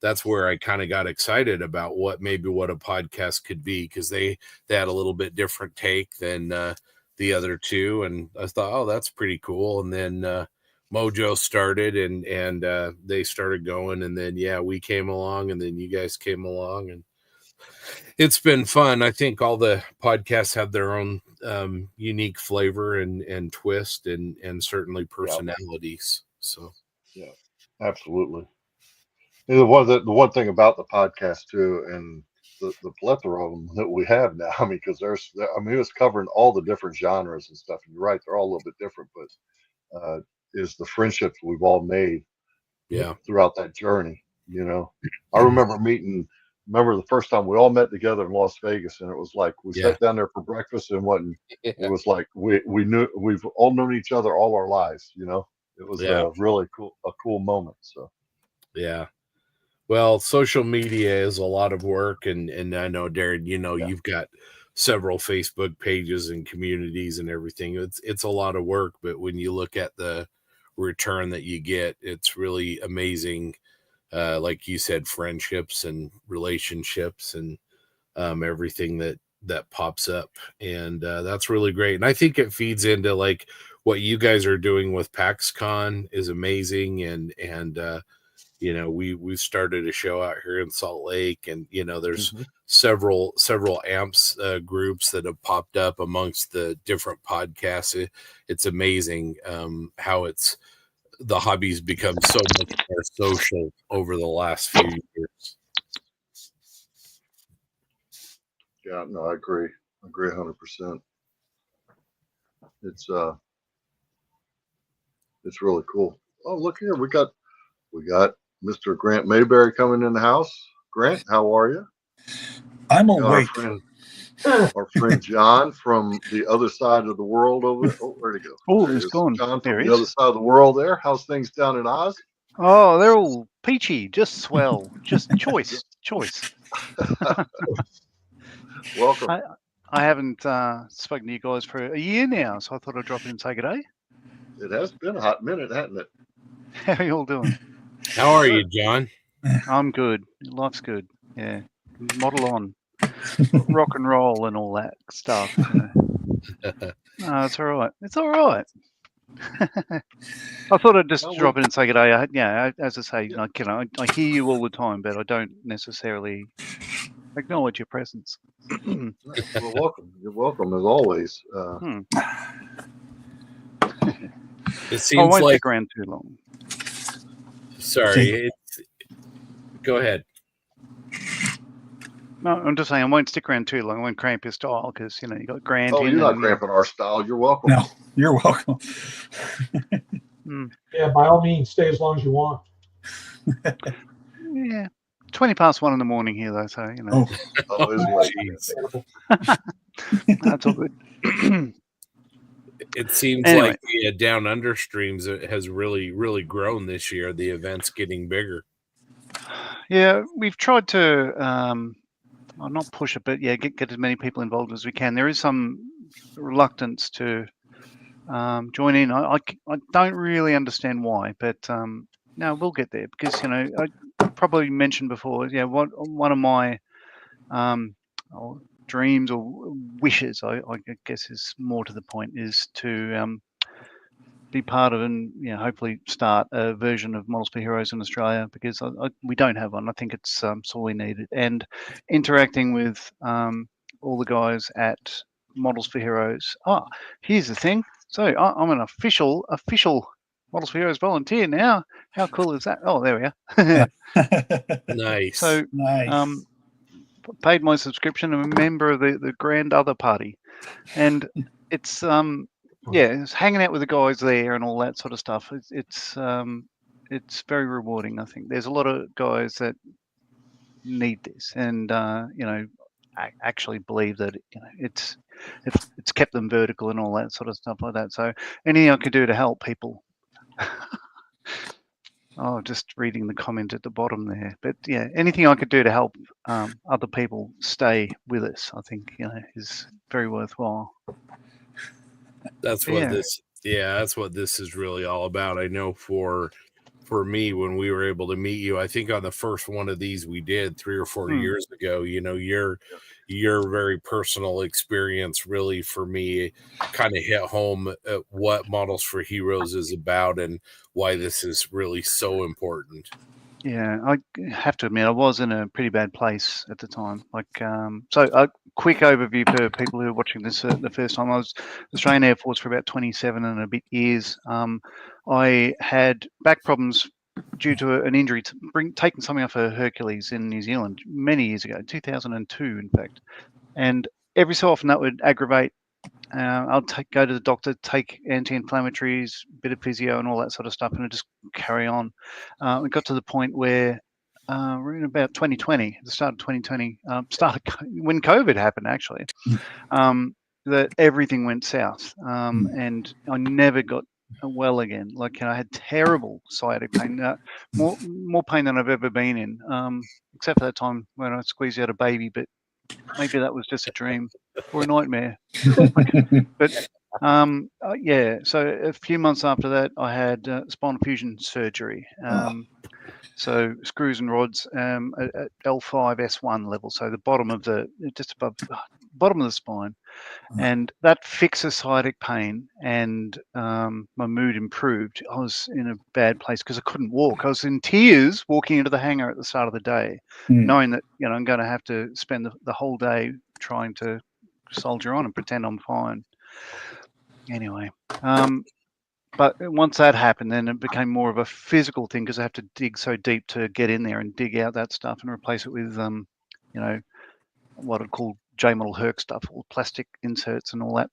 Speaker 9: that's where I kind of got excited about what a podcast could be, because they had a little bit different take than the other two, and I thought, oh, that's pretty cool. And then Mojo started, and they started going, and then we came along, and then you guys came along, and it's been fun. I think all the podcasts have their own unique flavor and twist and certainly personalities. So
Speaker 1: yeah, absolutely. And the one thing about the podcast too, and the plethora of them that we have now, I mean, because it was covering all the different genres and stuff. And you're right, they're all a little bit different, but is the friendships we've all made throughout that journey. I remember remember the first time we all met together in Las Vegas, and it was like we sat down there for breakfast, and it was like we've all known each other all our lives. It was a really cool moment. So
Speaker 9: well, social media is a lot of work, and I know, Darren, you've got several Facebook pages and communities and everything. It's a lot of work, but when you look at the return that you get, it's really amazing like you said, friendships and relationships and everything that pops up. And that's really great. And I think it feeds into like what you guys are doing with PAXCon is amazing. And you know, we've started a show out here in Salt Lake, and you know, there's several AMPS groups that have popped up amongst the different podcasts. It's amazing how the hobby's become so much more social over the last few years.
Speaker 1: Yeah, no, I agree. I agree 100%. It's really cool. Oh, look here, we got Mr. Grant Mayberry coming in the house. Grant, how are you?
Speaker 10: I'm
Speaker 1: We got
Speaker 10: awake.
Speaker 1: our friend John from the other side of the world over there. Oh, where'd he go?
Speaker 11: Oh,
Speaker 1: There
Speaker 11: he's
Speaker 1: he is.
Speaker 11: gone.
Speaker 1: John
Speaker 11: There
Speaker 1: from
Speaker 11: he
Speaker 1: the
Speaker 11: is.
Speaker 1: other side of the world there. How's things down in Oz?
Speaker 11: Oh, they're all peachy, just swell, just choice.
Speaker 1: Welcome.
Speaker 11: I haven't spoken to you guys for a year now, so I thought I'd drop in and say good day.
Speaker 1: It has been a hot minute, hasn't it?
Speaker 11: How are you all doing?
Speaker 9: How are you, John?
Speaker 11: I'm good. Life's good. Yeah. Model on. Rock and roll and all that stuff. You know. No, it's all right. It's all right. I thought I'd just drop in and say good day. Yeah, as I say, like, you know, I hear you all the time, but I don't necessarily acknowledge your presence.
Speaker 1: Well, welcome. You're welcome as always.
Speaker 9: It
Speaker 11: I
Speaker 9: seems
Speaker 11: won't
Speaker 9: like
Speaker 11: stick around too long.
Speaker 9: sorry. Go ahead.
Speaker 11: No, I'm just saying I won't stick around too long. I won't cramp your style because, you know, you got Grant
Speaker 1: Oh,
Speaker 11: in.
Speaker 1: you're not
Speaker 11: and-
Speaker 1: cramping our style. You're welcome.
Speaker 10: No, you're welcome.
Speaker 5: Yeah, by all means, stay as long as you want.
Speaker 11: Yeah. 20 past 1 in the morning here, though, so, you know.
Speaker 1: Oh, it's late.
Speaker 11: That's all good.
Speaker 9: It seems
Speaker 11: Anyway.
Speaker 9: like the Down Under streams has really, really grown this year. The event's getting bigger.
Speaker 11: Yeah, we've tried to, well, not push it, but yeah, get as many people involved as we can. There is some reluctance to join in. I don't really understand why, but no, we'll get there because, you know, I probably mentioned before, yeah, one of my dreams or wishes, I guess is more to the point, is to be part of and, you know, hopefully start a version of Models for Heroes in Australia because we don't have one. I think it's all we needed. And interacting with all the guys at Models for Heroes. Oh, here's the thing. So I'm an official Models for Heroes volunteer now. How cool is that? Oh, there we are.
Speaker 9: Nice.
Speaker 11: So
Speaker 10: Nice.
Speaker 11: paid my subscription. I'm a member of the Grand Other Party, and it's it's hanging out with the guys there and all that sort of stuff. It's very rewarding. I think there's a lot of guys that need this, and you know, actually believe that, you know, it's kept them vertical and all that sort of stuff like that. So anything I could do to help people. Oh, just reading the comment at the bottom there. But yeah, anything I could do to help other people stay with us, I think, you know, is very worthwhile.
Speaker 9: That's what that's what this is really all about. I know for me, when we were able to meet you, I think on the first one of these we did 3 or 4 years ago, you know, your very personal experience really for me kind of hit home at what Models for Heroes is about and why this is really so important.
Speaker 11: Yeah, I have to admit, I was in a pretty bad place at the time. Like, so a quick overview for people who are watching this the first time. I was Australian Air Force for about 27 and a bit years. I had back problems due to an injury, taking something off a Hercules in New Zealand many years ago, 2002, in fact. And every so often that would aggravate. I'll go to the doctor, take anti-inflammatories, bit of physio and all that sort of stuff, and I'd just carry on. It got to the point where we're in about 2020, the start of 2020, when COVID happened, actually, that everything went south, and I never got well again. Like, you know, I had terrible sciatic pain, more pain than I've ever been in, except for that time when I squeezed out a baby, but maybe that was just a dream or a nightmare. But yeah, so a few months after that, I had spinal fusion surgery. So screws and rods at L5 S1 level, so the bottom of the just above bottom of the spine, and that fixes sciatic pain, and my mood improved. I was in a bad place because I couldn't walk. I was in tears walking into the hangar at the start of the day, knowing that I'm going to have to spend the whole day trying to soldier on and pretend I'm fine. Anyway, but once that happened, then it became more of a physical thing because I have to dig so deep to get in there and dig out that stuff and replace it with, what I'd call J model Herc stuff, all plastic inserts and all that.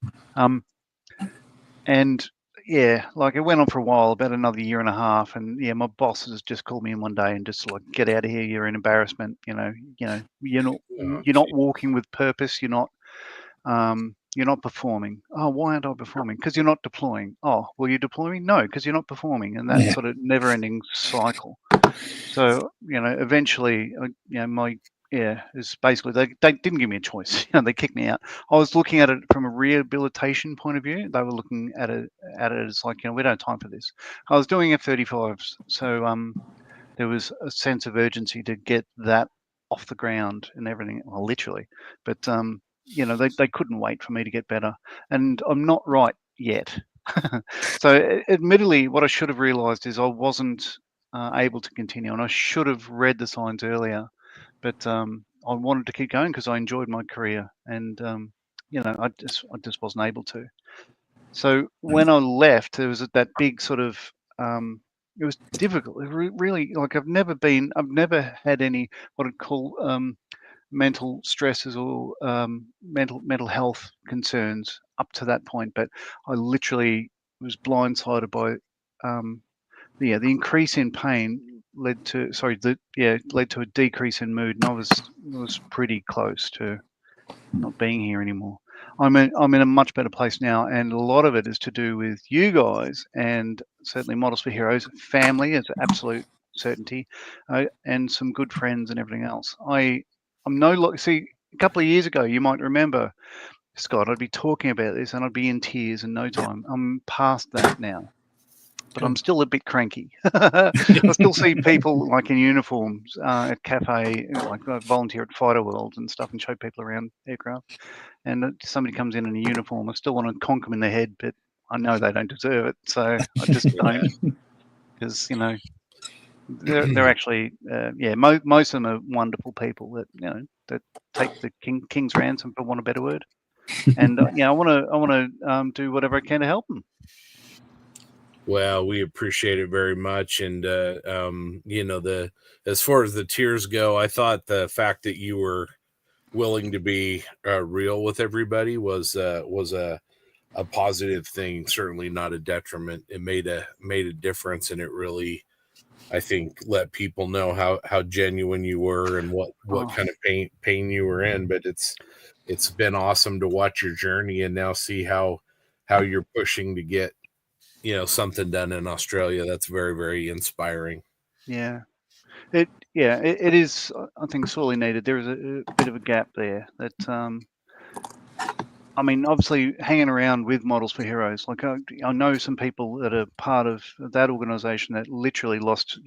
Speaker 11: And yeah, like it went on for a while, about another year and a half, and yeah, my boss has just called me in one day and just like, get out of here, you're an embarrassment. You're not walking with purpose. You're not performing. Oh, why aren't I performing? Because you're not deploying. Oh, well, you're deploying? No, because you're not performing, and that sort of never-ending cycle. So eventually, it's basically they didn't give me a choice. They kicked me out. I was looking at it from a rehabilitation point of view. They were looking at it as like, we don't have time for this. I was doing F-35s, so there was a sense of urgency to get that off the ground and everything. Well, literally, but they couldn't wait for me to get better, and I'm not right yet. So admittedly, what I should have realized is I wasn't able to continue, and I should have read the signs earlier, but I wanted to keep going because I enjoyed my career, and I just wasn't able to. So when I left, there was that big sort of it was difficult. It really, like I've never had any what I'd call mental stresses or mental health concerns up to that point, but I literally was blindsided by the increase in pain led to a decrease in mood, and I was pretty close to not being here anymore. I'm in a much better place now, and a lot of it is to do with you guys, and certainly Models for Heroes. Family is an absolute certainty, and some good friends and everything else. See, a couple of years ago, you might remember, Scott, I'd be talking about this and I'd be in tears in no time. I'm past that now, but I'm still a bit cranky. I still see people like in uniforms at cafe, like I volunteer at Fighter World and stuff and show people around aircraft. And somebody comes in a uniform, I still want to conk them in the head, but I know they don't deserve it, so I just don't, because they're actually most of them are wonderful people that that take the king's ransom, for want of a better word, and I want to do whatever I can to help them.
Speaker 9: Well, we appreciate it very much, and as far as the tears go, I thought the fact that you were willing to be real with everybody was a positive thing, certainly not a detriment. It made a difference, and it really, I think, let people know how genuine you were and what kind of pain you were in. But it's been awesome to watch your journey and now see how you're pushing to get something done in Australia. That's very, very inspiring.
Speaker 11: Yeah. It is, I think, sorely needed. There is a bit of a gap there that obviously hanging around with Models for Heroes, like I know some people that are part of that organization that literally lost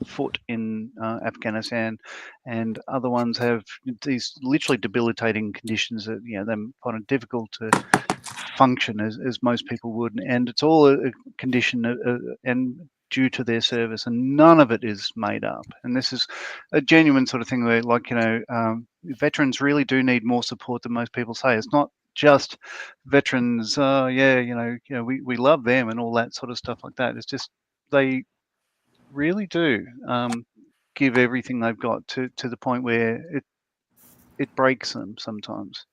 Speaker 11: foot in Afghanistan, and other ones have these literally debilitating conditions that they find it difficult to function as most people would, and it's all a condition and due to their service, and none of it is made up. And this is a genuine sort of thing where, like, veterans really do need more support than most people say. It's not just veterans, we love them and all that sort of stuff like that. It's just they really do give everything they've got to the point where it breaks them sometimes.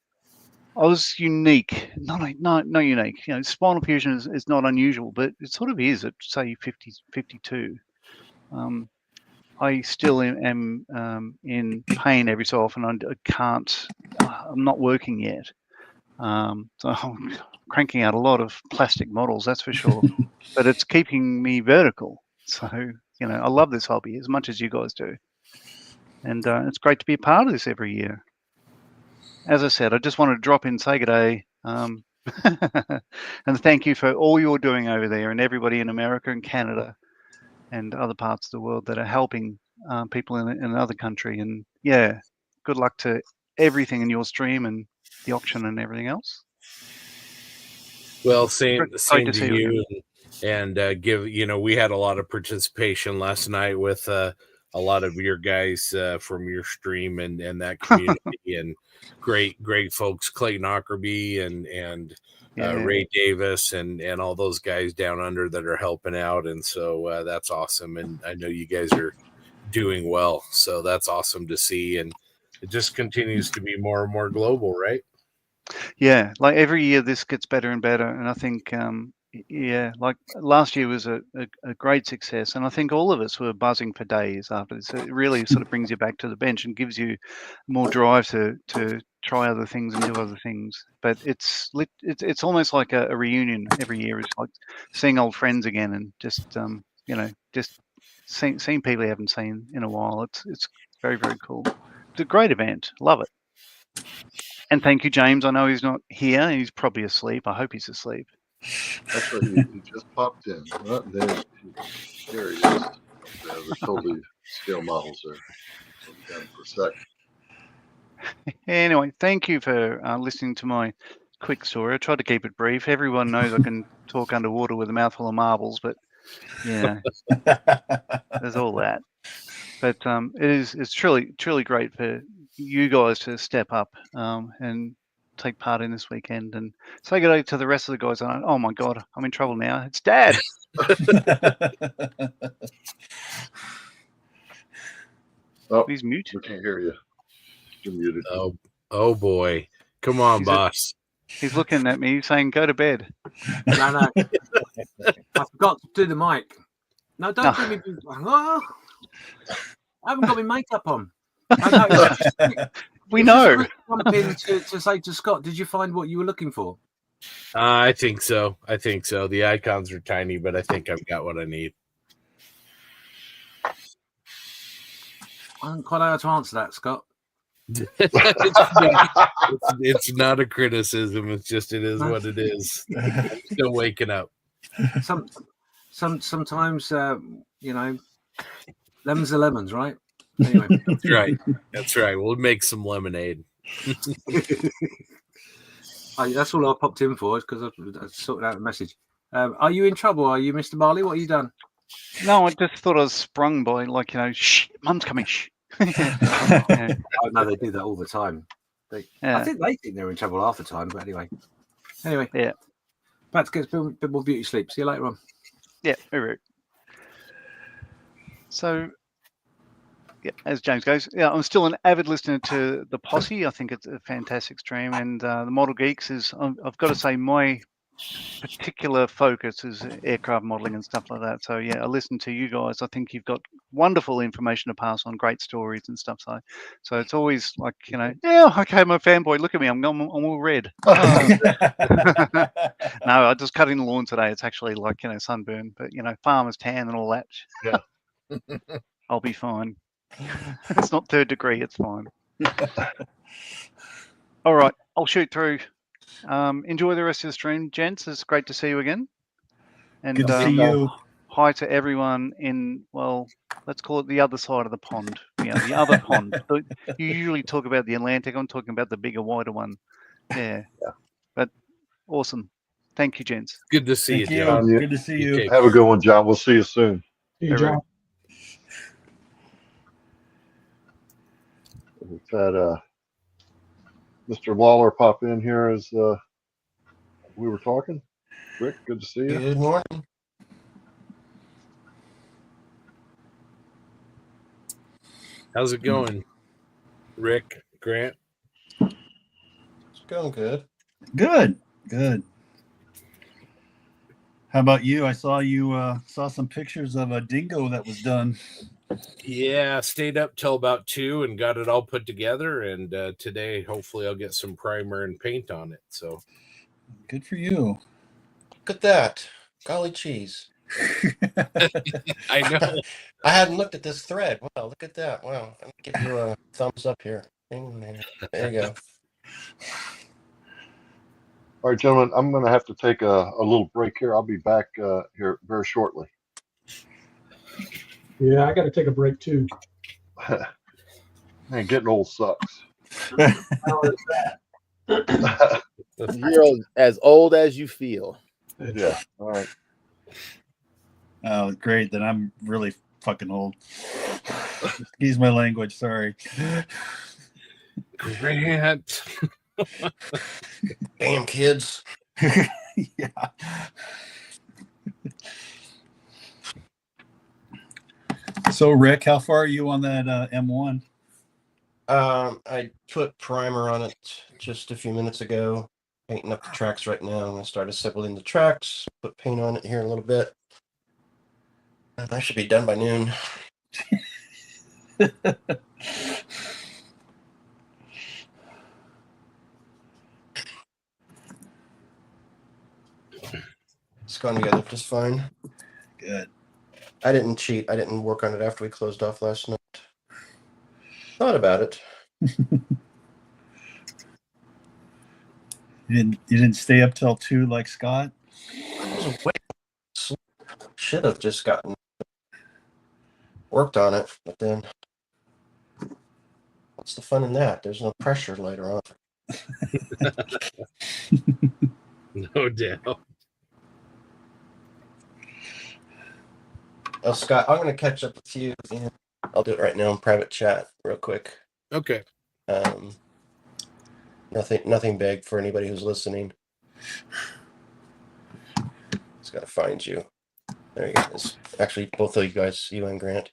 Speaker 11: I was unique, not unique. Spinal fusion is not unusual, but it sort of is at, say, 52. I still am in pain every so often. I can't. I'm not working yet, so I'm cranking out a lot of plastic models, that's for sure. But it's keeping me vertical. So I love this hobby as much as you guys do, and it's great to be a part of this every year. As I said, I just wanted to drop in, say good day, and thank you for all you're doing over there, and everybody in America and Canada. and other parts of the world that are helping people in another country. And yeah, good luck to everything in your stream and the auction and everything else.
Speaker 9: Well, same
Speaker 11: Great to
Speaker 9: to
Speaker 11: see you
Speaker 9: you, and give we had a lot of participation last night with a lot of your guys from your stream and that community, and great folks, Clayton Ockerby and Ray Davis and all those guys down under that are helping out, and so that's awesome. And I know you guys are doing well, so that's awesome to see, and it just continues to be more and more global, right?
Speaker 11: Yeah, like every year this gets better and better, and I think yeah, like last year was a great success, and I think all of us were buzzing for days after this. It really sort of brings you back to the bench and gives you more drive to try other things and do other things. But it's almost like a reunion every year. It's like seeing old friends again, and just just seeing people you haven't seen in a while. It's very, very cool. It's a great event. Love it. And thank you, James. I know he's not here. He's probably asleep. I hope he's asleep.
Speaker 1: That's right. He just popped in. Well, there he is. They're totally scale models there. So we got him for a sec.
Speaker 11: Anyway, thank you for listening to my quick story. I tried to keep it brief. Everyone knows I can talk underwater with a mouthful of marbles, but yeah, there's all that. But it's truly great for you guys to step up and take part in this weekend, and say good day to the rest of the guys. And oh my God, I'm in trouble now. It's Dad.
Speaker 1: Oh,
Speaker 11: he's mute.
Speaker 1: We can't hear you. You're muted.
Speaker 9: Oh boy, come on, boss.
Speaker 11: He's looking at me saying, "Go to bed."
Speaker 3: No. I forgot to do the mic. No, don't do me. Oh, I haven't got my makeup on.
Speaker 11: We know.
Speaker 3: Jump in to say to Scott, did you find what you were looking for?
Speaker 9: I think so. The icons are tiny, but I think I've got what I need.
Speaker 3: I don't quite know how to answer that, Scott.
Speaker 9: It's not a criticism. It's just it is what it is. I'm still waking up.
Speaker 3: Sometimes lemons are lemons, right? Anyway,
Speaker 9: That's right. We'll make some lemonade.
Speaker 3: That's all I popped in for, is because I sorted out a message. Are you in trouble? Are you, Mr. Barley? What have you done?
Speaker 11: No, I just thought I was sprung by, like, shh, Mum's coming, shh.
Speaker 3: I know they do that all the time. I think they think they're in trouble half the time, but anyway.
Speaker 11: Yeah.
Speaker 3: About to get a bit more beauty sleep. See you later on.
Speaker 11: Yeah, very. So, yeah, as James goes, yeah, I'm still an avid listener to the Posse. I think it's a fantastic stream, and the Model Geeks is, I've got to say, my particular focus is aircraft modeling and stuff like that. So yeah, I listen to you guys. I think you've got wonderful information to pass on, great stories and stuff. So it's always like, yeah, okay, I'm a fanboy. Look at me, I'm all red. No, I just cut in the lawn today. It's actually like, sunburn, but farmer's tan and all that.
Speaker 1: Yeah.
Speaker 11: I'll be fine. It's not 3rd degree. It's fine. All right, I'll shoot through. Enjoy the rest of the stream, gents. It's great to see you again. And
Speaker 10: good to see you.
Speaker 11: Hi to everyone in, well, let's call it the other side of the pond. The other pond. You usually talk about the Atlantic. I'm talking about the bigger, wider one. Yeah. But awesome. Thank you, gents.
Speaker 9: Good to see
Speaker 10: Thank
Speaker 9: you, John.
Speaker 10: Good to see you.
Speaker 1: Have a good one, John. We'll see you soon.
Speaker 5: Hey, John.
Speaker 1: We've had Mr. Lawler pop in here as we were talking. Rick, good to see you.
Speaker 12: Good morning.
Speaker 9: How's it going, Rick, Grant?
Speaker 12: It's going good.
Speaker 10: Good. How about you? I saw you saw some pictures of a dingo that was done.
Speaker 9: Yeah, stayed up till about 2 and got it all put together. And today, hopefully, I'll get some primer and paint on it. So
Speaker 10: good for you.
Speaker 12: Look at that. Golly cheese.
Speaker 9: I know.
Speaker 12: I hadn't looked at this thread. Wow, look at that. Wow. I'm going to give you a thumbs up here. There you go.
Speaker 1: All right, gentlemen, I'm going to have to take a little break here. I'll be back here very shortly.
Speaker 5: Yeah, I got to take a break too.
Speaker 1: Man, getting old sucks.
Speaker 5: How is that?
Speaker 4: You're as old as you feel.
Speaker 1: Yeah. All right.
Speaker 10: Oh, great. Then I'm really fucking old. Excuse my language. Sorry.
Speaker 9: Grant.
Speaker 12: Damn kids.
Speaker 10: Yeah. So, Rick, how far are you on that M1?
Speaker 12: I put primer on it just a few minutes ago. Painting up the tracks right now. I'm gonna start assembling the tracks. Put paint on it here in a little bit. And I should be done by noon. It's gone together just fine.
Speaker 10: Good.
Speaker 12: I didn't cheat. I didn't work on it after we closed off last night. Thought about it.
Speaker 10: You didn't stay up till 2 like Scott?
Speaker 12: I was awake. Should have just gotten worked on it, but then what's the fun in that? There's no pressure later on.
Speaker 9: No doubt.
Speaker 12: Oh, Scott, I'm going to catch up with you. And I'll do it right now in private chat real quick.
Speaker 9: Okay.
Speaker 12: Nothing big for anybody who's listening. Just got to find you. There you go. It's actually both of you guys, you and Grant.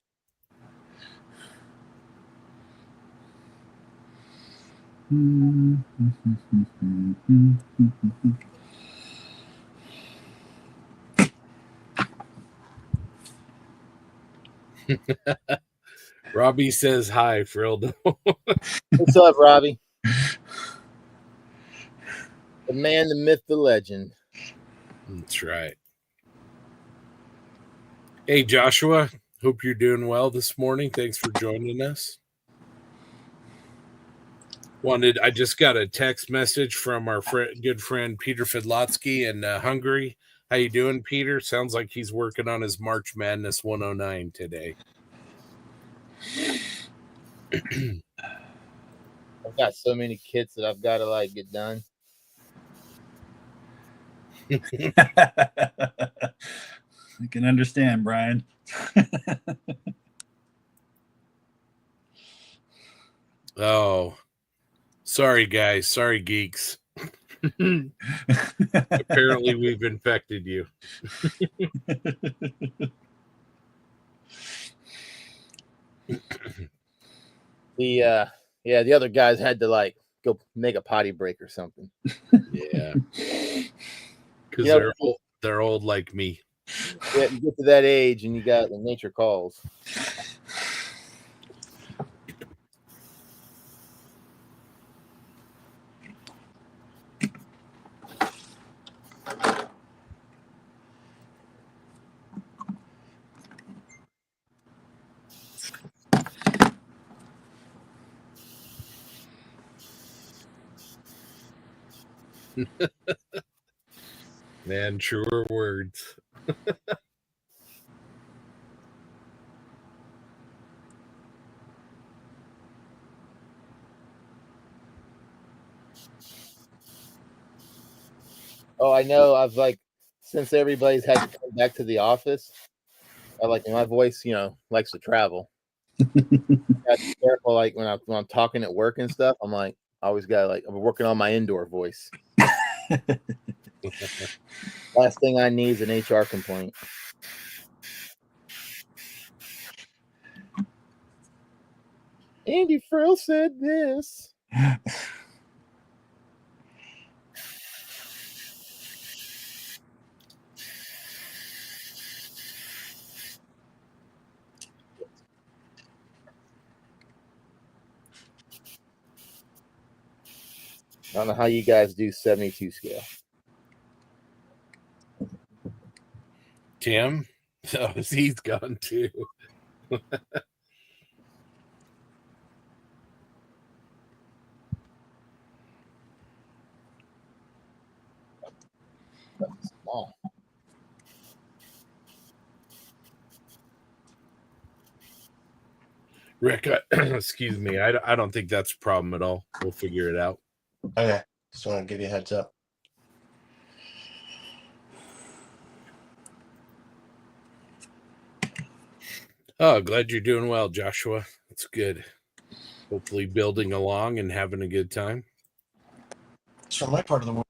Speaker 9: Robbie says hi, Frildo.
Speaker 4: What's up, Robbie? The man, the myth, the legend.
Speaker 9: That's right. Hey, Joshua. Hope you're doing well this morning. Thanks for joining us. I just got a text message from our good friend Peter Fidlotsky in Hungary. How you doing, Peter? Sounds like he's working on his March Madness 109 today.
Speaker 4: I've got so many kits that I've got to get done.
Speaker 10: I can understand, Brian.
Speaker 9: Oh, sorry, guys. Sorry, geeks. Apparently, we've infected you.
Speaker 4: The other guys had to go make a potty break or something.
Speaker 9: Yeah, because they're old like me.
Speaker 4: Yeah, you get to that age and you got the nature calls.
Speaker 9: Man, truer words.
Speaker 4: Oh, I know. I've since everybody's had to come back to the office, my voice, likes to travel. Got to be careful, when I'm talking at work and stuff. I always got I'm working on my indoor voice. Last thing I need is an HR complaint. Andy Frill said this. I don't know how you guys do 72 scale.
Speaker 9: Tim? Oh, he's gone too.
Speaker 4: Small.
Speaker 9: Rick, excuse me. I don't think that's a problem at all. We'll figure it out.
Speaker 12: Okay, just want to give you a heads up.
Speaker 9: Oh, glad you're doing well, Joshua. That's good. Hopefully building along and having a good time.
Speaker 12: It's from my part of the world.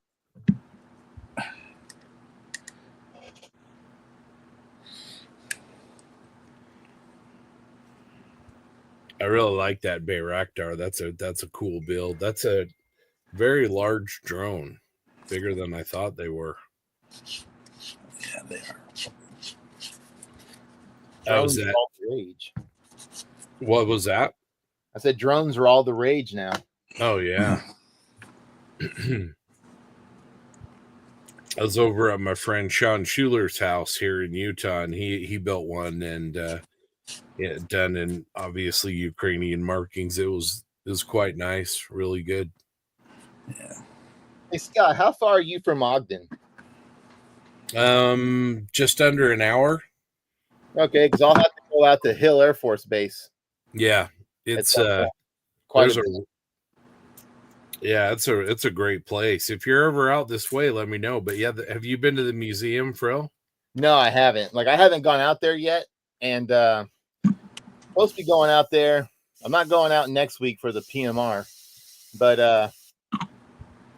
Speaker 9: I really like that Bayraktar. That's a cool build. That's a very large drone, bigger than I thought they were.
Speaker 10: Yeah, they are.
Speaker 9: How was
Speaker 4: Drones
Speaker 9: that?
Speaker 4: are all the rage.
Speaker 9: What was that?
Speaker 4: I said drones are all the rage now.
Speaker 9: Oh yeah. I was over at my friend Sean Schuler's house here in Utah, and he built one and done in obviously Ukrainian markings. It was quite nice, really good.
Speaker 10: Yeah.
Speaker 4: Hey Scott, how far are you from Ogden?
Speaker 9: Just under an hour.
Speaker 4: Okay, because I'll have to go out to Hill Air Force Base.
Speaker 9: Yeah, it's
Speaker 4: quite
Speaker 9: there's
Speaker 4: a bit.
Speaker 9: yeah, it's a great place. If you're ever out this way, let me know. But yeah, have you been to the museum, Frill?
Speaker 4: No, I haven't. Like I haven't gone out there yet, and supposed to be going out there. I'm not going out next week for the PMR, but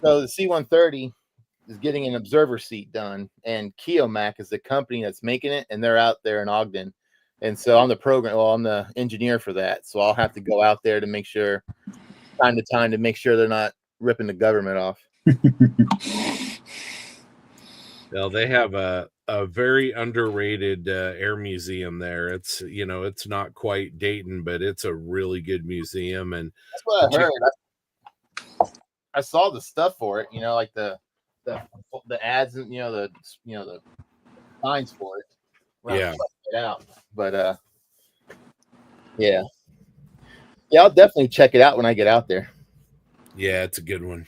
Speaker 4: so the C-130 is getting an observer seat done, and Keomac is the company that's making it, and they're out there in Ogden. And so I'm the engineer for that. So I'll have to go out there to make sure, time to time, to make sure they're not ripping the government off.
Speaker 9: Well, they have a very underrated air museum there. It's it's not quite Dayton, but it's a really good museum. And
Speaker 4: That's what I heard. I saw the stuff for it, like the ads and the signs for it.
Speaker 9: Yeah.
Speaker 4: It out. But yeah, I'll definitely check it out when I get out there.
Speaker 9: Yeah, it's a good one.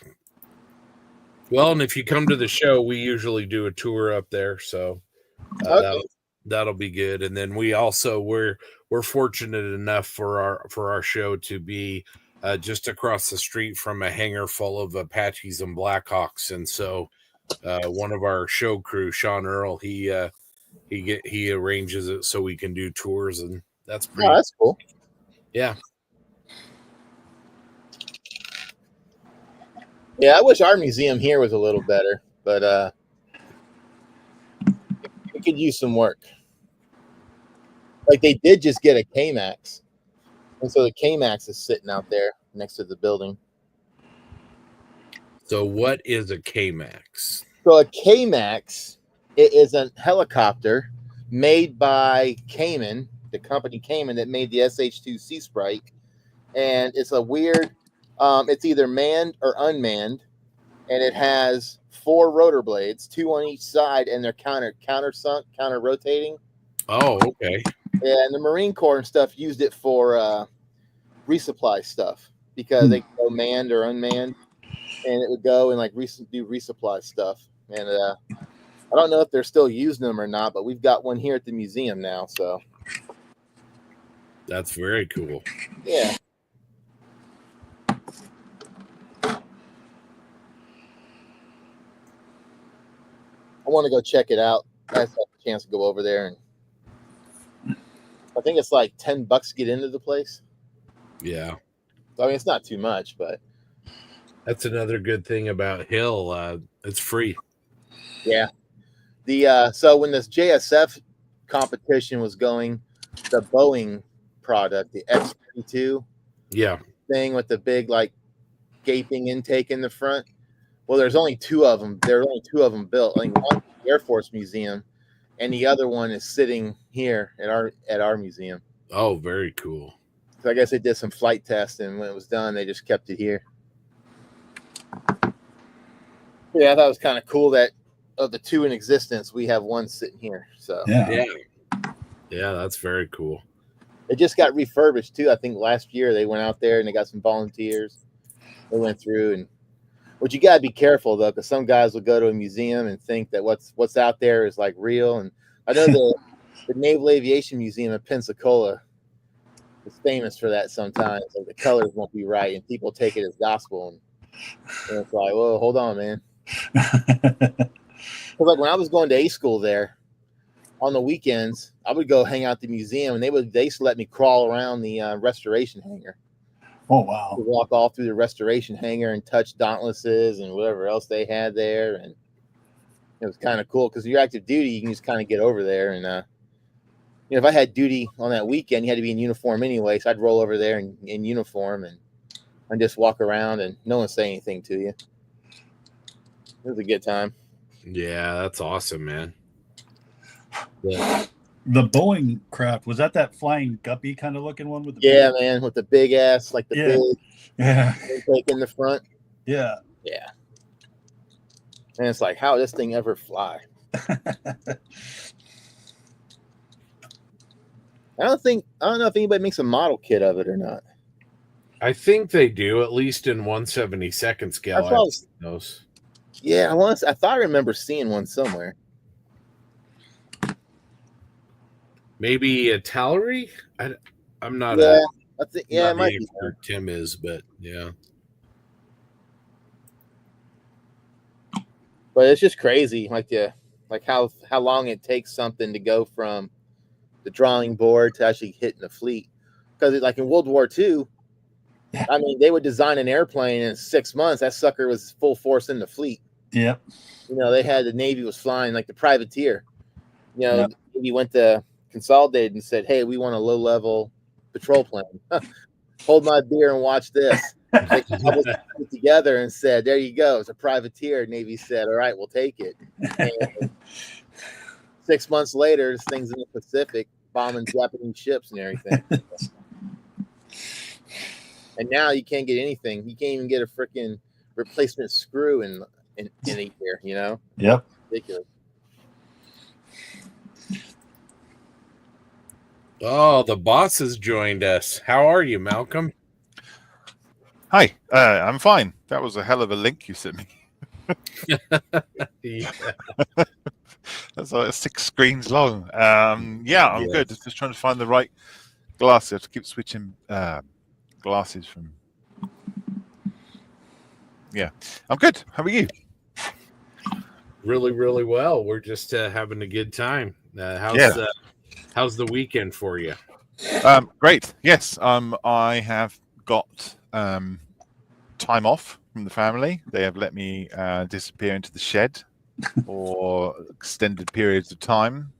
Speaker 9: Well, and if you come to the show, we usually do a tour up there, so
Speaker 4: Okay.
Speaker 9: that'll be good. And then we also we're fortunate enough for our show to be just across the street from a hangar full of Apaches and Blackhawks, and so one of our show crew, Sean Earl, he arranges it so we can do tours, and that's pretty.
Speaker 4: Oh, that's cool.
Speaker 9: Yeah.
Speaker 4: Yeah, I wish our museum here was a little better, but it could use some work. Like they did just get a K-Max, and so the K-Max is sitting out there next to the building.
Speaker 9: So what is a K-Max?
Speaker 4: So a K-Max, it is a helicopter made by Cayman, the company Cayman that made the SH-2 Sea Sprite, and it's a weird. It's either manned or unmanned, and it has 4 rotor blades, 2 on each side, and they're countersunk, counter rotating.
Speaker 9: Oh, okay.
Speaker 4: And the Marine Corps and stuff used it for resupply stuff because they could go manned or unmanned, and it would go and do resupply stuff. And I don't know if they're still using them or not, but we've got one here at the museum now. So
Speaker 9: that's very cool.
Speaker 4: Yeah. I want to go check it out. I have a chance to go over there, and I think it's like $10 to get into the place.
Speaker 9: Yeah.
Speaker 4: I mean, it's not too much, but
Speaker 9: that's another good thing about Hill. It's free.
Speaker 4: Yeah. So when this JSF competition was going, the Boeing product, the X-32, thing with the big gaping intake in the front. Well, there's only 2 of them. There are only 2 of them built. I think one at the Air Force Museum, and the other one is sitting here at our museum.
Speaker 9: Oh, very cool.
Speaker 4: So I guess they did some flight tests, and when it was done, they just kept it here. Yeah, I thought it was kind of cool that of the 2 in existence, we have one sitting here. So
Speaker 9: yeah, that's very cool.
Speaker 4: It just got refurbished too. I think last year they went out there and they got some volunteers. They went through and. But you gotta be careful though, because some guys will go to a museum and think that what's out there is real. And I know the Naval Aviation Museum in Pensacola, is famous for that sometimes. Like the colors won't be right, and people take it as gospel. And it's like, whoa, hold on, man. Like when I was going to A school there, on the weekends, I would go hang out at the museum, and they used to let me crawl around the restoration hangar.
Speaker 10: Oh wow!
Speaker 4: To walk all through the restoration hangar and touch Dauntlesses and whatever else they had there, and it was kind of cool because you're active duty, you can just kind of get over there. And if I had duty on that weekend, you had to be in uniform anyway, so I'd roll over there in uniform and just walk around, and no one say anything to you. It was a good time.
Speaker 9: Yeah, that's awesome, man.
Speaker 10: The Boeing craft, was that flying guppy kind of looking one with the
Speaker 4: big, man, with the big ass, like the big intake in the front.
Speaker 10: Yeah.
Speaker 4: And it's like, how does this thing ever fly? I don't know if anybody makes a model kit of it or not.
Speaker 9: I think they do, at least in 1/72 scale. Those.
Speaker 4: Yeah, I thought I remember seeing one somewhere.
Speaker 9: Maybe a Gaahleri? I'm not.
Speaker 4: Yeah, I think. Yeah, it might be.
Speaker 9: Tim is, but yeah.
Speaker 4: But it's just crazy, like how long it takes something to go from the drawing board to actually hitting the fleet. Because like in World War II, I mean, they would design an airplane in 6 months. That sucker was full force in the fleet.
Speaker 10: Yep.
Speaker 4: The Navy was flying like the privateer. The Navy went to Consolidated and said, "Hey, we want a low-level patrol plane. Hold my beer and watch this." They put it together and said, "There you go. It's a privateer." Navy said, "All right, we'll take it." And 6 months later, this thing's in the Pacific bombing Japanese ships and everything. And now you can't get anything. You can't even get a freaking replacement screw in a year.
Speaker 10: Yep.
Speaker 4: Ridiculous.
Speaker 9: Oh, the boss has joined us. How are you, Malcolm?
Speaker 6: Hi, I'm fine. That was a hell of a link you sent me.
Speaker 9: Yeah.
Speaker 6: That's like 6 screens long. I'm good. Just trying to find the right glasses. I have to keep switching glasses from. Yeah, I'm good. How are you?
Speaker 9: Really, really well. We're just having a good time. How's the weekend for you?
Speaker 6: Great. Yes. I have got time off from the family. They have let me disappear into the shed for extended periods of time,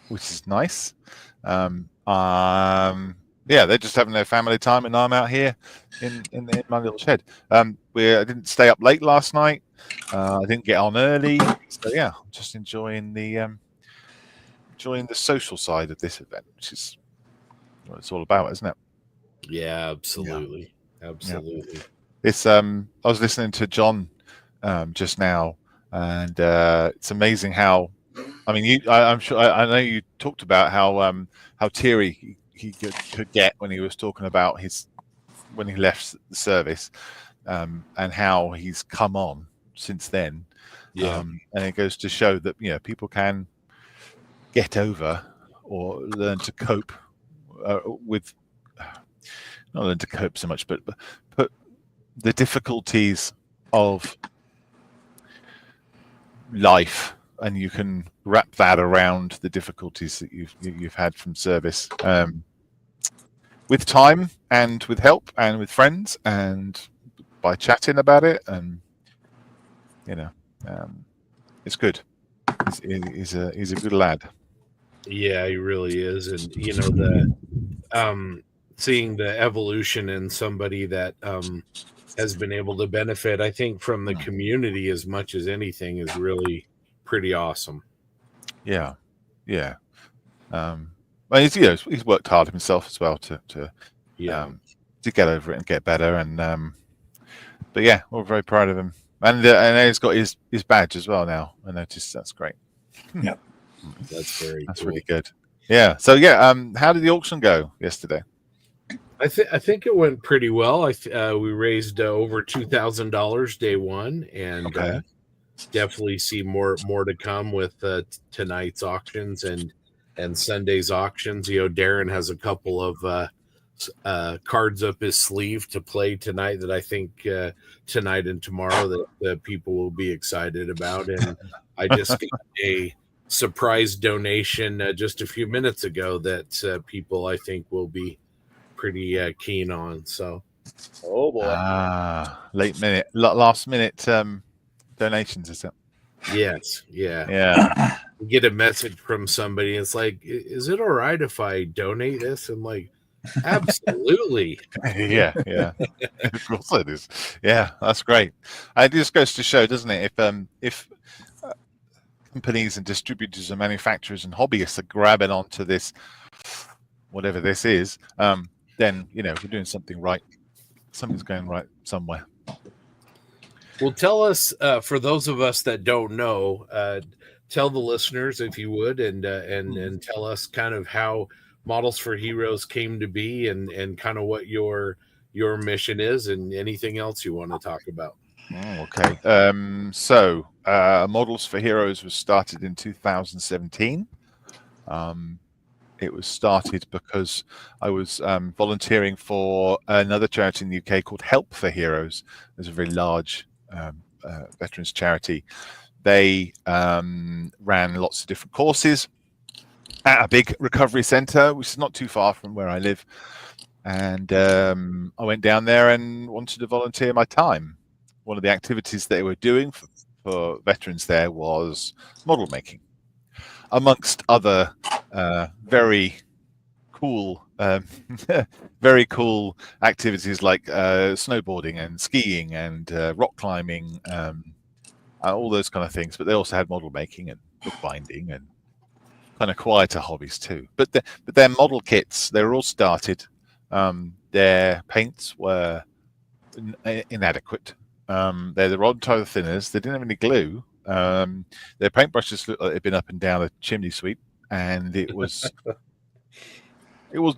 Speaker 6: which is nice. They're just having their family time, and I'm out here in my little shed. I didn't stay up late last night. I didn't get on early, so I'm just enjoying the social side of this event, which is what it's all about, isn't it?
Speaker 9: Yeah, absolutely. Absolutely.
Speaker 6: It's I was listening to John just now, and it's amazing how I'm sure I know you talked about how teary he could get when he was talking about when he left the service, and how he's come on since then. And it goes to show that people can get over or learn to cope with, not learn to cope so much, but put the difficulties of life, and you can wrap that around the difficulties that you've had from service, with time and with help and with friends and by chatting about it, and it's good. He's a good lad.
Speaker 9: Yeah, he really is. And seeing the evolution in somebody that has been able to benefit, I think, from the community as much as anything is really pretty awesome.
Speaker 6: Yeah. Well, he's worked hard himself as well to get over it and get better. And but yeah, we're very proud of him. And he's got his badge as well now. I noticed. That's great.
Speaker 10: Yeah,
Speaker 9: that's cool.
Speaker 6: Really good. Yeah. So how did the auction go yesterday?
Speaker 9: I think it went pretty well. We raised over $2,000 day one, and definitely see more to come with tonight's auctions and Sunday's auctions. Darren has a couple of cards up his sleeve to play tonight that I think tonight and tomorrow that people will be excited about. And I just got a surprise donation just a few minutes ago that people I think will be pretty keen on. So,
Speaker 4: oh boy,
Speaker 6: last minute donations, is it?
Speaker 9: Yes, yeah.
Speaker 6: You
Speaker 9: get a message from somebody. It's like, is it all right if I donate this? I'm like, absolutely.
Speaker 6: yeah. Of course it is. Yeah, that's great. It just goes to show, doesn't it? If companies and distributors and manufacturers and hobbyists are grabbing onto this, whatever this is, then we're doing something right. Something's going right somewhere.
Speaker 9: Well, tell us, for those of us that don't know, tell the listeners, if you would, and tell us kind of how Models for Heroes came to be, and kind of what your mission is, and anything else you want to talk about.
Speaker 6: Okay. So Models for Heroes was started in 2017. It was started because I was volunteering for another charity in the UK called Help for Heroes. There's a very large veterans charity. They ran lots of different courses at a big recovery centre, which is not too far from where I live. And I went down there and wanted to volunteer my time. One of the activities they were doing for veterans there was model making, amongst other very cool activities like snowboarding and skiing and rock climbing, all those kind of things. But they also had model making and bookbinding and kind of quieter hobbies too. But their model kits, they were all started. Their paints were inadequate. They're the rod total thinners. They didn't have any glue. Their paintbrushes looked like they'd been up and down a chimney sweep, and it was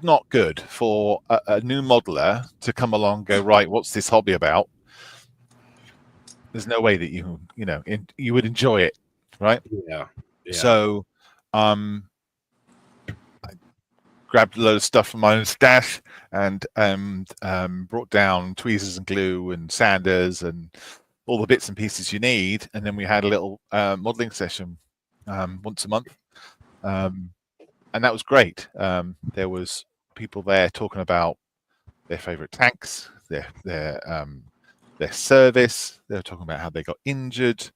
Speaker 6: not good for a new modeler to come along and go, right, what's this hobby about? There's no way that you would enjoy it, right?
Speaker 9: Yeah.
Speaker 6: So I grabbed a load of stuff from my own stash and brought down tweezers and glue and sanders and all the bits and pieces you need. And then we had a little modeling session once a month. And that was great. There was people there talking about their favorite tanks, their service. They were talking about how they got injured.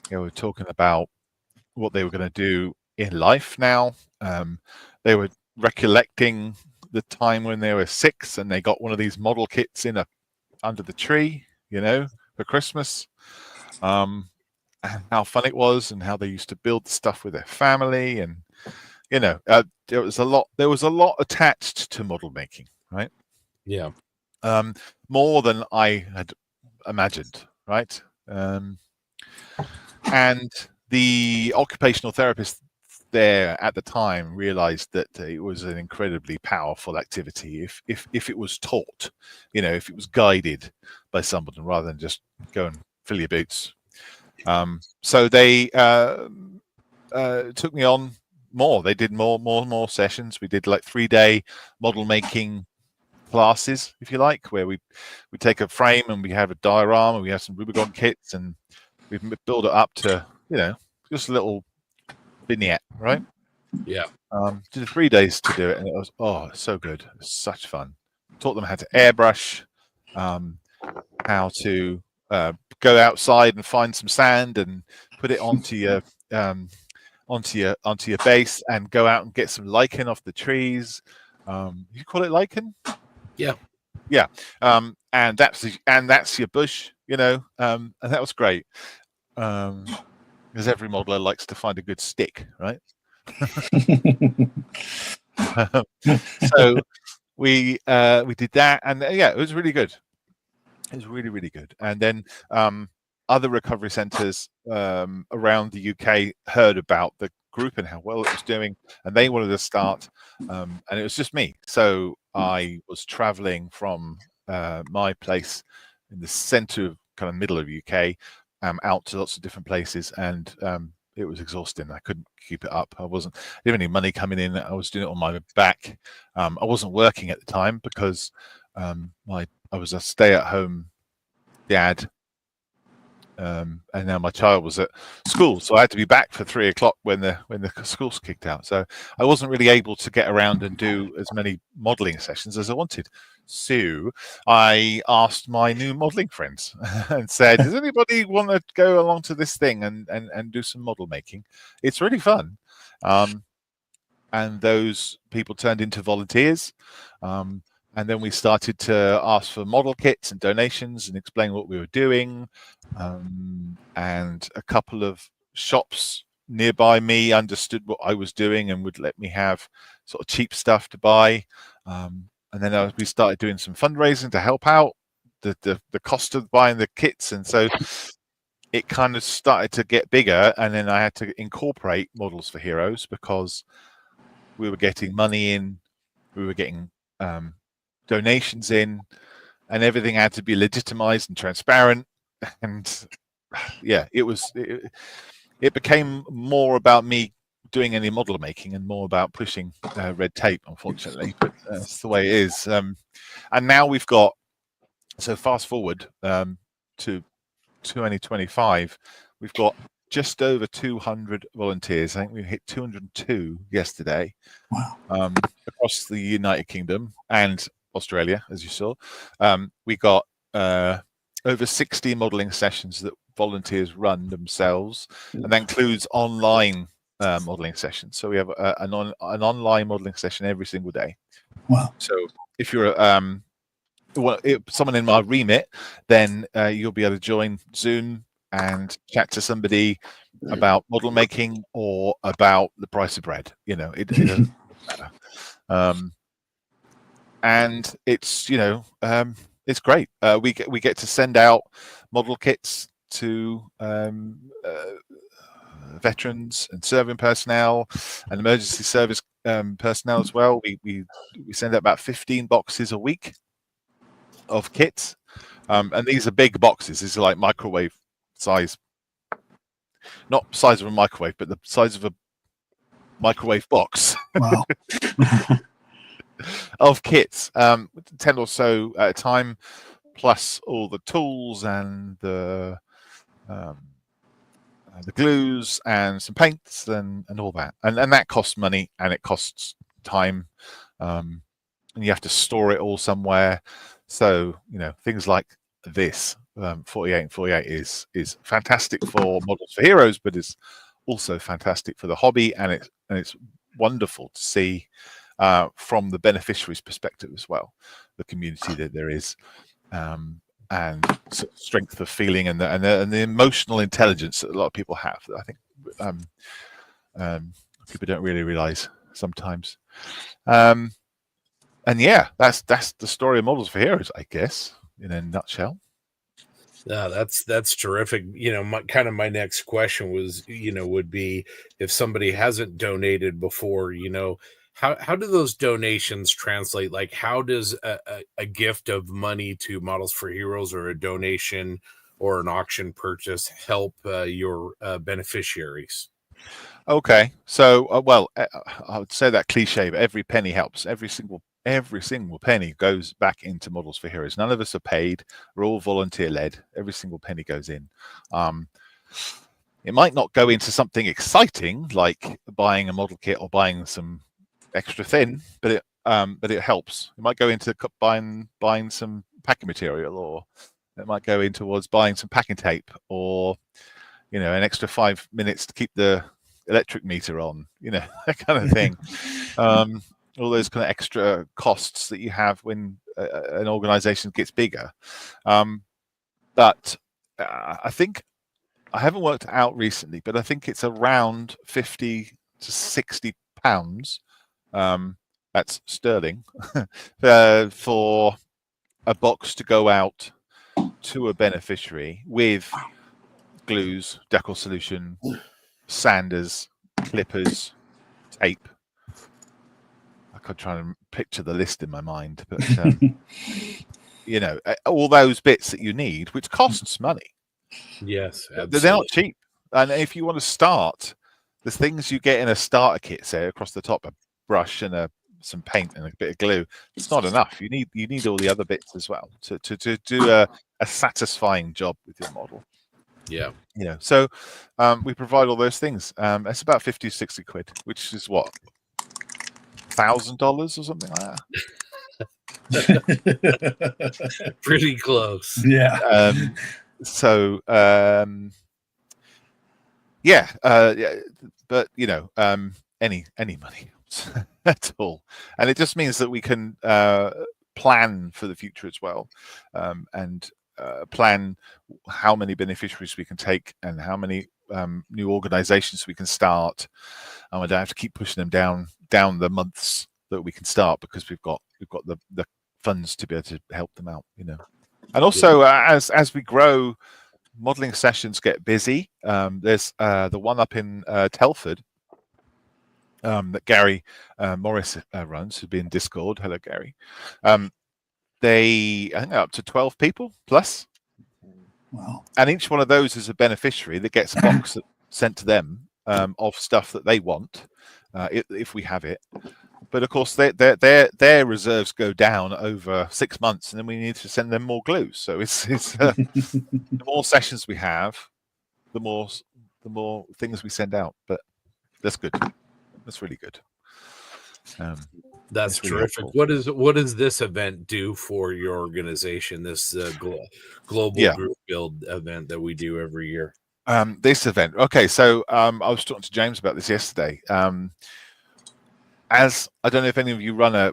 Speaker 6: They were talking about what they were going to do in life now. They were recollecting the time when they were 6 and they got one of these model kits under the tree, for Christmas, and how fun it was, and how they used to build stuff with their family, and there was a lot attached to model making, right?
Speaker 9: Yeah.
Speaker 6: More than I had imagined, right? And the occupational therapist there at the time realized that it was an incredibly powerful activity if it was taught, if it was guided by someone rather than just go and fill your boots. So they took me on more. They did more sessions. We did like 3-day model making classes, if you like, where we take a frame and we have a diorama, we have some Rubicon kits, and we build it up to just a little vignette, right?
Speaker 9: Yeah.
Speaker 6: Did 3 days to do it, and it was so good. It was such fun. Taught them how to airbrush, how to go outside and find some sand and put it onto your base, and go out and get some lichen off the trees. You call it lichen?
Speaker 9: Yeah.
Speaker 6: Yeah. And that's your bush, and that was great. Because every modeler likes to find a good stick, right? So we did that, and it was really good. It was really, really good. And then other recovery centres around the UK heard about the group and how well it was doing, and they wanted to start. And it was just me, so I was travelling from my place in the centre, kind of middle of UK, out to lots of different places, and it was exhausting. I couldn't keep it up. I didn't have any money coming in. I was doing it on my back. I wasn't working at the time because I was a stay-at-home dad. And now my child was at school, so I had to be back for 3 o'clock when the schools kicked out. So I wasn't really able to get around and do as many modelling sessions as I wanted. So I asked my new modelling friends and said, "Does anybody want to go along to this thing and do some model making? It's really fun." And those people turned into volunteers. And then we started to ask for model kits and donations and explain what we were doing. And a couple of shops nearby me understood what I was doing and would let me have sort of cheap stuff to buy. And then we started doing some fundraising to help out the cost of buying the kits. And so it kind of started to get bigger. And then I had to incorporate Models for Heroes because we were getting money in, we were getting donations in, and everything had to be legitimized and transparent. And yeah, it became more about me doing any model making and more about pushing red tape, unfortunately, but that's the way it is. And now we've got, so fast forward to 2025, we've got just over 200 volunteers. I think we hit 202 yesterday.
Speaker 10: Wow.
Speaker 6: Across the United Kingdom and Australia, as you saw. We got over 60 modelling sessions that volunteers run themselves, and that includes online modelling sessions. So we have an online modelling session every single day.
Speaker 10: Wow.
Speaker 6: So if you're someone in my remit, then you'll be able to join Zoom and chat to somebody about model making or about the price of bread. You know, it doesn't matter. And it's, you know, it's great. We get to send out model kits to veterans and serving personnel and emergency service personnel as well. We send out about 15 boxes a week of kits, and these are big boxes. These are like microwave size, not size of a microwave, but the size of a microwave box.
Speaker 10: Wow.
Speaker 6: Of kits, 10 or so at a time, plus all the tools and the glues and some paints and all that, and that costs money and it costs time, and you have to store it all somewhere. So, you know, things like this 48 and 48 is fantastic for Models for Heroes, but it's also fantastic for the hobby, and it's wonderful to see from the beneficiaries' perspective as well, the community that there is, and sort of strength of feeling and the emotional intelligence that a lot of people have, that I think people don't really realize sometimes. And yeah, that's the story of Models for Heroes, I guess, in a nutshell.
Speaker 9: Yeah, that's terrific. You know, my next question was, you know, would be, if somebody hasn't donated before, you know, how do those donations translate? Like, how does a gift of money to Models for Heroes or a donation or an auction purchase help your beneficiaries?
Speaker 6: Okay, so well, I would say that cliche, but every penny helps. Every single penny goes back into Models for Heroes. None of us are paid. We're all volunteer led. Every single penny goes in. It might not go into something exciting like buying a model kit or buying some extra thin, but it helps. It might go into buying some packing material, or it might go in towards buying some packing tape, or, you know, an extra 5 minutes to keep the electric meter on, you know, that kind of thing. All those kind of extra costs that you have when an organization gets bigger. But I think, I haven't worked it out recently, but I think it's around 50 to 60 pounds, that's sterling, for a box to go out to a beneficiary with glues, decal solution, sanders, clippers, tape. I could try and picture the list in my mind, but you know, all those bits that you need, which costs money.
Speaker 9: Yes, absolutely.
Speaker 6: They're not cheap. And if you want to start, the things you get in a starter kit, say across the top, a brush and some paint and a bit of glue, it's not enough. You need all the other bits as well to do a satisfying job with your model.
Speaker 9: Yeah.
Speaker 6: So we provide all those things. It's about 50, 60 quid, which is what, $1,000 or something like that.
Speaker 9: Pretty close.
Speaker 10: Yeah.
Speaker 6: But any money at all, and it just means that we can plan for the future as well, and plan how many beneficiaries we can take and how many new organizations we can start, and we don't have to keep pushing them down the months that we can start, because we've got the funds to be able to help them out, and also as we grow, modeling sessions get busy. There's the one up in Telford that Gary Morris runs, who'd be in Discord. Hello, Gary. I think up to 12 people plus.
Speaker 10: Wow.
Speaker 6: And each one of those is a beneficiary that gets a box sent to them of stuff that they want, if we have it. But of course, their reserves go down over 6 months, and then we need to send them more glue. So it's the more sessions we have, the more things we send out. But that's good. That's really good.
Speaker 9: That's
Speaker 6: really
Speaker 9: terrific.
Speaker 6: helpful.
Speaker 9: What does this event do for your organization? This global group build event that we do every year.
Speaker 6: This event. Okay, so I was talking to James about this yesterday. As I don't know if any of you run a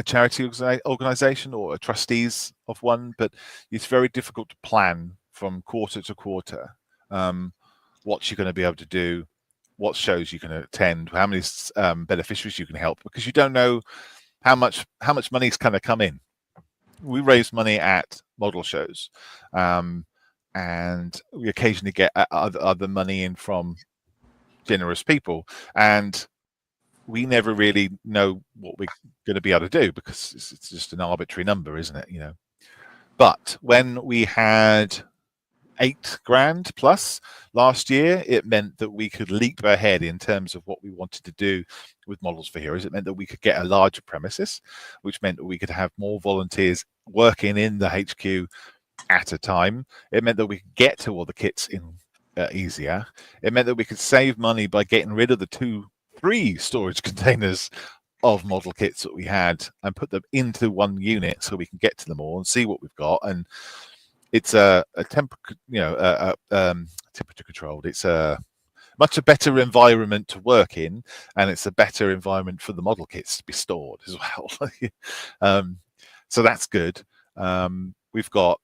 Speaker 6: charity organization or are trustees of one, but it's very difficult to plan from quarter to quarter what you're going to be able to do, what shows you can attend, how many beneficiaries you can help, because you don't know how much money is going to come in. We raise money at model shows, and we occasionally get other money in from generous people, and we never really know what we're going to be able to do, because it's just an arbitrary number, isn't it? But when we had $8,000 plus last year, it meant that we could leap ahead in terms of what we wanted to do with Models for Heroes. It meant that we could get a larger premises, which meant that we could have more volunteers working in the HQ at a time. It meant that we could get to all the kits in easier. It meant that we could save money by getting rid of the 3 storage containers of model kits that we had and put them into one unit, so we can get to them all and see what we've got. And it's a temperature controlled. It's a much better environment to work in, and it's a better environment for the model kits to be stored as well. So that's good. We've got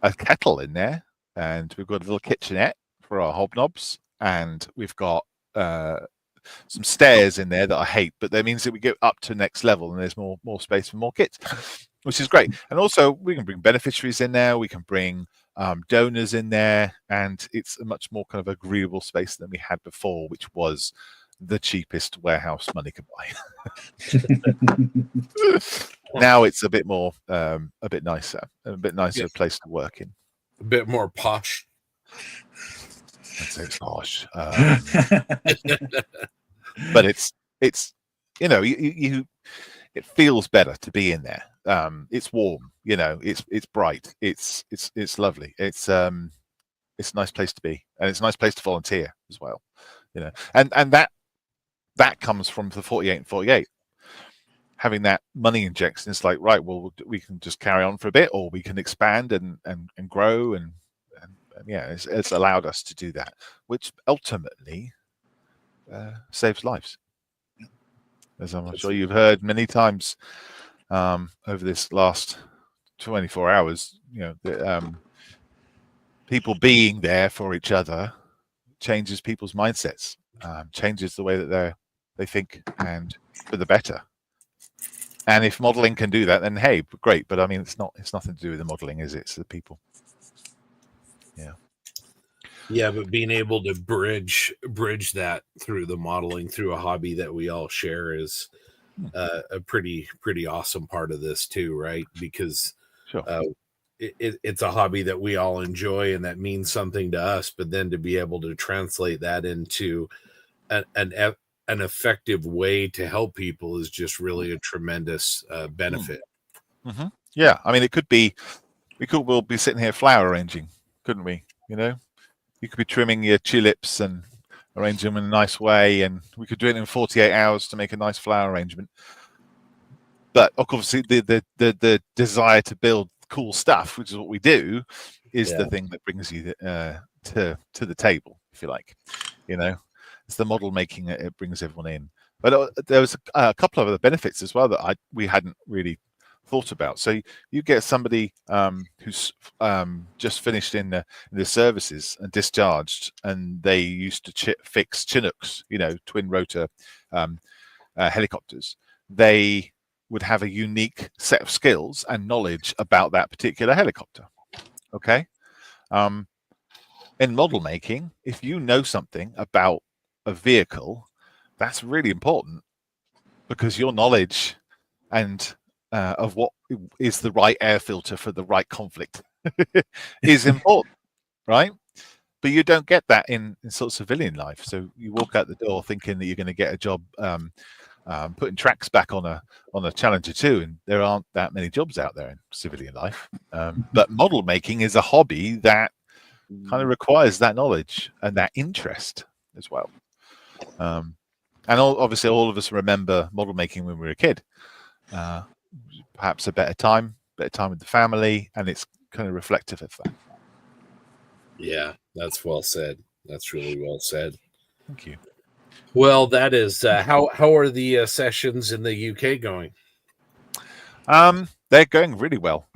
Speaker 6: a kettle in there, and we've got a little kitchenette for our hobnobs, and we've got some stairs in there that I hate, but that means that we get up to next level and there's more space for more kits, which is great. And also we can bring beneficiaries in there, we can bring donors in there, and it's a much more kind of agreeable space than we had before, which was the cheapest warehouse money could buy. Now it's a bit more, a bit nicer place to work in.
Speaker 9: A bit more posh.
Speaker 6: I'd say it's posh, but it's it feels better to be in there. It's warm, it's bright, it's lovely. It's a nice place to be, and it's a nice place to volunteer as well. And that comes from the 48 and 48. Having that money injection, it's like, right, well, we can just carry on for a bit, or we can expand and grow and yeah, it's allowed us to do that, which ultimately saves lives. As I'm sure you've heard many times over this last 24 hours, people being there for each other changes people's mindsets, changes the way that they think, and for the better. And if modeling can do that, then hey, great. But I mean, it's nothing to do with the modeling, is it? It's the people.
Speaker 9: Yeah, but being able to bridge that through the modeling, through a hobby that we all share, is a pretty awesome part of this too, right? Because
Speaker 6: sure.
Speaker 9: it's a hobby that we all enjoy and that means something to us, but then to be able to translate that into an effective way to help people is just really a tremendous benefit.
Speaker 6: Mm-hmm. Yeah, I mean, it could be, we'll be sitting here flower arranging, couldn't we? You know, you could be trimming your tulips and arrange them in a nice way, and we could do it in 48 hours to make a nice flower arrangement. But obviously, the desire to build cool stuff, which is what we do, is the thing that brings you to the table, if you like. You know, it's the model making it brings everyone in. But there was a couple of other benefits as well that we hadn't really thought about. So you get somebody who's just finished in the services and discharged, and they used to fix Chinooks, you know, twin rotor helicopters. They would have a unique set of skills and knowledge about that particular helicopter. Okay. In model making, if you know something about a vehicle, that's really important, because your knowledge and of what is the right air filter for the right conflict is important, right? But you don't get that in sort of civilian life. So you walk out the door thinking that you're going to get a job putting tracks back on a Challenger 2, and there aren't that many jobs out there in civilian life. But model making is a hobby that kind of requires that knowledge and that interest as well. And obviously, all of us remember model making when we were a kid. Perhaps a better time with the family, and it's kind of reflective of that.
Speaker 9: Yeah, that's well said. That's really well said.
Speaker 6: Thank you.
Speaker 9: Well, that is how are the sessions in the UK going?
Speaker 6: They're going really well.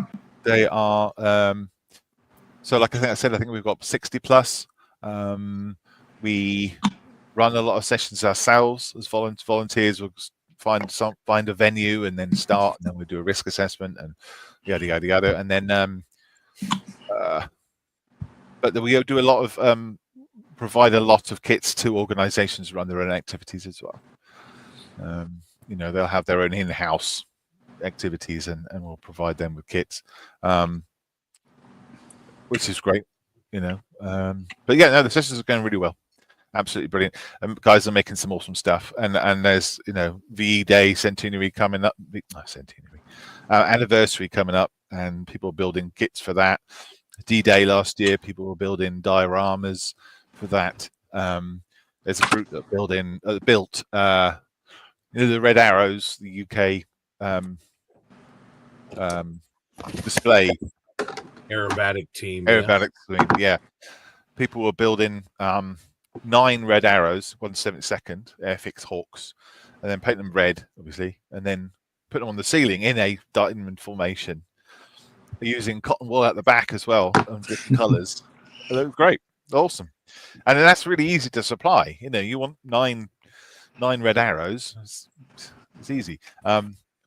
Speaker 6: They are. So, like I think we've got 60 plus. We run a lot of sessions ourselves as volunteers. We'll find a venue and then start, and then we do a risk assessment and yada yada yada, and then but we do a lot of provide a lot of kits to organizations run their own activities as well. You know, they'll have their own in-house activities, and we'll provide them with kits, which is great, you know. But yeah, no, the sessions are going really well. Absolutely brilliant. Guys are making some awesome stuff, and there's, you know, VE Day centenary coming up, anniversary coming up, and people are building kits for that. D-Day last year, people were building dioramas for that. There's a group that built you know, the Red Arrows, the UK display
Speaker 9: aerobatic team.
Speaker 6: Yeah. People were building 9 Red Arrows, 1/72 Airfix Hawks, and then paint them red, obviously, and then put them on the ceiling in a diamond formation, using cotton wool at the back as well, and different colours. They look great, awesome, and then that's really easy to supply. You know, you want nine Red Arrows, it's easy.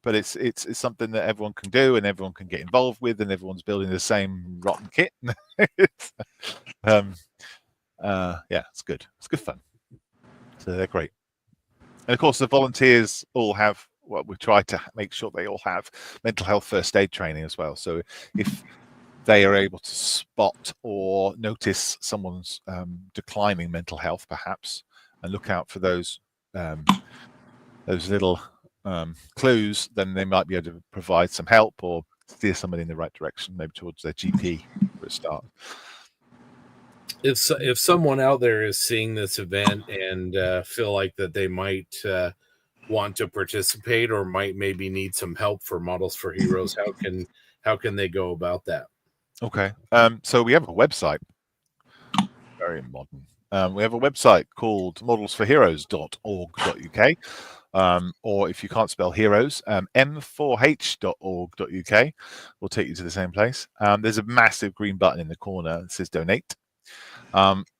Speaker 6: But it's something that everyone can do and everyone can get involved with, and everyone's building the same rotten kit. Yeah, it's good. It's good fun. So they're great. And of course, the volunteers all have, well, we try to make sure they all have mental health first aid training as well. So if they are able to spot or notice someone's declining mental health, perhaps, and look out for those little clues, then they might be able to provide some help or steer somebody in the right direction, maybe towards their GP for a start.
Speaker 9: If someone out there is seeing this event and feel like that they might want to participate or might maybe need some help for Models for Heroes, how can they go about that?
Speaker 6: Okay, so we have a website, very modern. We have a website called modelsforheroes.org.uk. Or if you can't spell heroes, m4h.org.uk will take you to the same place. There's a massive green button in the corner that says donate.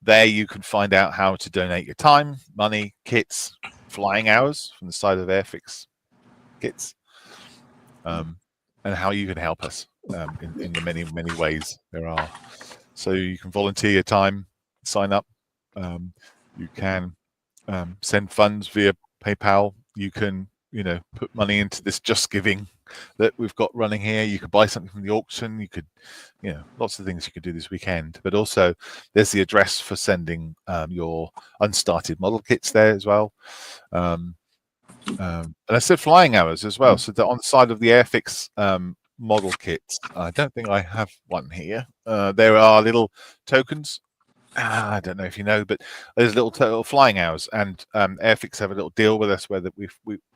Speaker 6: There you can find out how to donate your time, money, kits, flying hours from the side of Airfix kits, and how you can help us in the many, many ways there are. So you can volunteer your time, sign up. You can send funds via PayPal. You can put money into this Just Giving that we've got running here. You could buy something from the auction. You could, lots of things you could do this weekend. But also, there's the address for sending your unstarted model kits there as well. And I said flying hours as well. So that on the side of the Airfix model kits, I don't think I have one here. There are little tokens. I don't know if you know, but there's little flying hours, and Airfix have a little deal with us where that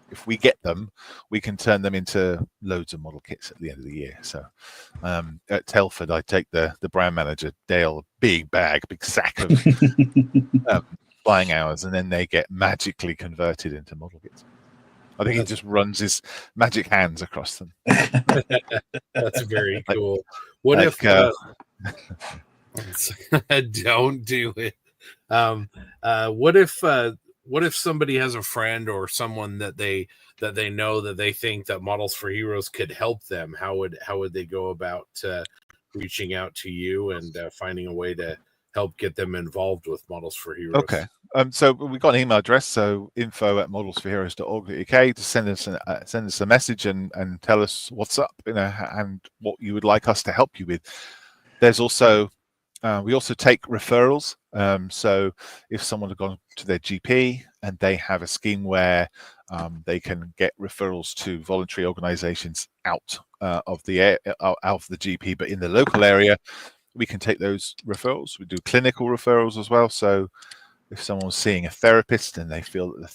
Speaker 6: if we get them, we can turn them into loads of model kits at the end of the year. So at Telford, I take the brand manager Dale a big sack of flying hours, and then they get magically converted into model kits. I think he just runs his magic hands across them.
Speaker 9: That's very cool. What if don't do it? What if somebody has a friend or someone that they know that they think that Models for Heroes could help them? How would they go about reaching out to you and finding a way to help get them involved with Models for Heroes?
Speaker 6: Okay. So we've got an email address, so info@modelsforheroes.org.uk, to send us a message and tell us what's up, and what you would like us to help you with. There's also we also take referrals. So if someone had gone to their GP and they have a scheme where they can get referrals to voluntary organisations out of the GP, but in the local area, we can take those referrals. We do clinical referrals as well. So if someone's seeing a therapist and they feel that the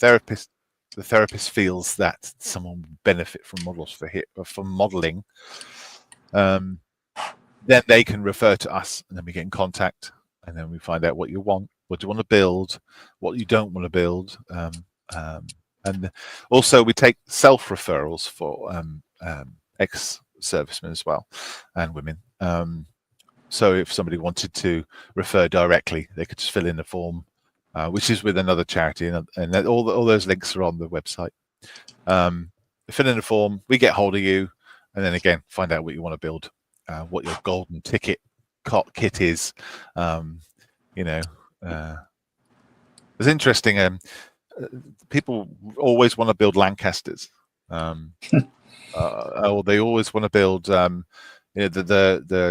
Speaker 6: therapist feels that someone would benefit from modelling, then they can refer to us, and then we get in contact, and then we find out what you want, what you want to build, what you don't want to build, and also we take self-referrals for ex-servicemen as well, and women. So if somebody wanted to refer directly, they could just fill in the form, which is with another charity, and all those links are on the website. Fill in the form, we get hold of you, and then again find out what you want to build, what your golden ticket kit is. It's interesting. People always want to build Lancasters, or they always want to build the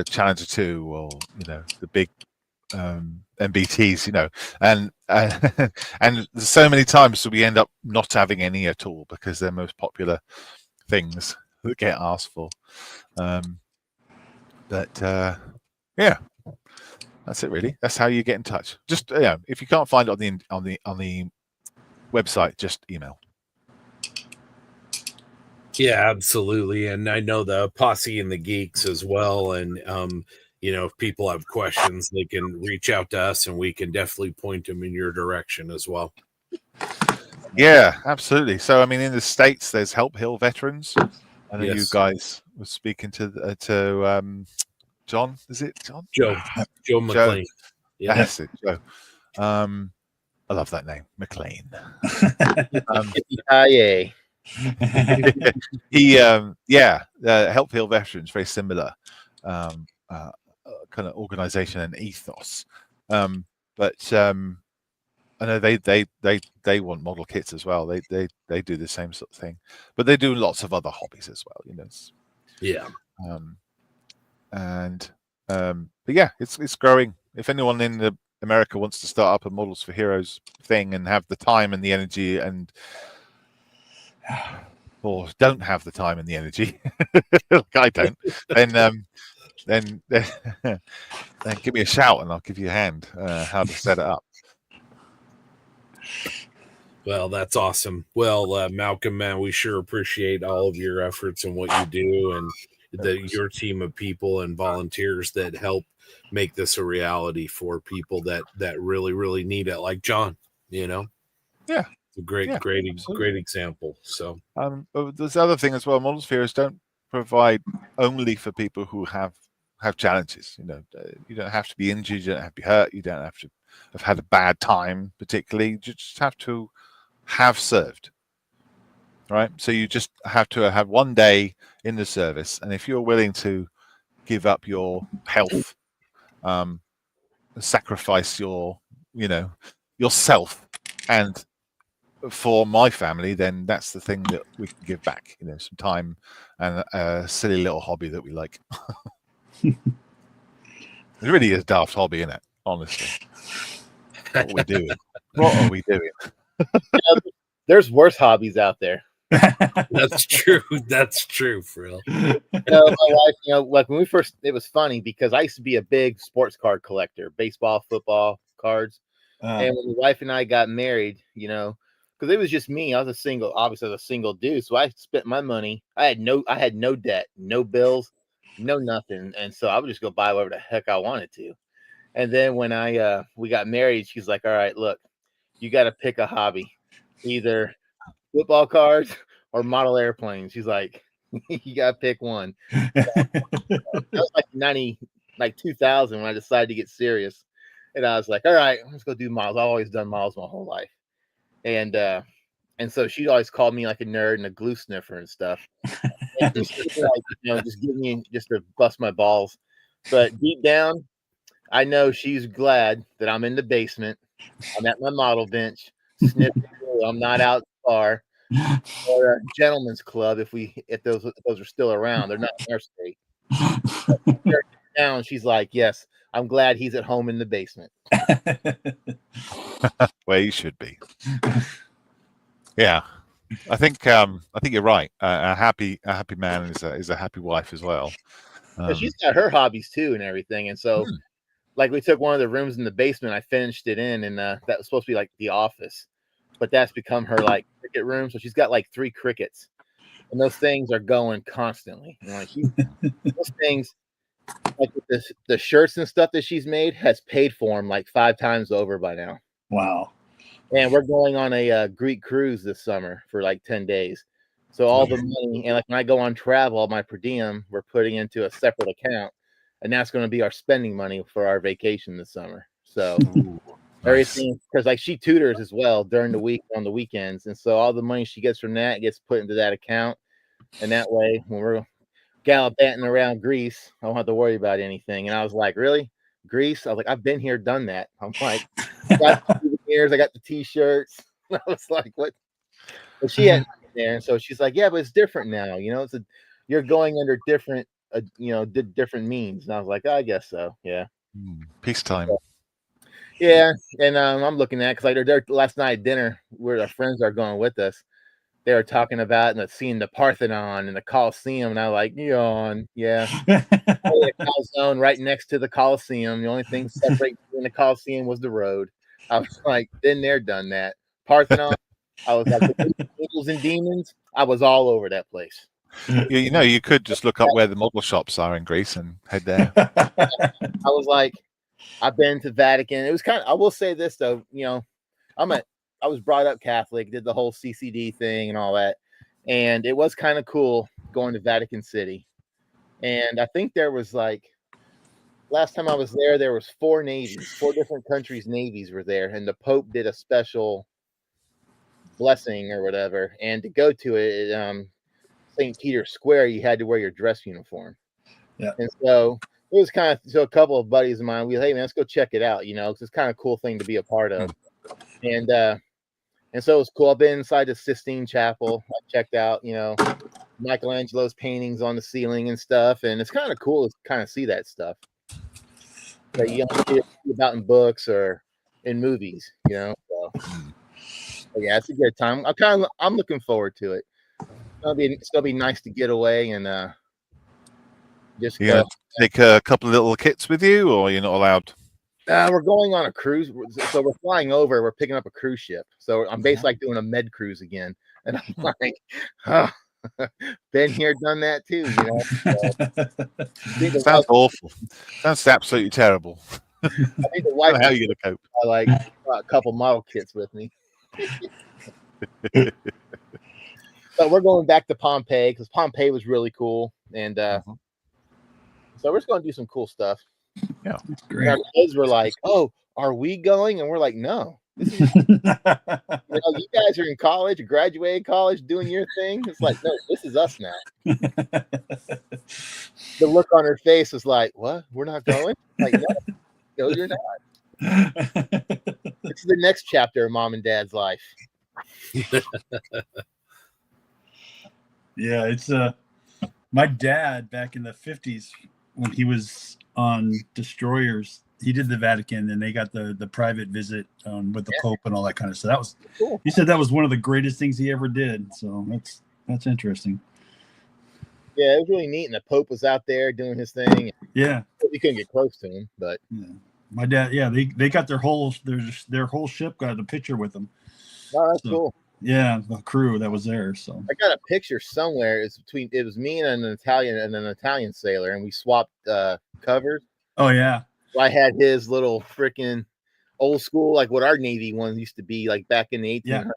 Speaker 6: Challenger 2, or the big MBTs, and so many times we end up not having any at all because they're most popular things that get asked for. Yeah, that's it really. That's how you get in touch. Just if you can't find it on the website, just email.
Speaker 9: Yeah, absolutely. And I know the Posse and the Geeks as well. And if people have questions, they can reach out to us, and we can definitely point them in your direction as well.
Speaker 6: Yeah, absolutely. So, I mean, in the States, there's Help Hill Veterans. I know you guys were speaking to John. Is it John?
Speaker 9: Joe McLean.
Speaker 6: Yeah, that's it. Joe. I love that name, McLean.
Speaker 4: Yay.
Speaker 6: He Help Hill Veterans, very similar kind of organization and ethos, but I know they want model kits as well. They do the same sort of thing, but they do lots of other hobbies as well, but yeah, it's growing. If anyone in America wants to start up a Models for Heroes thing and have the time and the energy, or don't have the time and the energy, like I don't, then give me a shout and I'll give you a hand how to set it up.
Speaker 9: Well, that's awesome. Well, Malcolm, man, we sure appreciate all of your efforts and what you do, and your team of people and volunteers that help make this a reality for people that really, really need it, like John.
Speaker 6: Yeah,
Speaker 9: it's a great example. So,
Speaker 6: but there's the other thing as well. Models for Heroes don't provide only for people who have challenges. You don't have to be injured, you don't have to be hurt, you don't have to have had a bad time particularly. You just have to have served, right? So you just have to have one day in the service, and if you're willing to give up your health, sacrifice your yourself, and for my family, then that's the thing that we can give back. You know, some time and a silly little hobby that we like. It really is a daft hobby, isn't it? Honestly, what are we doing? What are we doing?
Speaker 4: There's worse hobbies out there.
Speaker 9: That's true. That's true, Frill.
Speaker 4: My wife, like when we first, it was funny because I used to be a big sports card collector, baseball, football cards. And when my wife and I got married, because it was just me. I was obviously a single dude. So I spent my money. I had no debt, no bills, no nothing. And so I would just go buy whatever the heck I wanted to. And then when we got married, she's like, all right, look, you got to pick a hobby, either football cards or model airplanes. She's like, you got to pick one. That was like 2000 when I decided to get serious. And I was like, all right, let's go do models. I've always done models my whole life. And so she always called me like a nerd and a glue sniffer and stuff. And just give me just to bust my balls. But deep down, I know she's glad that I'm in the basement. I'm at my model bench, sniffing. I'm not out far. Or a gentleman's club if those are still around. They're not in our state. Down, she's like, yes, I'm glad he's at home in the basement.
Speaker 6: Where you should be. Yeah, I think you're right. A happy man is a happy wife as well.
Speaker 4: She's got her hobbies too and everything, and so like we took one of the rooms in the basement. I finished it in, and that was supposed to be like the office, but that's become her like cricket room. So she's got like 3 crickets, and those things are going constantly. Those things. Like the shirts and stuff that she's made has paid for them like 5 times over by now.
Speaker 10: Wow.
Speaker 4: And we're going on a Greek cruise this summer for like 10 days. So all the money, and like when I go on travel, my per diem, we're putting into a separate account. And that's going to be our spending money for our vacation this summer. So everything, because like she tutors as well during the week on the weekends. And so all the money she gets from that gets put into that account. And that way, when we're gallivanting around Greece, I don't have to worry about anything. And I was like, really? Greece? I was like, I've been here, done that. I'm like, I got the souvenirs, I got the t-shirts. I was like, what? But she hadn't been there. And so she's like, yeah, but it's different now. You're going under different, different means. And I was like, I guess so. Yeah.
Speaker 6: Peacetime.
Speaker 4: So, yeah. And I'm looking at, because like last night at dinner, where our friends are going with us, they were talking about seeing the Parthenon and the Colosseum, and I like, yawn, yeah. The calzone right next to the Colosseum. The only thing separating between the Colosseum was the road. I was like, been there, done that. Parthenon, I was like, Angels and Demons. I was all over that place.
Speaker 6: You could just look up where the model shops are in Greece and head there.
Speaker 4: I was like, I've been to Vatican. It was kind of. I will say this though, I was brought up Catholic, did the whole CCD thing and all that. And it was kind of cool going to Vatican City. And I think there was like, last time I was there was 4 navies, 4 different countries' navies were there. And the Pope did a special blessing or whatever. And to go to it, St. Peter's Square, you had to wear your dress uniform.
Speaker 10: Yeah.
Speaker 4: And so it was kind of, so a couple of buddies of mine, hey man, let's go check it out, because it's kind of a cool thing to be a part of. And so it was cool. I've been inside the Sistine Chapel. I checked out, Michelangelo's paintings on the ceiling and stuff. And it's kind of cool to kind of see that stuff that you don't see about in books or in movies, So, but yeah, it's a good time. I'm looking forward to it. It's gonna be nice to get away and just
Speaker 6: take a couple of little kits with you, or you're not allowed.
Speaker 4: We're going on a cruise, so we're flying over. We're picking up a cruise ship, so I'm basically like doing a med cruise again. And I'm like, been here, done that too.
Speaker 6: Sounds awful. Sounds absolutely terrible.
Speaker 4: I think the wife.
Speaker 6: How are you gonna cope?
Speaker 4: I like a couple model kits with me. But we're going back to Pompeii because Pompeii was really cool, and so we're just going to do some cool stuff.
Speaker 6: Yeah,
Speaker 10: great.
Speaker 4: Our kids were like, "Oh, are we going?" And we're like, "No, this is you guys are in college, graduated college, doing your thing." It's like, no, this is us now. The look on her face was like, "What? We're not going?" Like, no, you're not. This is the next chapter of Mom and Dad's life.
Speaker 10: Yeah, it's my dad back in the 50s when he was on destroyers, he did the Vatican and they got the private visit with the Pope and all that kind of stuff. That was
Speaker 4: Cool.
Speaker 10: he said that was one of the greatest things he ever did. So that's interesting.
Speaker 4: Yeah, it was really neat. And the Pope was out there doing his thing.
Speaker 10: Yeah.
Speaker 4: We couldn't get close to him, but
Speaker 10: Yeah. My dad, yeah, they got their whole ship got a picture with them.
Speaker 4: no, that's
Speaker 10: So,
Speaker 4: cool.
Speaker 10: Yeah, the crew that was there. So
Speaker 4: I got a picture somewhere. It was me and an Italian sailor, and we swapped covers.
Speaker 10: oh yeah.
Speaker 4: So I had his little freaking old school, like what our Navy ones used to be, like back in the 1800s.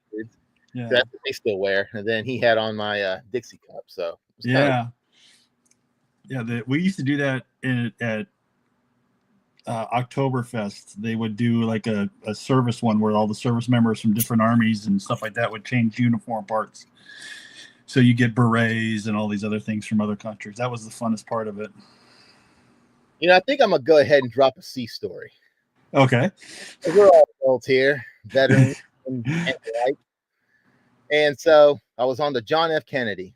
Speaker 10: Yeah.
Speaker 4: That's what they still wear. And then he had on my Dixie cup. So it was kinda
Speaker 10: Yeah. We used to do that at Oktoberfest. They would do like a service one where all the service members from different armies and stuff like that would change uniform parts. So you get berets and all these other things from other countries. That was the funnest part of it.
Speaker 4: I think I'm gonna go ahead and drop a sea story.
Speaker 10: Okay.
Speaker 4: We're all adults here, veterans and like. And so I was on the John F. Kennedy.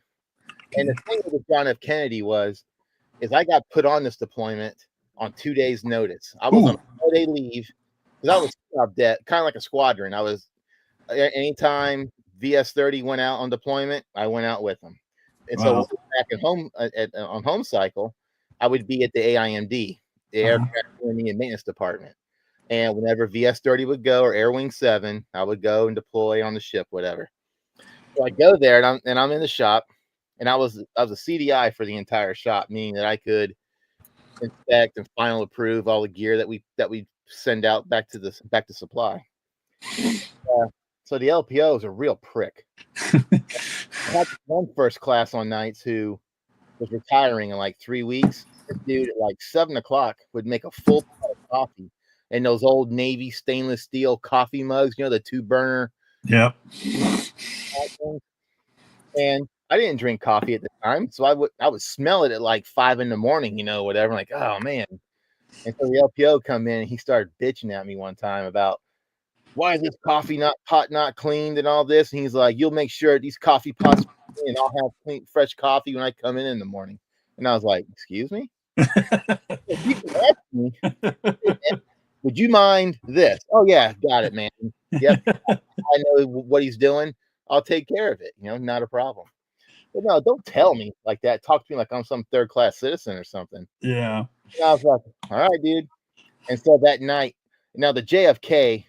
Speaker 4: And the thing with the John F. Kennedy is I got put on this deployment on 2 days' notice. I was on a 4-day leave because I was out debt, kind of like a squadron. I was anytime VS-30 went out on deployment, I went out with them. And so back at home on home cycle, I would be at the AIMD, the Aircraft Training and Maintenance Department. And whenever VS-30 would go or Air Wing 7, I would go and deploy on the ship, whatever. So I go there and I'm in the shop, and I was a CDI for the entire shop, meaning that I could inspect and final approve all the gear that we send out back to supply. So the LPO is a real prick. I had one first class on nights who was retiring in like 3 weeks. This dude at like 7 o'clock would make a full pot of coffee in those old Navy stainless steel coffee mugs, the 2-burner.
Speaker 10: Yep.
Speaker 4: And I didn't drink coffee at the time, so I would smell it at like 5 a.m, whatever. Like, oh man. And so the LPO come in and he started bitching at me one time about why is this coffee pot not cleaned and all this. And he's like, you'll make sure these coffee pots are clean and I'll have clean, fresh coffee when I come in the morning. And I was like, excuse me? If you can ask me, would you mind this? Oh yeah, got it, man. Yep. I know what he's doing. I'll take care of it. Not a problem. But no, don't tell me like that. Talk to me like I'm some third-class citizen or something.
Speaker 10: Yeah.
Speaker 4: And I was like, all right, dude. And so that night, now the JFK,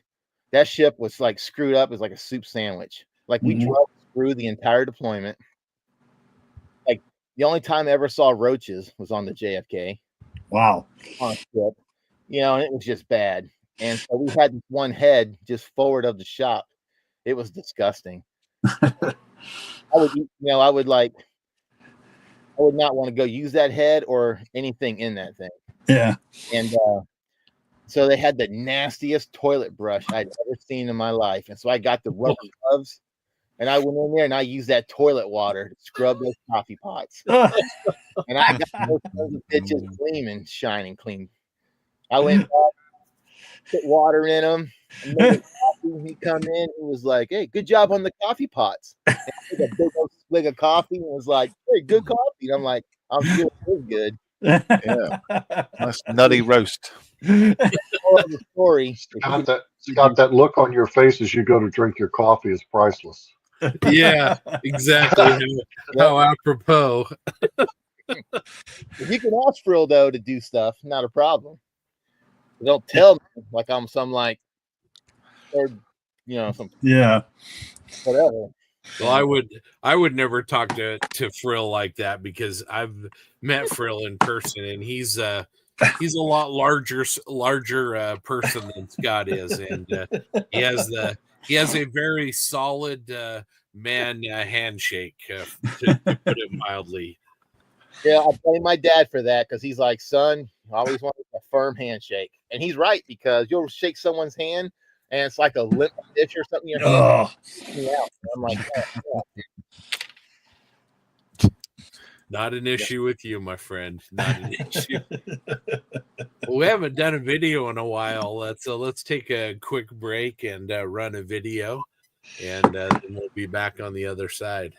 Speaker 4: that ship was like screwed up as like a soup sandwich. Like we drove through the entire deployment. Like the only time I ever saw roaches was on the JFK.
Speaker 10: Wow.
Speaker 4: On a ship. And it was just bad. And so we had one head just forward of the shop. It was disgusting. I would not want to go use that head or anything in that thing.
Speaker 10: Yeah.
Speaker 4: And so they had the nastiest toilet brush I'd ever seen in my life. And so I got the rubber gloves and I went in there and I used that toilet water to scrub those coffee pots. And I got those bitches gleaming, shining clean. I went back, put water in them. And then he come in, he was like, hey, good job on the coffee pots. And I took a big old swig of coffee and was like, hey, good coffee. And I'm like, I'm sure it was good.
Speaker 6: Yeah. Nice nutty roast.
Speaker 4: The story.
Speaker 1: Scott, that look on your face as you go to drink your coffee is priceless.
Speaker 9: Yeah, exactly. How apropos.
Speaker 4: If you can ask Frill, though, to do stuff, not a problem. But don't tell me like I'm some like, or some whatever.
Speaker 9: Well, I would never talk to Frill like that because I've met Frill in person and he's a lot larger person than Scott is, and he has a very solid man handshake to put it mildly.
Speaker 4: Yeah, I blame my dad for that because he's like, son, I always wanted a firm handshake, and he's right because you'll shake someone's hand and it's like a limp fish or something. In your hand. Yeah, I'm like,
Speaker 9: Not an issue with you, my friend. Not an issue. Well, we haven't done a video in a while. Let's take a quick break and run a video. and then we'll be back on the other side.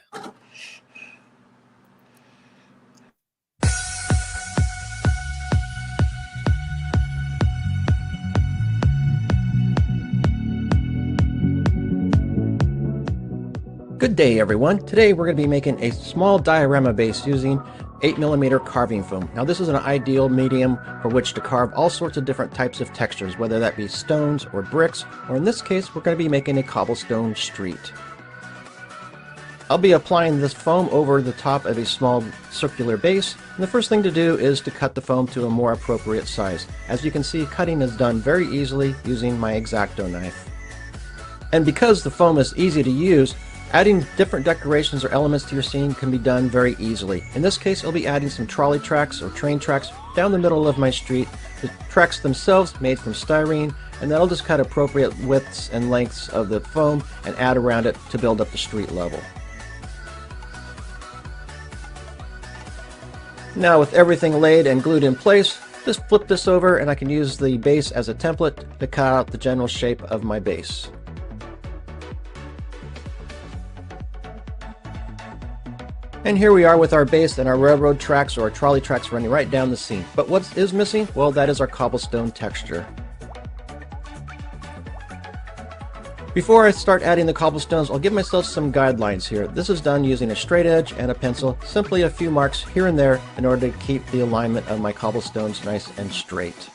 Speaker 8: Good day, everyone. Today we're going to be making a small diorama base using 8mm carving foam. Now this is an ideal medium for which to carve all sorts of different types of textures, whether that be stones or bricks, or in this case we're going to be making a cobblestone street. I'll be applying this foam over the top of a small circular base, and the first thing to do is to cut the foam to a more appropriate size. As you can see, cutting is done very easily using my X-Acto knife. And because the foam is easy to use, adding different decorations or elements to your scene can be done very easily. In this case, I'll be adding some trolley tracks or train tracks down the middle of my street. The tracks themselves made from styrene, and then I'll just cut appropriate widths and lengths of the foam and add around it to build up the street level. Now with everything laid and glued in place, just flip this over and I can use the base as a template to cut out the general shape of my base. And here we are with our base and our railroad tracks or our trolley tracks running right down the scene. But what is missing? Well, that is our cobblestone texture. Before I start adding the cobblestones, I'll give myself some guidelines here. This is done using a straight edge and a pencil, simply a few marks here and there in order to keep the alignment of my cobblestones nice and straight.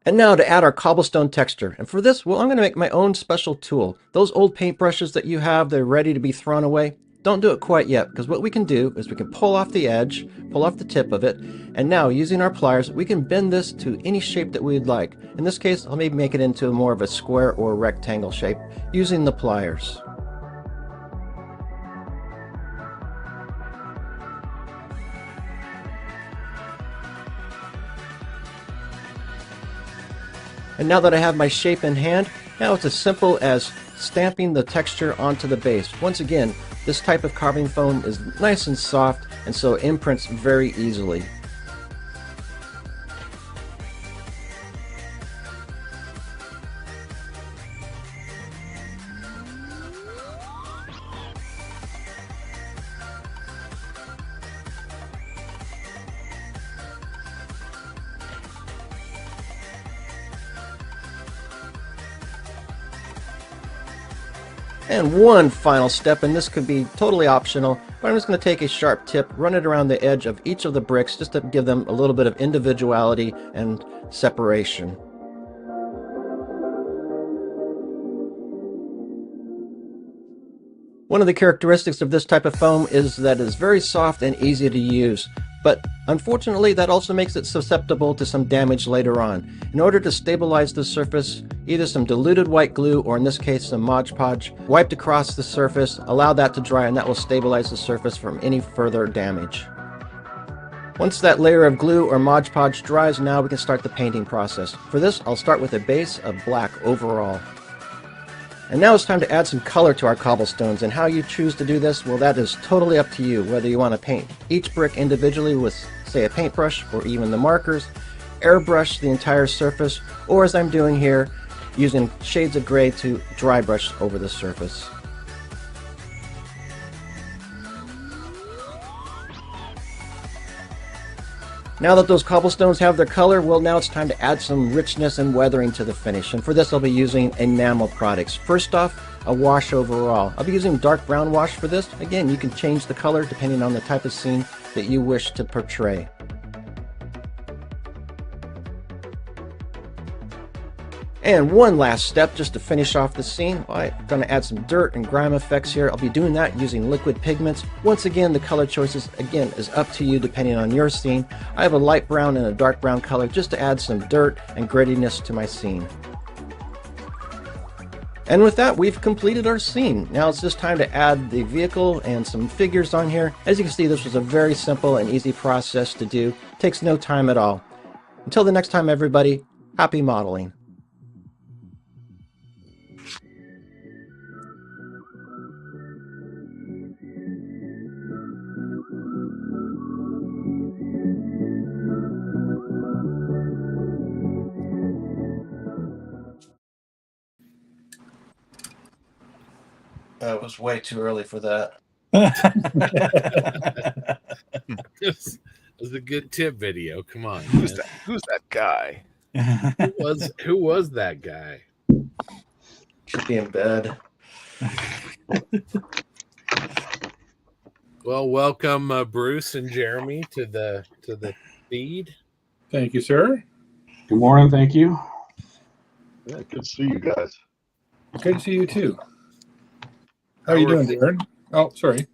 Speaker 8: And now to add our cobblestone texture. And for this, well, I'm going to make my own special tool. Those old paintbrushes that you have, they're ready to be thrown away. Don't do it quite yet, because what we can do is we can pull off the edge, pull off the tip of it, and now using our pliers, we can bend this to any shape that we'd like. In this case, I'll maybe make it into more of a square or rectangle shape using the pliers. And now that I have my shape in hand, now it's as simple as stamping the texture onto the base. Once again, this type of carving foam is nice and soft, and so it imprints very easily. And one final step, and this could be totally optional, but I'm just going to take a sharp tip, run it around the edge of each of the bricks just to give them a little bit of individuality and separation. One of the characteristics of this type of foam is that it's very soft and easy to use. But unfortunately, that also makes it susceptible to some damage later on. In order to stabilize the surface, either some diluted white glue, or in this case some Mod Podge, wiped across the surface, allow that to dry, and that will stabilize the surface from any further damage. Once that layer of glue or Mod Podge dries, now we can start the painting process. For this, I'll start with a base of black overall. And now it's time to add some color to our cobblestones, and how you choose to do this, well, that is totally up to you, whether you want to paint each brick individually with, say, a paintbrush or even the markers, airbrush the entire surface, or as I'm doing here, using shades of gray to dry brush over the surface. Now that those cobblestones have their color, well, now it's time to add some richness and weathering to the finish. And for this, I'll be using enamel products. First off, a wash overall. I'll be using dark brown wash for this. Again, you can change the color depending on the type of scene that you wish to portray. And one last step just to finish off the scene. I'm going to add some dirt and grime effects here. I'll be doing that using liquid pigments. Once again, the color choices, again, is up to you depending on your scene. I have a light brown and a dark brown color just to add some dirt and grittiness to my scene. And with that, we've completed our scene. Now it's just time to add the vehicle and some figures on here. As you can see, this was a very simple and easy process to do. It takes no time at all. Until the next time, everybody, happy modeling.
Speaker 12: It was way too early for that.
Speaker 9: This was a good tip video. Come on.
Speaker 6: Who's
Speaker 9: man.
Speaker 6: that guy?
Speaker 9: Who was that guy?
Speaker 12: Should be in bed.
Speaker 9: Well, welcome Bruce and Jeremy to the feed.
Speaker 13: Thank you, sir.
Speaker 5: Good morning. Thank you.
Speaker 1: Yeah, good to see you guys.
Speaker 13: Good to see you too. How are you doing, Darren? Oh, sorry.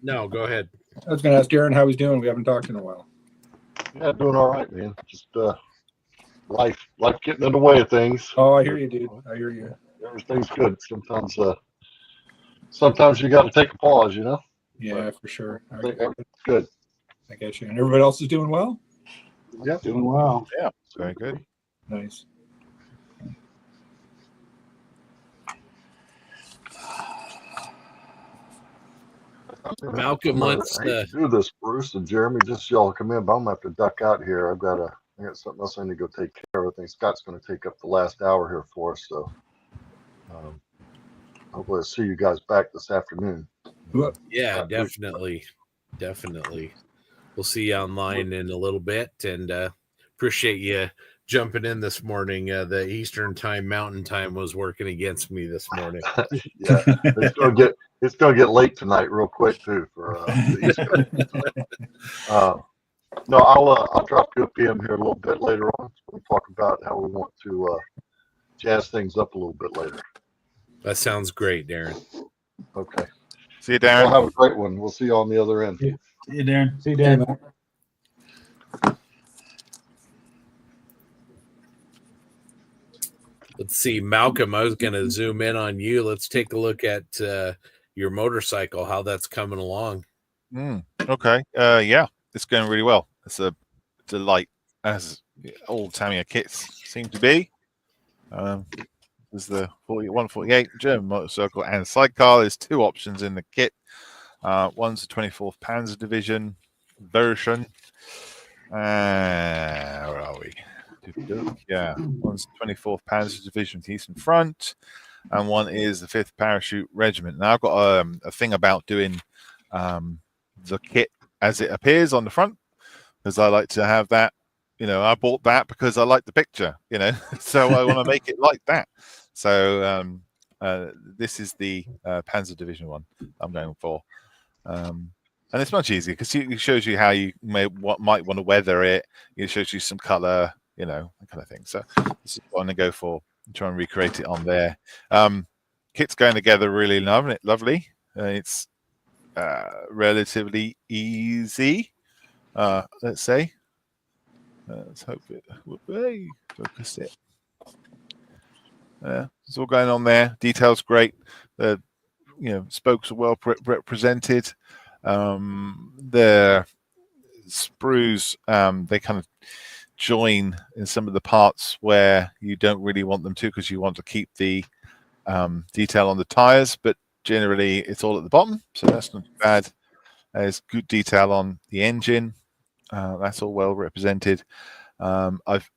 Speaker 9: No, go ahead.
Speaker 13: I was going to ask Darren how he's doing. We haven't talked in a while.
Speaker 1: Yeah, doing all right, man. Just life getting in the way of things.
Speaker 13: Oh, I hear you, dude. I hear you.
Speaker 1: Everything's good. Sometimes you got to take a pause, you know.
Speaker 13: Yeah, for sure.
Speaker 1: I think everything's good.
Speaker 13: I get you. And everybody else is doing well?
Speaker 1: Yeah,
Speaker 5: Doing well.
Speaker 6: Yeah, very good.
Speaker 13: Nice.
Speaker 9: Malcolm, let's
Speaker 1: I hate to do this, Bruce and Jeremy. Just y'all come in, but I'm gonna have to duck out here. I got something else I need to go take care of. I think Scott's gonna take up the last hour here for us. So hopefully I'll see you guys back this afternoon.
Speaker 9: Yeah, definitely. We'll see you online in a little bit, and appreciate you jumping in this morning. The Eastern time, Mountain time was working against me this morning.
Speaker 1: Yeah, it's gonna get late tonight, real quick too. For the East Coast. No, I'll drop you a PM here a little bit later on. We'll talk about how we want to jazz things up a little bit later.
Speaker 9: That sounds great, Darren.
Speaker 1: Okay.
Speaker 6: See you, Darren.
Speaker 1: Well, have a great one. We'll see you on the other end.
Speaker 10: See you, Darren.
Speaker 5: See you, Darren.
Speaker 9: Let's see, Malcolm, I was going to zoom in on you. Let's take a look at your motorcycle, how that's coming along.
Speaker 6: Okay. Yeah, it's going really well. It's a delight, as all Tamiya kits seem to be. There's the 148 German motorcycle and sidecar. There's two options in the kit. One's the 24th Panzer Division version. Where are we? Yeah, one's the 24th Panzer Division with the Eastern Front, and one is the 5th Parachute Regiment. Now I've got a thing about doing the kit as it appears on the front, because I like to have that. You know, I bought that because I like the picture. You know, so I want to make it like that. So this is the Panzer Division one I'm going for. And it's much easier because it shows you how you might want to weather it. It shows you some color, you know, that kind of thing. So this is what I'm going to go for. Try and recreate it on there. Kit's going together really lovely. It's relatively easy, let's say. Let's hope it will be. Focus it. It's all going on there. Details great. The spokes are well represented. The sprues, they kind of join in some of the parts where you don't really want them to, because you want to keep the detail on the tires, but generally it's all at the bottom, so that's not bad. There's good detail on the engine. That's all well represented. I've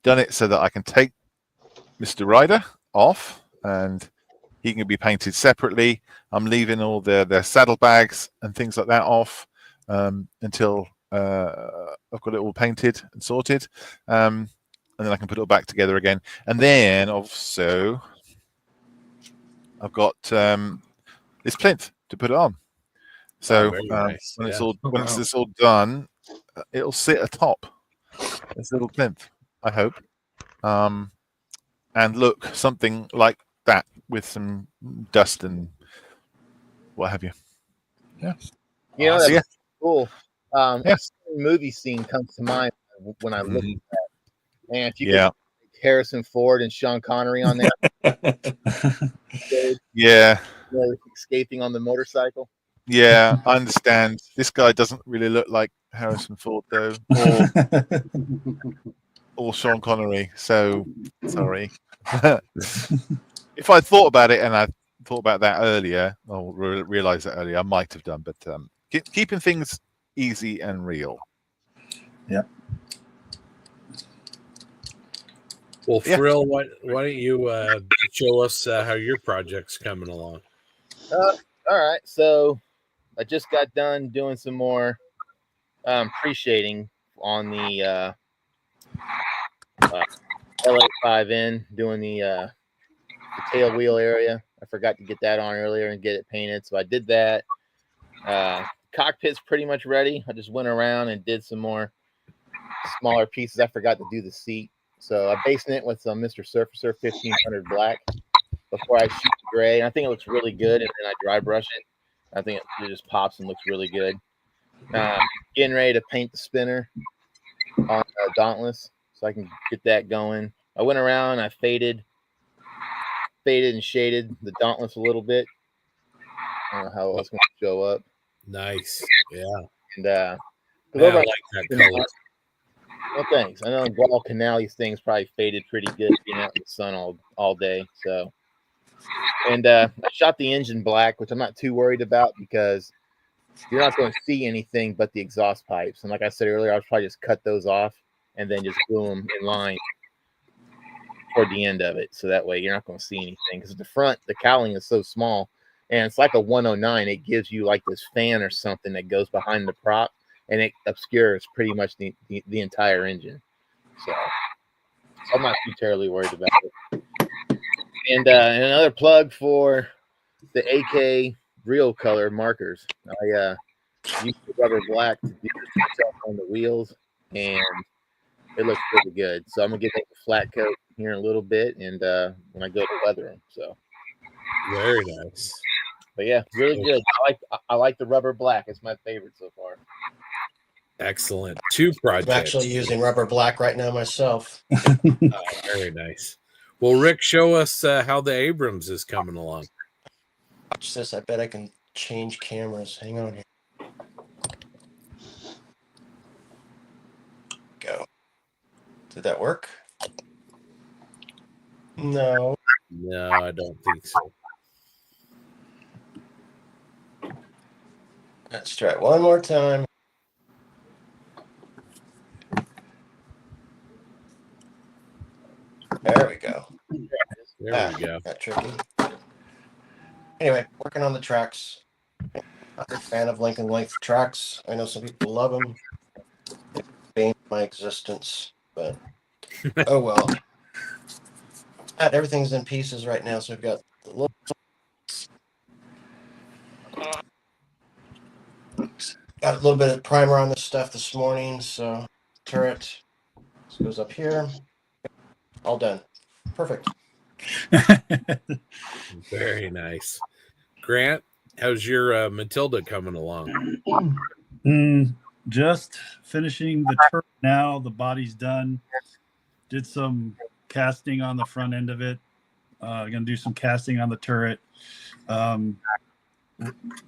Speaker 6: done it so that I can take Mr. Rider off and he can be painted separately. I'm leaving all their saddlebags and things like that off until I've got it all painted and sorted. And then I can put it all back together again. And then also I've got this plinth to put it on. So
Speaker 9: nice.
Speaker 6: when it's this all done, it'll sit atop this little plinth, I hope. And look something like that with some dust and what have you. Yeah.
Speaker 4: You know, that's
Speaker 6: Yeah.
Speaker 4: cool.
Speaker 6: Yes.
Speaker 4: Movie scene comes to mind when I look at that. Man, if you could
Speaker 6: Yeah.
Speaker 4: put Harrison Ford and Sean Connery on there.
Speaker 6: Yeah.
Speaker 4: Escaping on the motorcycle.
Speaker 6: Yeah, I understand. This guy doesn't really look like Harrison Ford, though, or Sean Connery. So, sorry. If I thought about it and I thought about that earlier, or realized that earlier, I might have done. But keeping things easy and real.
Speaker 10: Yeah.
Speaker 9: Well, Thrill, why don't you show us how your project's coming along?
Speaker 4: All right. So I just got done doing some more pre-shading on the LA5N, doing the tail wheel area. I forgot to get that on earlier and get it painted, so I did that. Cockpit's pretty much ready. I just went around and did some more smaller pieces. I forgot to do the seat, so I basted it with some Mr. Surfacer 1500 black before I shoot the gray. And I think it looks really good, and then I dry brush it. I think it just pops and looks really good. Getting ready to paint the spinner on Dauntless, so I can get that going. I went around, I faded and shaded the Dauntless a little bit. I don't know how it's going to show up.
Speaker 9: Nice. Yeah.
Speaker 4: And
Speaker 9: I like that color.
Speaker 4: well, thanks. I know Guadalcanal things probably faded pretty good being out in the sun all day. So, and I shot the engine black, which I'm not too worried about because you're not going to see anything but the exhaust pipes. And like I said earlier, I'll probably just cut those off and then just glue them in line toward the end of it. So that way you're not going to see anything, because at the front, the cowling is so small and it's like a 109. It gives you like this fan or something that goes behind the prop, and it obscures pretty much the entire engine. So I'm not too terribly worried about it. And another plug for the AK real color markers. I used the rubber black to do the detail on the wheels, and it looks really good. So I'm gonna get a flat coat here in a little bit, and when I go to weather them. So
Speaker 9: very nice.
Speaker 4: But yeah, really good. I like the rubber black. It's my favorite so far.
Speaker 9: Excellent. 2 projects.
Speaker 12: I'm actually using rubber black right now myself.
Speaker 9: Very nice. Well, Rick, show us how the Abrams is coming along.
Speaker 12: Watch this. I bet I can change cameras. Hang on here. Go. Did that work? No.
Speaker 9: No, I don't think so.
Speaker 12: Let's try it one more time. There we go.
Speaker 9: There we go.
Speaker 12: Got tricky. Anyway, working on the tracks. I'm a fan of Lincoln length tracks. I know some people love them. They bane my existence, but oh well. Everything's in pieces right now, so we've got the little. Got a little bit of primer on this stuff this morning, so turret. This goes up here. All done. Perfect.
Speaker 9: Very nice. Grant, how's your Matilda coming along?
Speaker 10: Just finishing the turret now. The body's done. Did some casting on the front end of it. Gonna do some casting on the turret.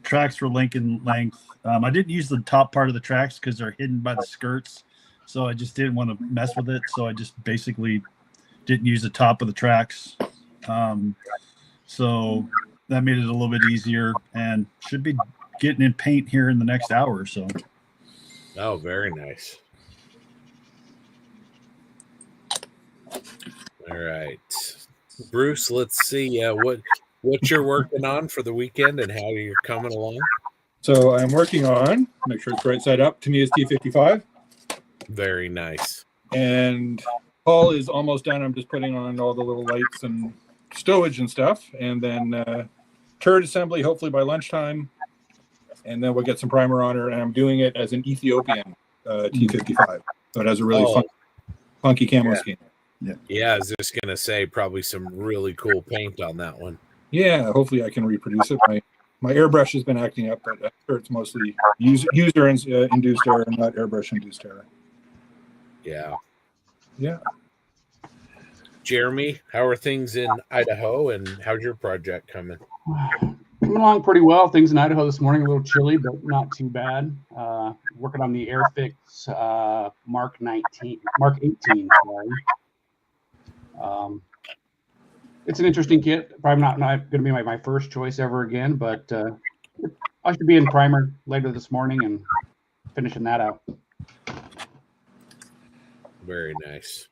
Speaker 10: Tracks were Lincoln length. I didn't use the top part of the tracks because they're hidden by the skirts, so I just didn't want to mess with it. So I just basically didn't use the top of the tracks. So that made it a little bit easier, and should be getting in paint here in the next hour or so.
Speaker 9: Oh, very nice. All right, Bruce, let's see what you're working on for the weekend and how you're coming along.
Speaker 13: So I'm working on, make sure it's right side up, Tamiya's T55.
Speaker 9: Very nice.
Speaker 13: And Paul is almost done. I'm just putting on all the little lights and stowage and stuff. And then turret assembly, hopefully by lunchtime. And then we'll get some primer on her. And I'm doing it as an Ethiopian T55. So it has a really funky camo scheme.
Speaker 9: Yeah, I was just going to say probably some really cool paint on that one.
Speaker 13: Yeah, hopefully I can reproduce it. My airbrush has been acting up, but I'm sure it's mostly user-induced error, not airbrush-induced error.
Speaker 9: Yeah.
Speaker 13: Yeah.
Speaker 9: Jeremy, how are things in Idaho, and how's your project coming?
Speaker 14: Coming along pretty well. Things in Idaho this morning a little chilly, but not too bad. Working on the Airfix Mark 18. Sorry. It's an interesting kit. Probably not going to be my first choice ever again, but I should be in primer later this morning and finishing that out.
Speaker 9: Very nice.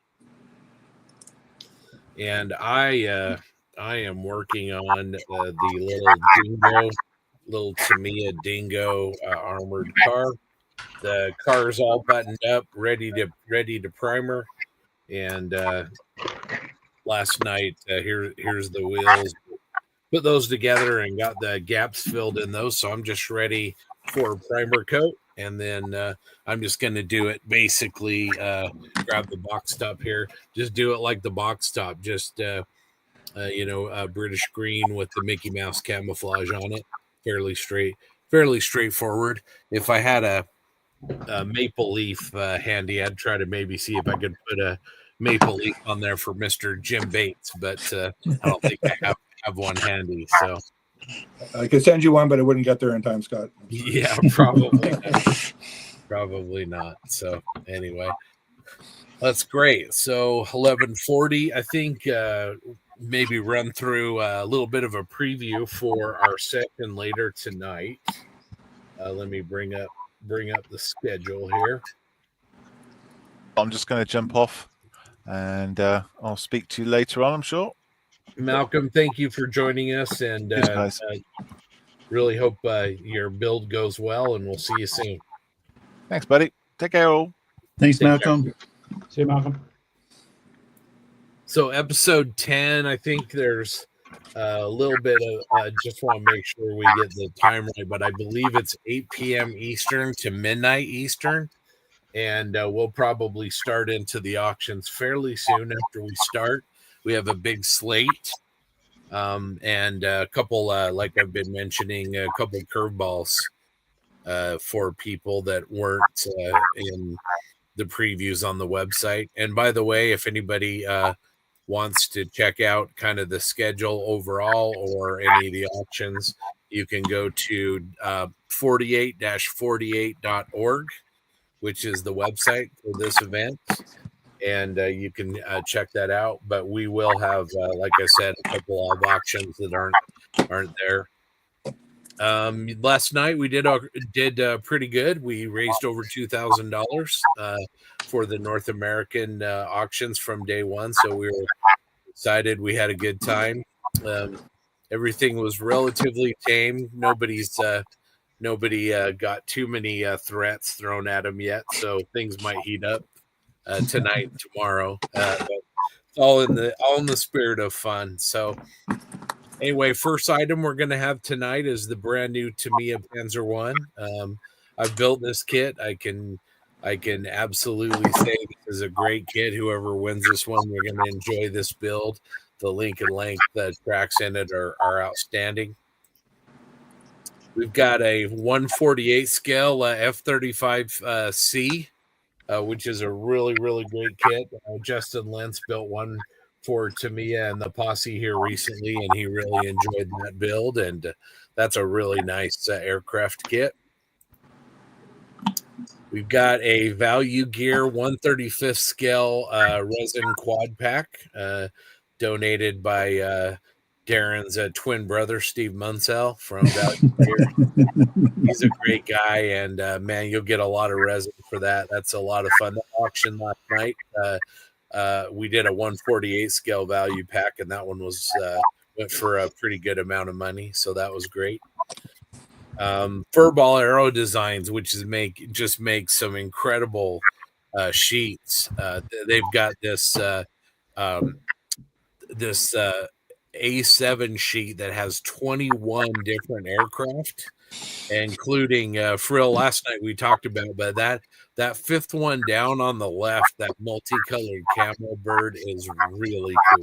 Speaker 9: And I I am working on the little Tamiya Dingo armored car. The car's all buttoned up, ready to primer. And last night, here's the wheels. Put those together and got the gaps filled in those. So I'm just ready for a primer coat. And then I'm just going to do it basically, grab the box top here. Just do it like the box top. Just, British green with the Mickey Mouse camouflage on it. Fairly straightforward. If I had a maple leaf handy, I'd try to maybe see if I could put a maple leaf on there for Mr. Jim Bates, but I don't think I have one handy. So
Speaker 13: I could send you one, but it wouldn't get there in time, Scott.
Speaker 9: Yeah, probably not. Probably not. So anyway, that's great. So 11:40, I think maybe run through a little bit of a preview for our session later tonight. Let me bring up the schedule here.
Speaker 6: I'm just going to jump off, and I'll speak to you later on, I'm sure.
Speaker 9: Malcolm, thank you for joining us, and really hope your build goes well, and we'll see you soon.
Speaker 6: Thanks, buddy. Take care, all.
Speaker 10: Thanks, Malcolm.
Speaker 5: See you, Malcolm.
Speaker 9: So episode 10, I think there's a little bit of, just want to make sure we get the time right, but I believe it's 8 p.m. Eastern to midnight Eastern. And we'll probably start into the auctions fairly soon after we start. We have a big slate and a couple, like I've been mentioning, a couple curveballs for people that weren't in the previews on the website. And by the way, if anybody wants to check out kind of the schedule overall or any of the auctions, you can go to 48-48.org, which is the website for this event. And you can check that out. But we will have, like I said, a couple of auctions that aren't there. Last night we did pretty good. We raised over $2,000 for the North American auctions from day one. So we were excited. We had a good time. Everything was relatively tame. Nobody got too many threats thrown at them yet. So things might heat up tonight and tomorrow. But all in the spirit of fun. So anyway, first item we're going to have tonight is the brand new Tamiya Panzer One. I've built this kit. I can absolutely say this is a great kit. Whoever wins this one, we're going to enjoy this build. The link and length, the tracks in it are outstanding. We've got a 148 scale F-35C, which is a really, really great kit. Justin Lentz built one for Tamiya and the Posse here recently, and he really enjoyed that build, and that's a really nice aircraft kit. We've got a Value Gear 135th scale resin quad pack donated by Darren's twin brother, Steve Munsell from Value Gear. He's a great guy, and man, you'll get a lot of resin for that. That's a lot of fun. The auction last night, we did a 148 scale value pack, and that one went for a pretty good amount of money, so that was great. Furball Aero Designs, which is make some incredible sheets. They've got this A7 sheet that has 21 different aircraft, including Frill. Last night we talked about, but that fifth one down on the left, that multicolored camo bird, is really cool.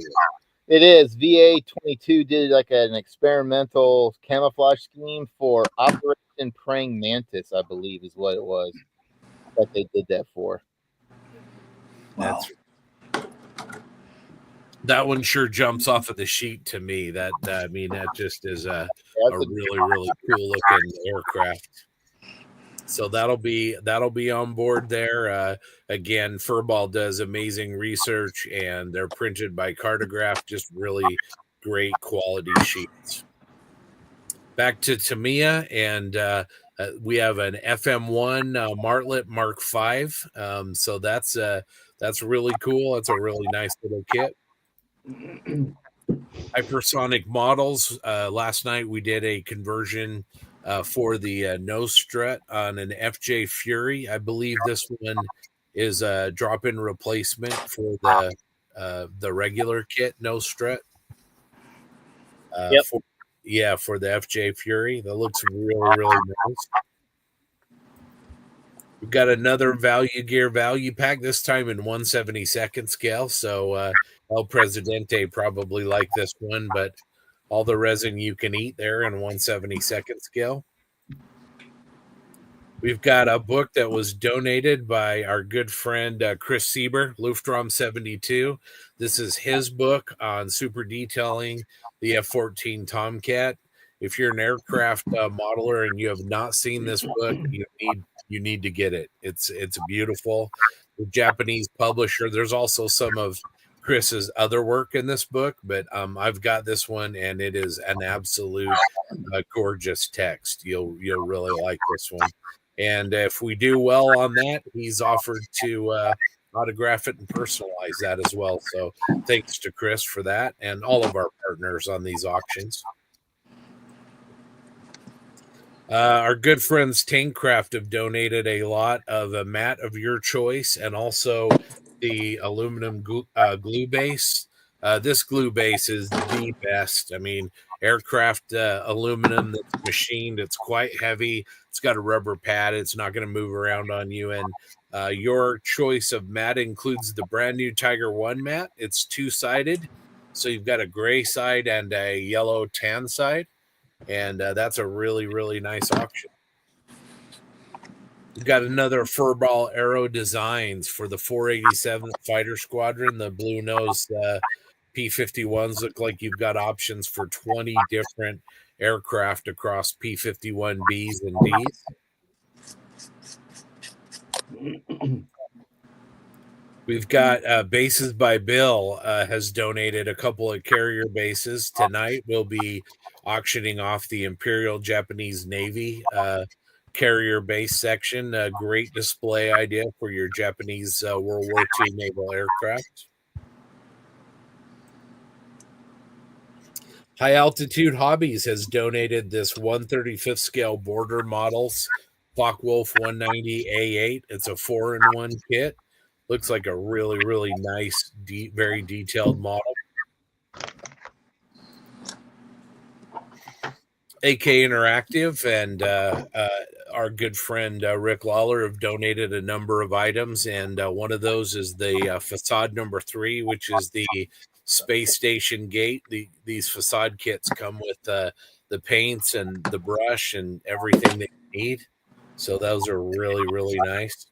Speaker 4: It is. VA-22 did like an experimental camouflage scheme for Operation Praying Mantis, I believe is what it was that they did that for.
Speaker 9: Wow. That one sure jumps off of the sheet to me. That just is a really, really cool looking aircraft. So that'll be on board there. Again, Furball does amazing research, and they're printed by Cartograph. Just really great quality sheets. Back to Tamiya, and we have an FM1 Martlet Mark V. So that's really cool. That's a really nice little kit. Hypersonic models. Last night we did a conversion for the nose strut on an FJ Fury. I believe this one is a drop-in replacement for the regular kit nose strut.
Speaker 2: Yep.
Speaker 9: For the FJ Fury. That looks really, really nice. We've got another value gear value pack, this time in 1/72nd scale. So El Presidente probably like this one, but all the resin you can eat there in 1/72nd scale. We've got a book that was donated by our good friend Chris Sieber, Luftram 72. This is his book on super detailing the F-14 Tomcat. If you're an aircraft modeler and you have not seen this book, you need to get it. It's beautiful. The Japanese publisher. There's also some of Chris's other work in this book, but I've got this one, and it is an absolute gorgeous text. You'll really like this one. And if we do well on that, he's offered to autograph it and personalize that as well. So thanks to Chris for that, and all of our partners on these auctions. Our good friends Tankcraft have donated a lot of a mat of your choice and also the aluminum glue base. This glue base is the best. I mean, aircraft aluminum that's machined. It's quite heavy. It's got a rubber pad. It's not going to move around on you. And your choice of mat includes the brand new Tiger One mat. It's two-sided. So you've got a gray side and a yellow tan side. And that's a really, really nice auction. We've got another Furball Aero designs for the 487th Fighter Squadron. The blue nose P-51s look like you've got options for 20 different aircraft across P-51Bs and Ds. We've got Bases by Bill has donated a couple of carrier bases. Tonight we'll be auctioning off the Imperial Japanese Navy carrier base section. A great display idea for your Japanese World War II naval aircraft. High Altitude Hobbies has donated this 1/35th scale border models Focke-Wulf 190A8. It's a 4-in-1 kit. Looks like a really, really nice, very detailed model. AK Interactive and our good friend Rick Lawler have donated a number of items, and one of those is the facade number 3, which is the space station gate. These facade kits come with the paints and the brush and everything they need. So those are really, really nice.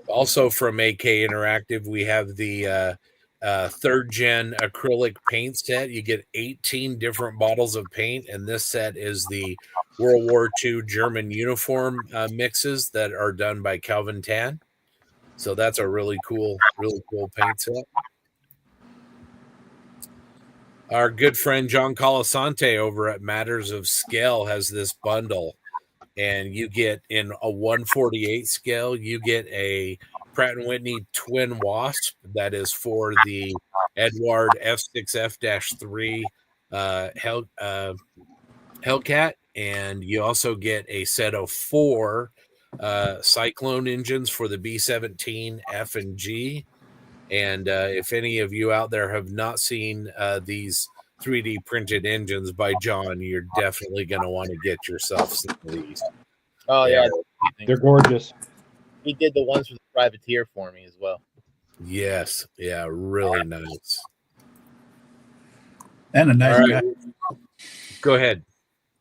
Speaker 9: Also from AK Interactive, we have the 3rd gen acrylic paint set. You get 18 different bottles of paint, and this set is the World War II German uniform mixes that are done by Calvin Tan. So that's a really cool paint set. Our good friend John Colasante over at Matters of Scale has this bundle, and you get in a 1/48 scale, you get a Pratt & Whitney Twin Wasp that is for the Eduard F6F-3 Hellcat, and you also get a set of 4 Cyclone engines for the B-17 F and G. And if any of you out there have not seen these 3D printed engines by John, you're definitely going to want to get yourself some of these.
Speaker 4: Oh yeah,
Speaker 14: they're gorgeous.
Speaker 4: He did the ones for the privateer for me as well.
Speaker 9: Yes, yeah, really nice.
Speaker 10: And a nice guy.
Speaker 9: Go ahead.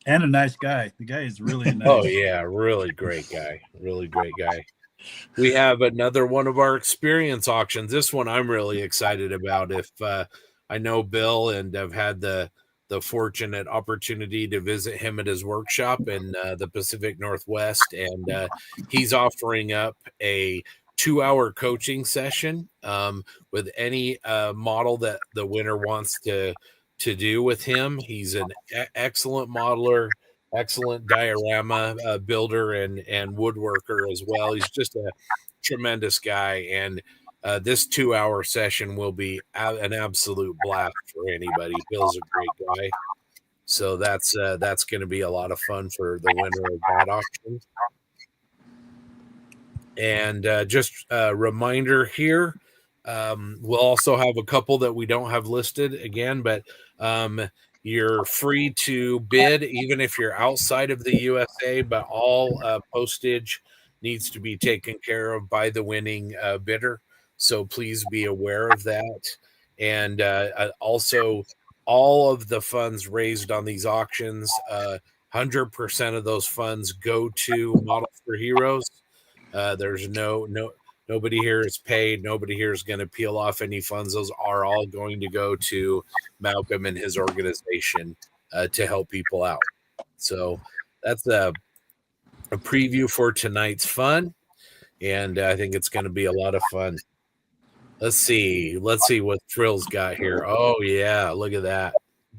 Speaker 10: And a nice guy. The guy is really nice.
Speaker 9: Oh yeah, really great guy. Really great guy. We have another one of our experience auctions. This one I'm really excited about. If I know Bill and I've had the fortunate opportunity to visit him at his workshop in the Pacific Northwest, and he's offering up a 2-hour coaching session with any model that the winner wants to do with him. He's an excellent modeler, excellent diorama builder and woodworker as well. He's just a tremendous guy, and this 2-hour session will be an absolute blast for anybody. Bill's a great guy. So that's going to be a lot of fun for the winner of that auction. And just a reminder here, we'll also have a couple that we don't have listed again, but you're free to bid even if you're outside of the USA, but all postage needs to be taken care of by the winning bidder. So please be aware of that. And also, all of the funds raised on these auctions, 100% of those funds go to Models for Heroes. There's nobody here is paid. Nobody here is going to peel off any funds. Those are all going to go to Malcolm and his organization to help people out. So that's a preview for tonight's fun, and I think it's going to be a lot of fun. Let's see what Thrill's got here. Oh yeah, look at that.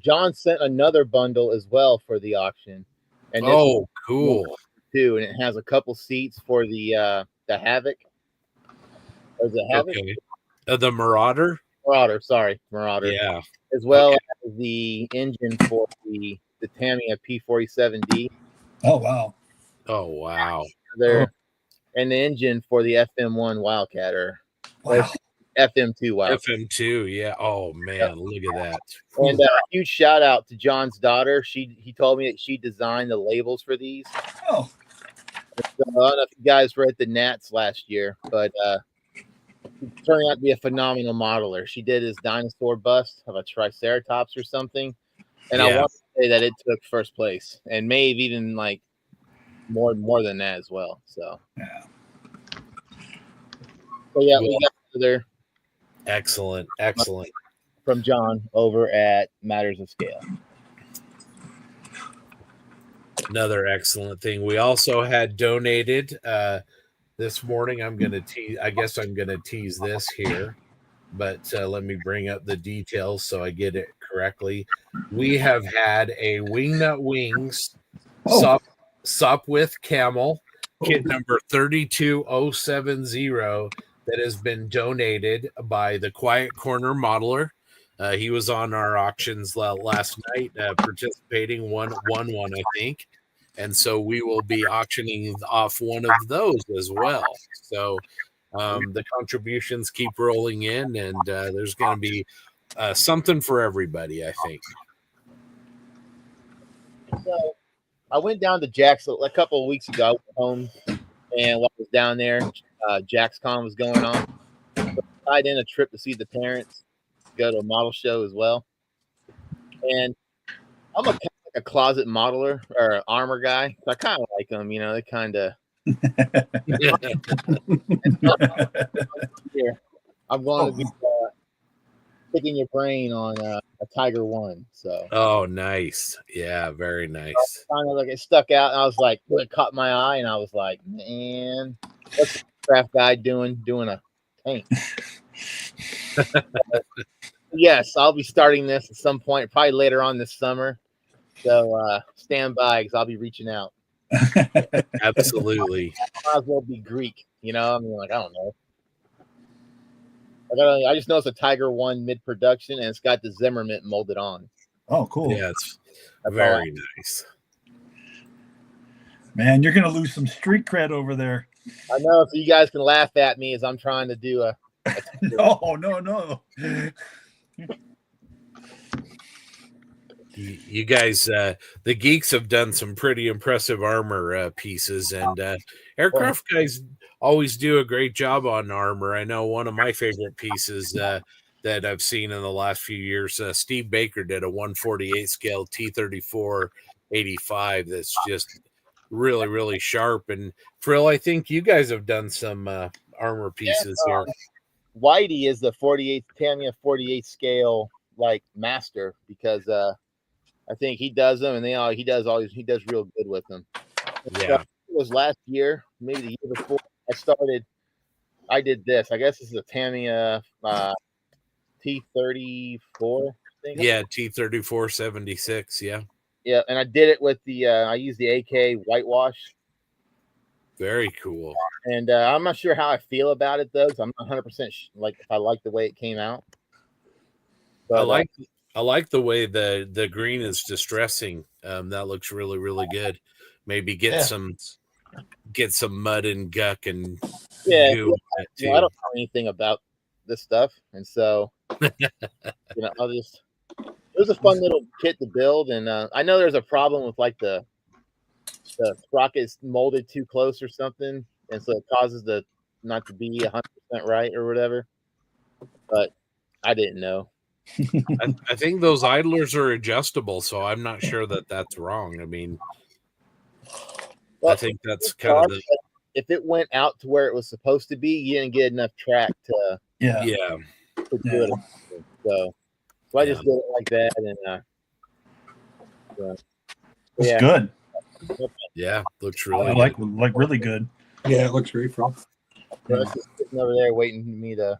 Speaker 4: John sent another bundle as well for the auction, and
Speaker 9: cool
Speaker 4: too. And it has a couple seats for the Havoc. Or is it Havoc?
Speaker 9: Okay. The Marauder.
Speaker 4: Marauder.
Speaker 9: Yeah.
Speaker 4: As well as the engine for the Tamiya P47D.
Speaker 10: Oh wow.
Speaker 9: Oh wow.
Speaker 4: And the engine for the FM1 Wildcat or FM2 Wildcat.
Speaker 9: FM2, yeah. Oh man, look at that.
Speaker 4: And a huge shout out to John's daughter. He told me that she designed the labels for these.
Speaker 10: Oh.
Speaker 4: So, I don't know if you guys were at the Nats last year, but it turned out to be a phenomenal modeler. She did his dinosaur bust of a Triceratops or something. And I want to say that it took first place and maybe even like more than that as well. So we got another
Speaker 9: excellent
Speaker 4: from John over at Matters of Scale.
Speaker 9: Another excellent thing. We also had donated this morning. I'm going to tease this here, but let me bring up the details so I get it correctly. We have had a Wingnut Wings Sopwith Camel kit number 32070 that has been donated by the Quiet Corner Modeler. He was on our auctions last night, participating, won one, I think. And so we will be auctioning off one of those as well. So the contributions keep rolling in, and there's going to be something for everybody, I think.
Speaker 4: So I went down to Jack's a couple of weeks ago. I went home, and while I was down there, JaxCon was going on. So I tied in a trip to see the parents, go to a model show as well. And I'm a closet modeler or armor guy. So I kind of like them, they kind of. Here, I'm going to be picking your brain on a Tiger One. So.
Speaker 9: Oh, nice! Yeah, very nice.
Speaker 4: Kind of like it stuck out, and I was like, it caught my eye, and I was like, man, what's the craft guy doing a tank? Yes, I'll be starting this at some point, probably later on this summer. So stand by because I'll be reaching out.
Speaker 9: Absolutely.
Speaker 4: Might as well be Greek, I mean, I don't know. I just know it's a Tiger One mid-production, and it's got the Zimmerman molded on.
Speaker 10: Oh, cool.
Speaker 9: Yeah, it's very nice.
Speaker 10: Man, you're going to lose some street cred over there.
Speaker 4: I know, so you guys can laugh at me as I'm trying to do a
Speaker 10: No.
Speaker 9: You guys, the geeks have done some pretty impressive armor pieces, and aircraft guys always do a great job on armor. I know one of my favorite pieces that I've seen in the last few years, Steve Baker did a 148 scale T-34 85 that's just really, really sharp. And Frill, I think you guys have done some armor pieces here.
Speaker 4: Whitey is the 48 Tamiya 48 scale like master because I think he does them, and he does real good with them.
Speaker 9: Yeah,
Speaker 4: it was last year, maybe the year before. I did this. I guess this is a Tamiya T-34. I think.
Speaker 9: Yeah, T-34 76. Yeah.
Speaker 4: Yeah, and I did it with I used the AK whitewash.
Speaker 9: Very cool.
Speaker 4: And I'm not sure how I feel about it though, because I'm not 100% like if I like the way it came out. But
Speaker 9: I like the way the green is distressing. That looks really, really good. Maybe get some mud and guck and goo in it too.
Speaker 4: I don't know anything about this stuff, and so I'll just. It was a fun little kit to build, and I know there's a problem with like the sprocket's molded too close or something, and so it causes the not to be 100% right or whatever. But I didn't know.
Speaker 9: I think those idlers are adjustable, so I'm not sure that that's wrong. I mean, I think that's kind of the.
Speaker 4: If it went out to where it was supposed to be, you didn't get enough track to
Speaker 9: to
Speaker 4: do it. So I just did it like that, and
Speaker 10: It's good.
Speaker 9: Yeah, looks really.
Speaker 10: I like really good.
Speaker 13: Yeah, it looks great, bro.
Speaker 4: So it's just sitting over there waiting for me to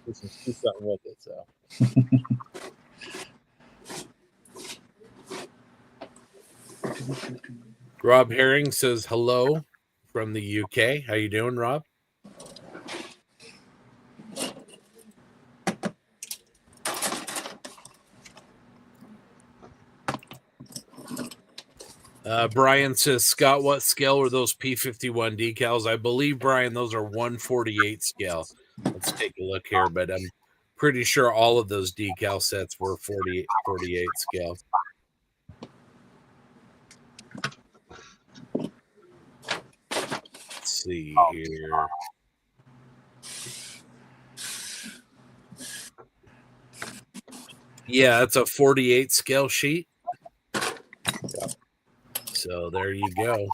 Speaker 4: do something with it. So.
Speaker 9: Rob Herring says hello from the UK. How you doing, Rob? Brian says, Scott, what scale were those P51 decals? I believe, Brian, those are 148 scale. Let's take a look here, but I'm pretty sure all of those decal sets were 48 scale. Let's see here. Yeah, it's a 48 scale sheet. So there you go.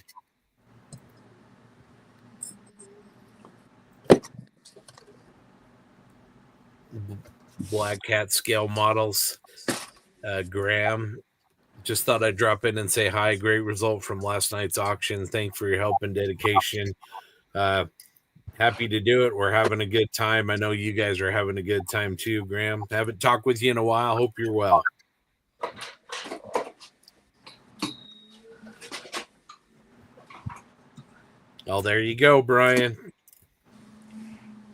Speaker 9: Black Cat scale models. Graham, just thought I'd drop in and say hi. Great result from last night's auction. Thanks for your help and dedication. Happy to do it. We're having a good time. I know you guys are having a good time too, Graham. Haven't talked with you in a while. Hope you're well. Oh, there you go, Brian.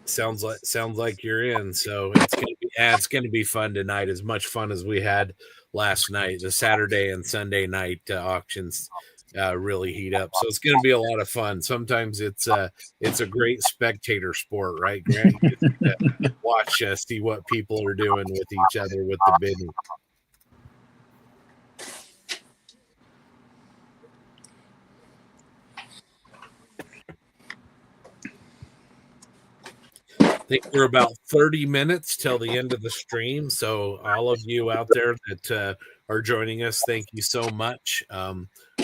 Speaker 9: Sounds like you're in. So it's gonna be fun tonight. As much fun as we had last night. The Saturday and Sunday night auctions really heat up. So it's gonna be a lot of fun. Sometimes it's a great spectator sport, right, Grant? Watch see what people are doing with each other with the bidding. I think we're about 30 minutes till the end of the stream. So all of you out there that are joining us, thank you so much.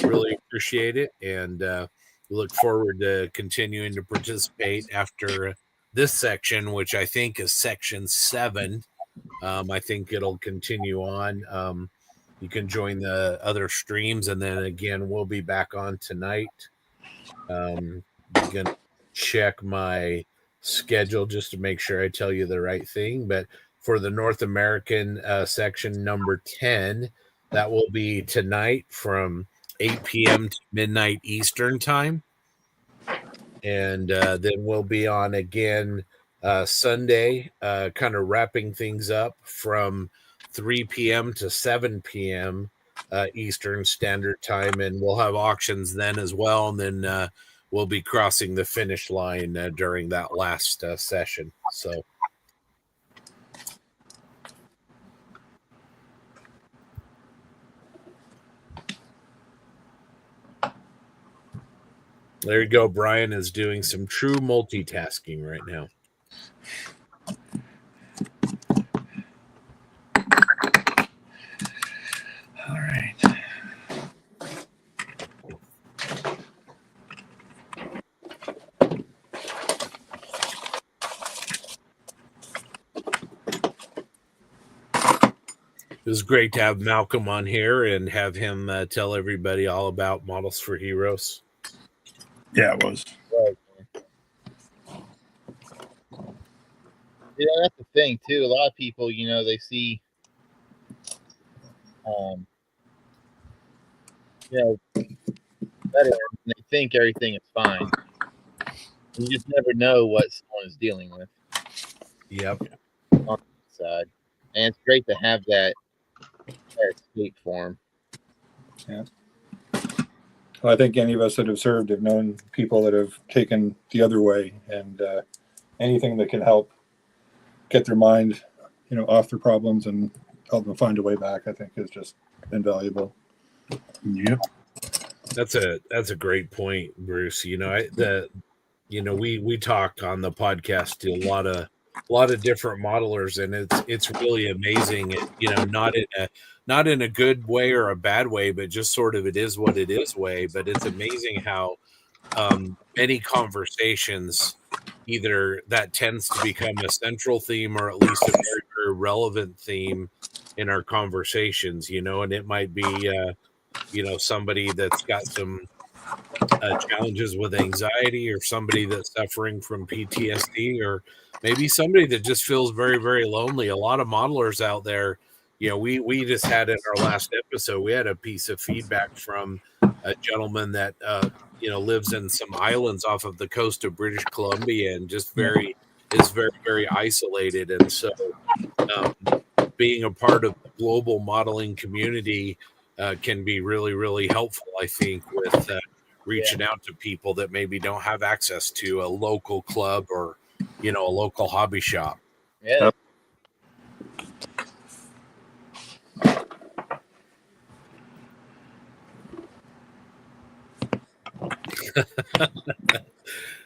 Speaker 9: Really appreciate it. And we look forward to continuing to participate after this section, which I think is section 7. I think it'll continue on. You can join the other streams. And then again, we'll be back on tonight. I'm going to check my schedule just to make sure I tell you the right thing. But for the North American section number 10, that will be tonight from 8 p.m. to midnight Eastern time. And then we'll be on again Sunday, kind of wrapping things up from 3 p.m. to 7 p.m. Eastern Standard Time. And we'll have auctions then as well. And then we'll be crossing the finish line during that last session. So there you go. Brian is doing some true multitasking right now.
Speaker 10: All right.
Speaker 9: It was great to have Malcolm on here and have him tell everybody all about Models for Heroes.
Speaker 10: Yeah, it was.
Speaker 4: Yeah, that's the thing too. A lot of people, they see, better, and they think everything is fine. You just never know what someone is dealing with.
Speaker 9: Yep.
Speaker 4: On the side, and it's great to have that escape for them.
Speaker 13: Yeah. Well, I think any of us that have served have known people that have taken the other way, and anything that can help get their mind, off their problems and help them find a way back, I think is just invaluable.
Speaker 10: Yep.
Speaker 9: That's a great point, Bruce. We talk on the podcast to a lot of different modelers, and it's really amazing. Not in a good way or a bad way, but just sort of it is what it is way. But it's amazing how many conversations either that tends to become a central theme or at least a very, very relevant theme in our conversations, and it might be somebody that's got some challenges with anxiety, or somebody that's suffering from PTSD, or maybe somebody that just feels very, very lonely. A lot of modelers out there, we just had in our last episode, we had a piece of feedback from a gentleman that lives in some islands off of the coast of British Columbia and just is very, very isolated. And so being a part of the global modeling community can be really, really helpful, I think, with reaching out to people that maybe don't have access to a local club or, a local hobby shop.
Speaker 4: Yeah.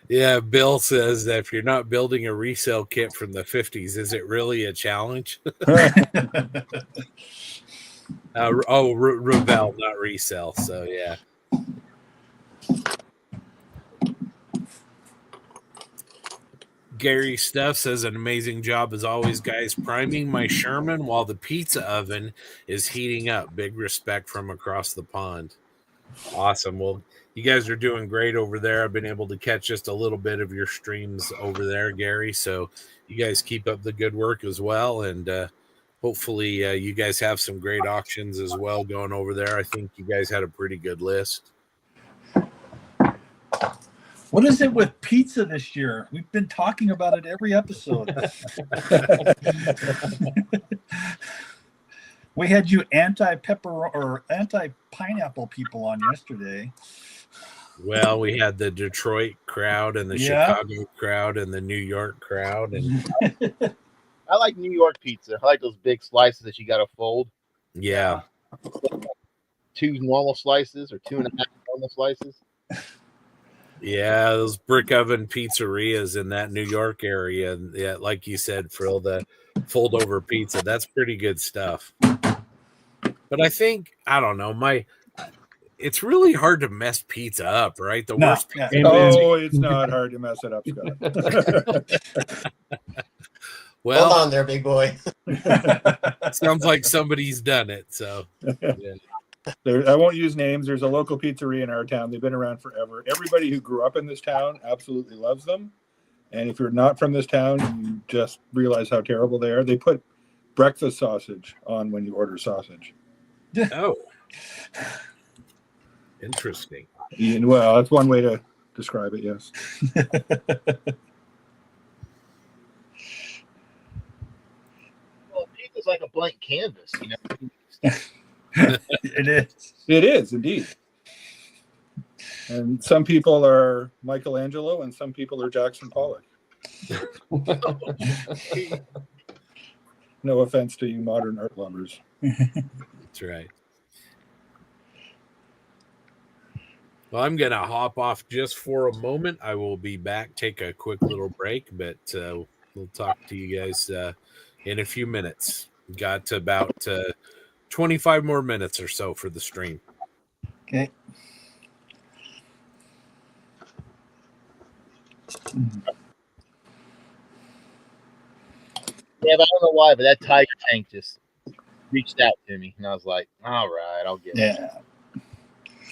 Speaker 9: Yeah, Bill says that if you're not building a resale kit from the 50s, is it really a challenge? Rebel, not resell. So, yeah. Gary Stuff says an amazing job as always, guys. Priming my Sherman while the pizza oven is heating up. Big respect from across the pond. Awesome. Well, you guys are doing great over there. I've been able to catch just a little bit of your streams over there, Gary. So you guys keep up the good work as well. And hopefully you guys have some great auctions as well going over there. I think you guys had a pretty good list.
Speaker 10: What is it with pizza this year? We've been talking about it every episode. We had you anti-pepper or anti-pineapple people on yesterday.
Speaker 9: Well, we had the Detroit crowd and the Chicago crowd and the New York crowd. And
Speaker 4: I like New York pizza. I like those big slices that you got to fold.
Speaker 9: Yeah.
Speaker 4: 2 normal slices or 2.5 normal slices.
Speaker 9: Yeah, those brick oven pizzerias in that New York area. Yeah, like you said, Frill, the fold over pizza. That's pretty good stuff. But I think, I don't know, it's really hard to mess pizza up, right? The worst pizza.
Speaker 13: It's not hard to mess it up, Scott.
Speaker 9: Well,
Speaker 12: hold on there, big boy.
Speaker 9: Sounds like somebody's done it. So, yeah.
Speaker 13: I won't use names. There's a local pizzeria in our town. They've been around forever. Everybody who grew up in this town absolutely loves them. And if you're not from this town, you just realize how terrible they are. They put breakfast sausage on when you order sausage.
Speaker 9: Oh. Interesting.
Speaker 13: Well, that's one way to describe it, yes.
Speaker 4: Well, pizza's like a blank canvas,
Speaker 10: It is.
Speaker 13: It is, indeed. And some people are Michelangelo and some people are Jackson Pollock. No offense to you modern art lovers.
Speaker 9: That's right. Well, I'm going to hop off just for a moment. I will be back, take a quick little break, but we'll talk to you guys in a few minutes. Got about 25 more minutes or so for the stream.
Speaker 10: Okay.
Speaker 4: Yeah, but I don't know why, but that Tiger Tank just reached out to me, and I was like, all right, I'll get it.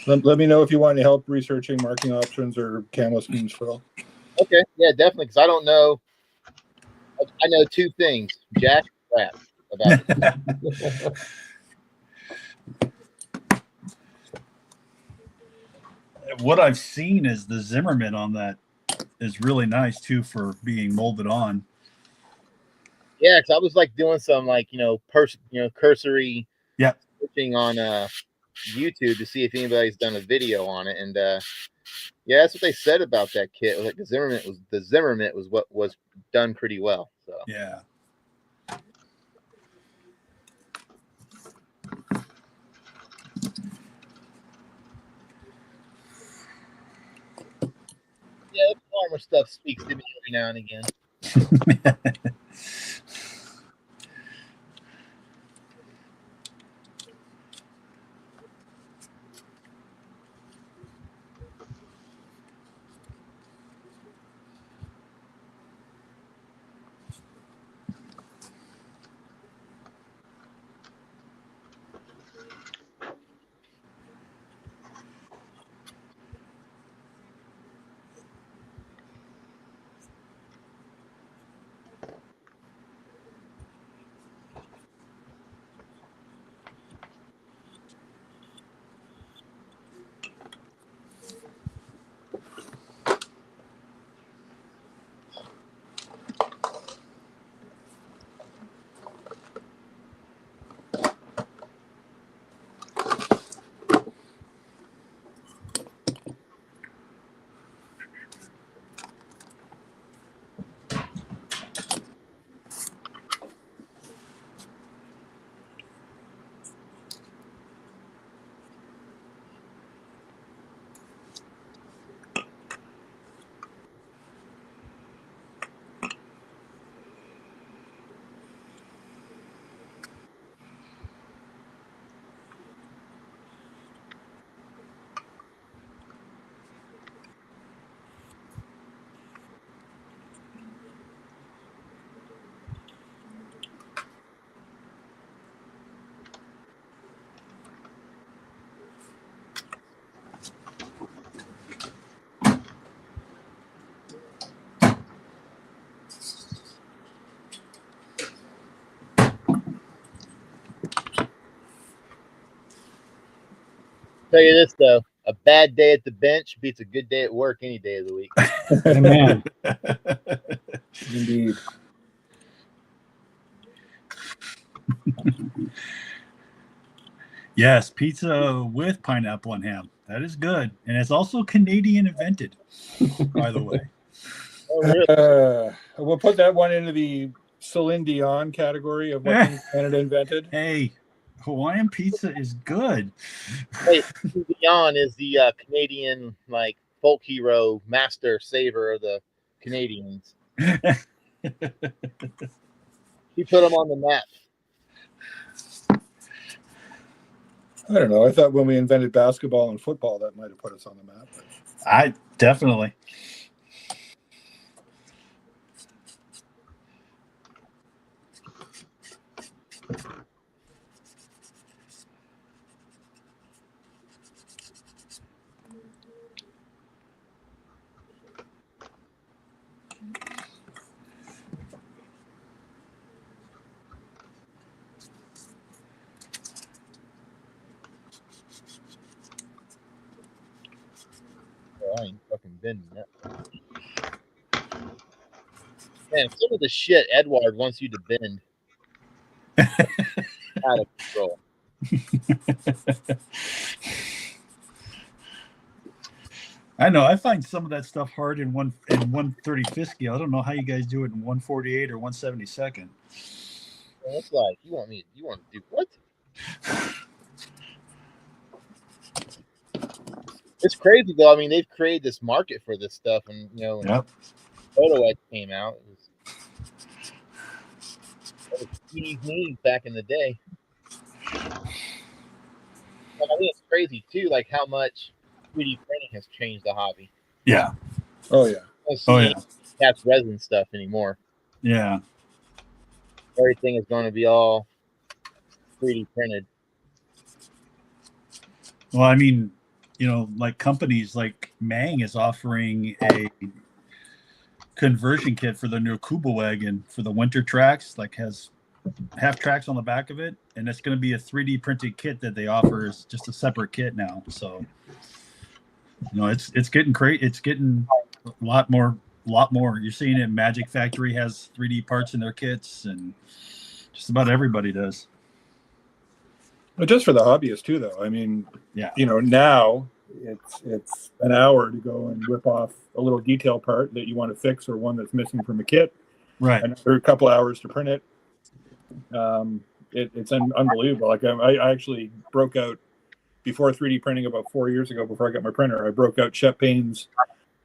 Speaker 13: Let me know if you want any help researching marking options or camo schemes, Phil.
Speaker 4: Okay, yeah, definitely, because I don't know. I know 2 things, Jack and crap, about it.
Speaker 10: What I've seen is the Zimmerman on that is really nice too for being molded on.
Speaker 4: Yeah, because I was like doing some like cursory searching on YouTube to see if anybody's done a video on it, and yeah, that's what they said about that kit. Like the Zimmerman was what was done pretty well. So
Speaker 10: yeah.
Speaker 4: Yeah, the farmer stuff speaks to me every now and again. Tell you this though, a bad day at the bench beats a good day at work any day of the week.
Speaker 14: Amen. Indeed.
Speaker 10: Yes, pizza with pineapple and ham. That is good, and it's also Canadian invented, by the way.
Speaker 4: Oh, really?
Speaker 13: We'll put that one into the Celine Dion category of what Canada invented.
Speaker 10: Hey, Hawaiian pizza is good.
Speaker 4: Hey, Dion is the Canadian like folk hero, master saver of the Canadians. He put them on the map.
Speaker 13: I don't know. I thought when we invented basketball and football, that might have put us on the map.
Speaker 10: I definitely.
Speaker 4: I ain't fucking bending that. Man, some of the shit Eduard wants you to bend. Out of control.
Speaker 10: I know. I find some of that stuff hard in 135th scale. I don't know how you guys do it in 148 or 172nd.
Speaker 4: It's like you want to do what? It's crazy though. I mean, they've created this market for this stuff, and when Photo Edge came out, it was knees back in the day. But I think it's crazy too, like how much 3D printing has changed the hobby.
Speaker 10: Yeah.
Speaker 13: Oh yeah.
Speaker 4: Cast resin stuff anymore.
Speaker 10: Yeah.
Speaker 4: Everything is going to be all 3D printed.
Speaker 10: Well, I mean, like companies like Mang is offering a conversion kit for the new Kuba wagon for the winter tracks, like has half tracks on the back of it, and it's going to be a 3D printed kit that they offer as just a separate kit now. So, it's getting great. It's getting a lot more lot more. You're seeing it. Magic Factory has 3D parts in their kits, and just about everybody does.
Speaker 13: But just for the hobbyists too, though. I mean,
Speaker 10: yeah,
Speaker 13: now it's an hour to go and whip off a little detail part that you want to fix or one that's missing from a kit.
Speaker 10: Right.
Speaker 13: Another couple hours to print it. It's unbelievable. Like I actually broke out before 3D printing about 4 years ago. Before I got my printer, I broke out Shep Payne's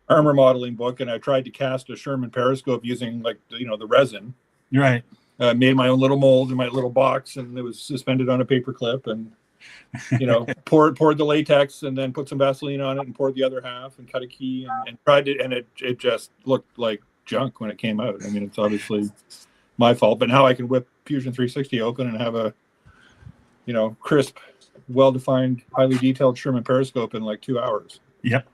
Speaker 13: armor modeling book, and I tried to cast a Sherman periscope using the resin.
Speaker 10: Right.
Speaker 13: Made my own little mold in my little box, and it was suspended on a paper clip, and poured the latex, and then put some Vaseline on it, and poured the other half, and cut a key, and tried it, and it just looked like junk when it came out. I mean, it's obviously my fault, but now I can whip Fusion 360 open and have a crisp, well-defined, highly detailed Sherman periscope in like 2 hours.
Speaker 10: Yep.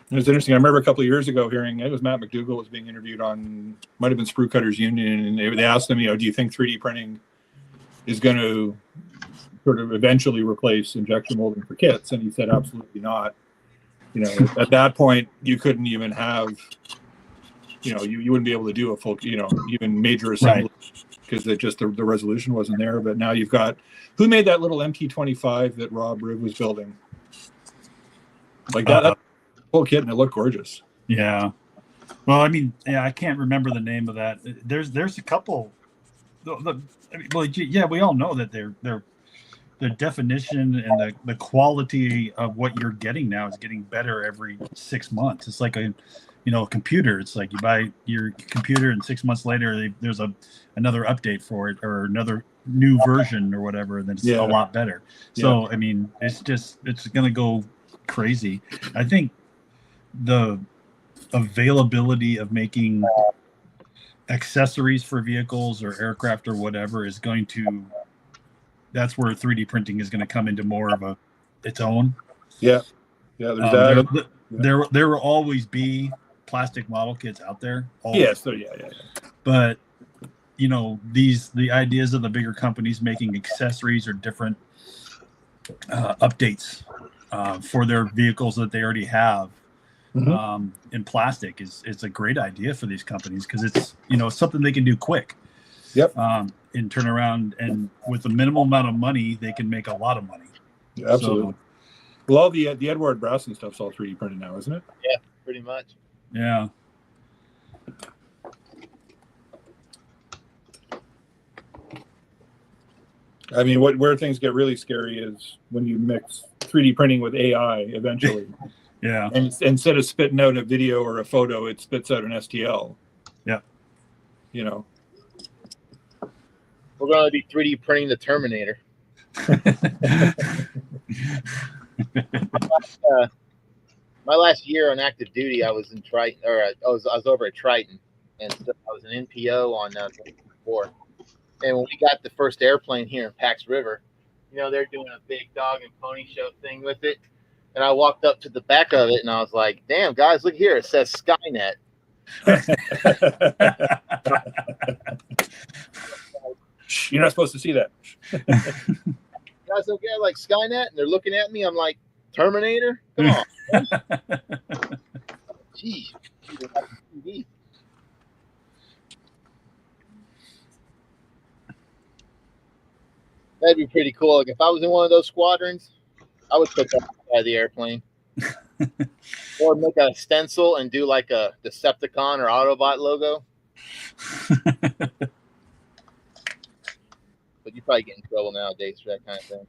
Speaker 13: It was interesting. I remember a couple of years ago hearing it was Matt McDougall was being interviewed on, might have been Sprue Cutters Union, and they asked him, do you think 3D printing is going to sort of eventually replace injection molding for kits? And he said, absolutely not. At that point, you couldn't even have, you wouldn't be able to do a full, even major assembly because the resolution wasn't there. But now you've got, who made that little MT25 that Rob Riv was building? Like that whole kit, and it looked gorgeous.
Speaker 10: Yeah. Well, I mean, I can't remember the name of that. There's a couple. We all know that the definition and the quality of what you're getting now is getting better every 6 months. It's like a computer. It's like you buy your computer, and 6 months later there's another update for it, or another new version or whatever, and then it's a lot better. So I mean, it's gonna go crazy. I think the availability of making accessories for vehicles or aircraft or whatever is going to, that's where 3D printing is going to come into more of its own.
Speaker 13: There's that.
Speaker 10: There will always be plastic model kits out there.
Speaker 13: Always.
Speaker 10: But the ideas of the bigger companies making accessories or different updates for their vehicles that they already have in plastic is a great idea for these companies, because it's something they can do quick. And turn around, and with a minimal amount of money they can make a lot of money.
Speaker 13: Absolutely. Well, all the Eduard brass and stuff's all 3D printed now, isn't it?
Speaker 4: Yeah, pretty much.
Speaker 10: Yeah.
Speaker 13: I mean, where things get really scary is when you mix 3D printing with AI eventually.
Speaker 10: Yeah.
Speaker 13: And instead of spitting out a video or a photo, it spits out an STL.
Speaker 10: Yeah.
Speaker 4: We're going to be 3D printing the Terminator. My last year on active duty, I was in Triton, or I was over at Triton, and so I was an NPO on 4. And when we got the first airplane here in Pax River, they're doing a big dog and pony show thing with it. And I walked up to the back of it, and I was like, damn, guys, look here. It says Skynet.
Speaker 13: You're not supposed to see that.
Speaker 4: Guys don't get like Skynet, and they're looking at me. I'm like, Terminator? Come on. Jeez. That'd be pretty cool. Like if I was in one of those squadrons, I would put that by the airplane. Or make a stencil and do like a Decepticon or Autobot logo. But you probably get in trouble nowadays for that kind of thing.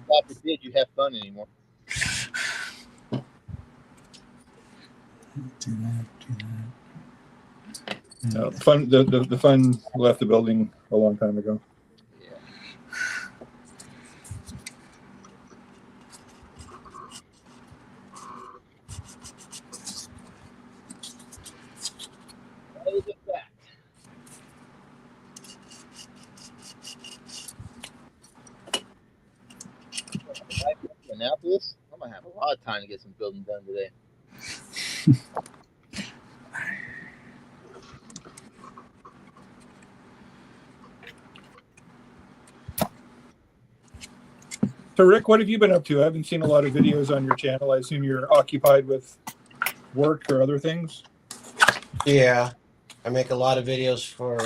Speaker 4: God forbid you have fun anymore.
Speaker 13: No, the fun left the building a long time ago.
Speaker 4: Annapolis, I'm gonna have a lot of time to get some building done today.
Speaker 13: So, Rick, what have you been up to? I haven't seen a lot of videos on your channel. I assume you're occupied with work or other things.
Speaker 12: Yeah, I make a lot of videos for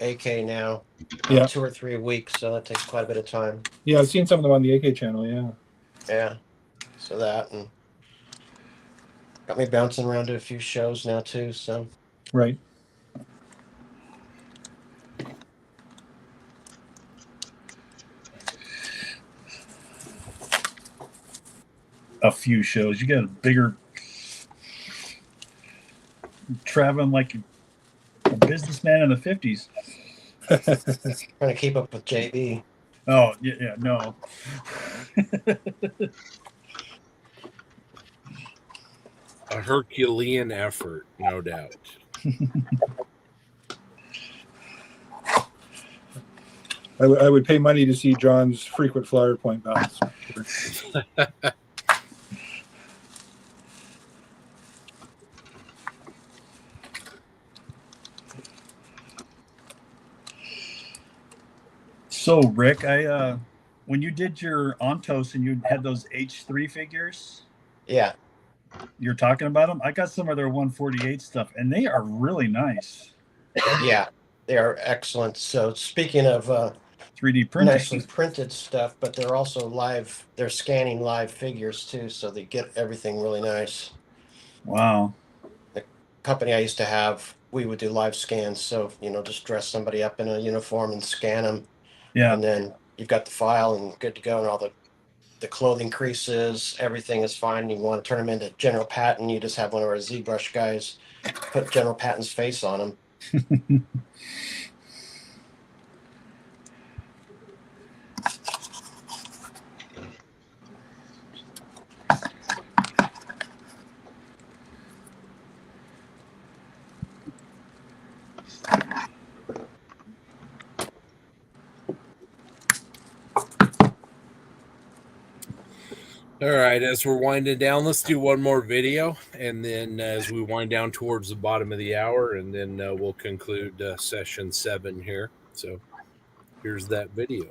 Speaker 12: AK now.
Speaker 13: Yeah.
Speaker 12: 2 or 3 a week, so that takes quite a bit of time.
Speaker 13: Yeah, I've seen some of them on the AK channel. Yeah.
Speaker 12: Yeah. So that, and got me bouncing around to a few shows now too. So.
Speaker 13: Right.
Speaker 10: A few shows. You got a bigger traveling like a businessman in the 50s.
Speaker 12: Trying to keep up with JB.
Speaker 10: Oh, yeah, no.
Speaker 9: A Herculean effort, no doubt.
Speaker 13: I would pay money to see John's frequent flyer point bounce.
Speaker 10: So, Rick, when you did your Ontos and you had those H3 figures,
Speaker 12: yeah,
Speaker 10: you're talking about them. I got some of their 148 stuff, and they are really nice.
Speaker 12: Yeah, they are excellent. So, speaking of
Speaker 10: 3D printing,
Speaker 12: nicely printed stuff, but they're also live. They're scanning live figures too, so they get everything really nice.
Speaker 10: Wow.
Speaker 12: The company I used to have, we would do live scans. So, just dress somebody up in a uniform and scan them.
Speaker 10: Yeah.
Speaker 12: And then you've got the file and good to go, and all the clothing creases, everything is fine. You want to turn them into General Patton, you just have one of our ZBrush guys put General Patton's face on them.
Speaker 9: All right, as we're winding down, let's do one more video, and then as we wind down towards the bottom of the hour, and then we'll conclude session 7 here. So here's that video.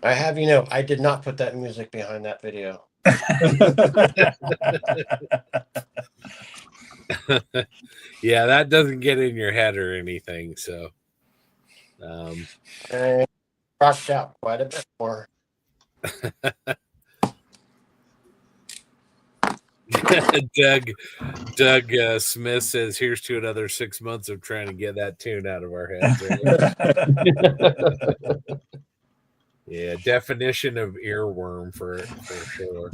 Speaker 12: I have you know, I did not put that music behind that video.
Speaker 9: Yeah, that doesn't get in your head or anything. So,
Speaker 12: I crossed out quite a bit more.
Speaker 9: Doug Smith says, "Here's to another 6 months of trying to get that tune out of our heads." Yeah, definition of earworm for sure.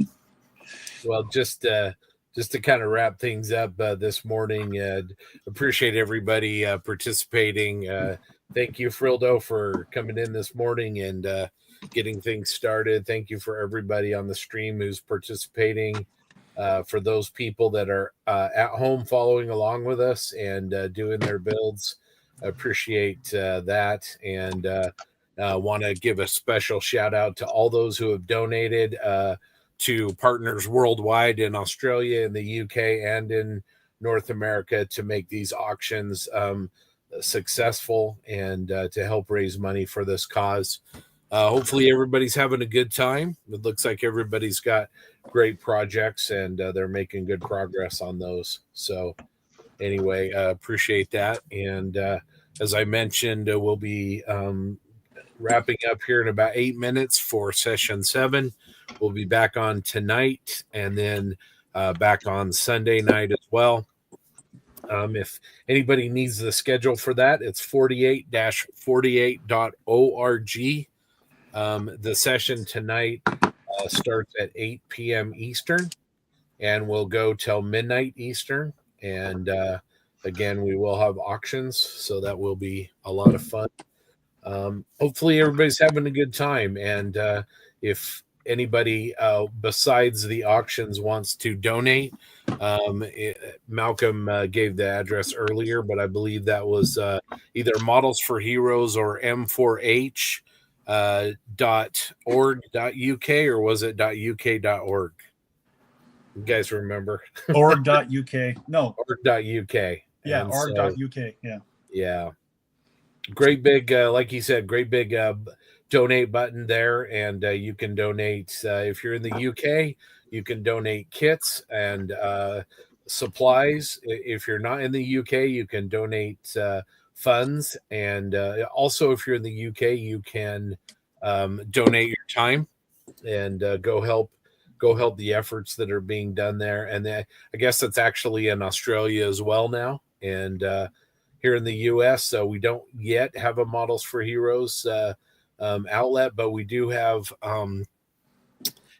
Speaker 9: Well, just to kind of wrap things up this morning, appreciate everybody participating. Thank you, Frildo, for coming in this morning and getting things started. Thank you for everybody on the stream who's participating. For those people that are at home following along with us and doing their builds, I appreciate that. And want to give a special shout out to all those who have donated to partners worldwide in Australia, in the UK, and in North America to make these auctions successful and to help raise money for this cause. Hopefully everybody's having a good time. It looks like everybody's got great projects and they're making good progress on those. So anyway, appreciate that. And as I mentioned, we'll be wrapping up here in about 8 minutes for session 7. We'll be back on tonight and then back on Sunday night as well. If anybody needs the schedule for that, it's 48-48.org. The session tonight starts at 8 p.m. Eastern and will go till midnight Eastern. And again, we will have auctions, so that will be a lot of fun. Hopefully everybody's having a good time. And if anybody besides the auctions wants to donate, Malcolm gave the address earlier, but I believe that was either Models for Heroes or M4H .org.uk, or was it .uk.org? You guys remember?
Speaker 10: org.uk. No.
Speaker 9: Org.uk.
Speaker 10: Yeah,
Speaker 9: And
Speaker 10: org.uk. Yeah.
Speaker 9: Yeah. Great big, like you said, great big donate button there. And you can donate, if you're in the UK, you can donate kits and supplies. If you're not in the UK, you can donate funds. And also, if you're in the UK, you can donate your time and go help the efforts that are being done there. And I guess that's actually in Australia as well now. And here in the US, so we don't yet have a Models for Heroes outlet, but we do have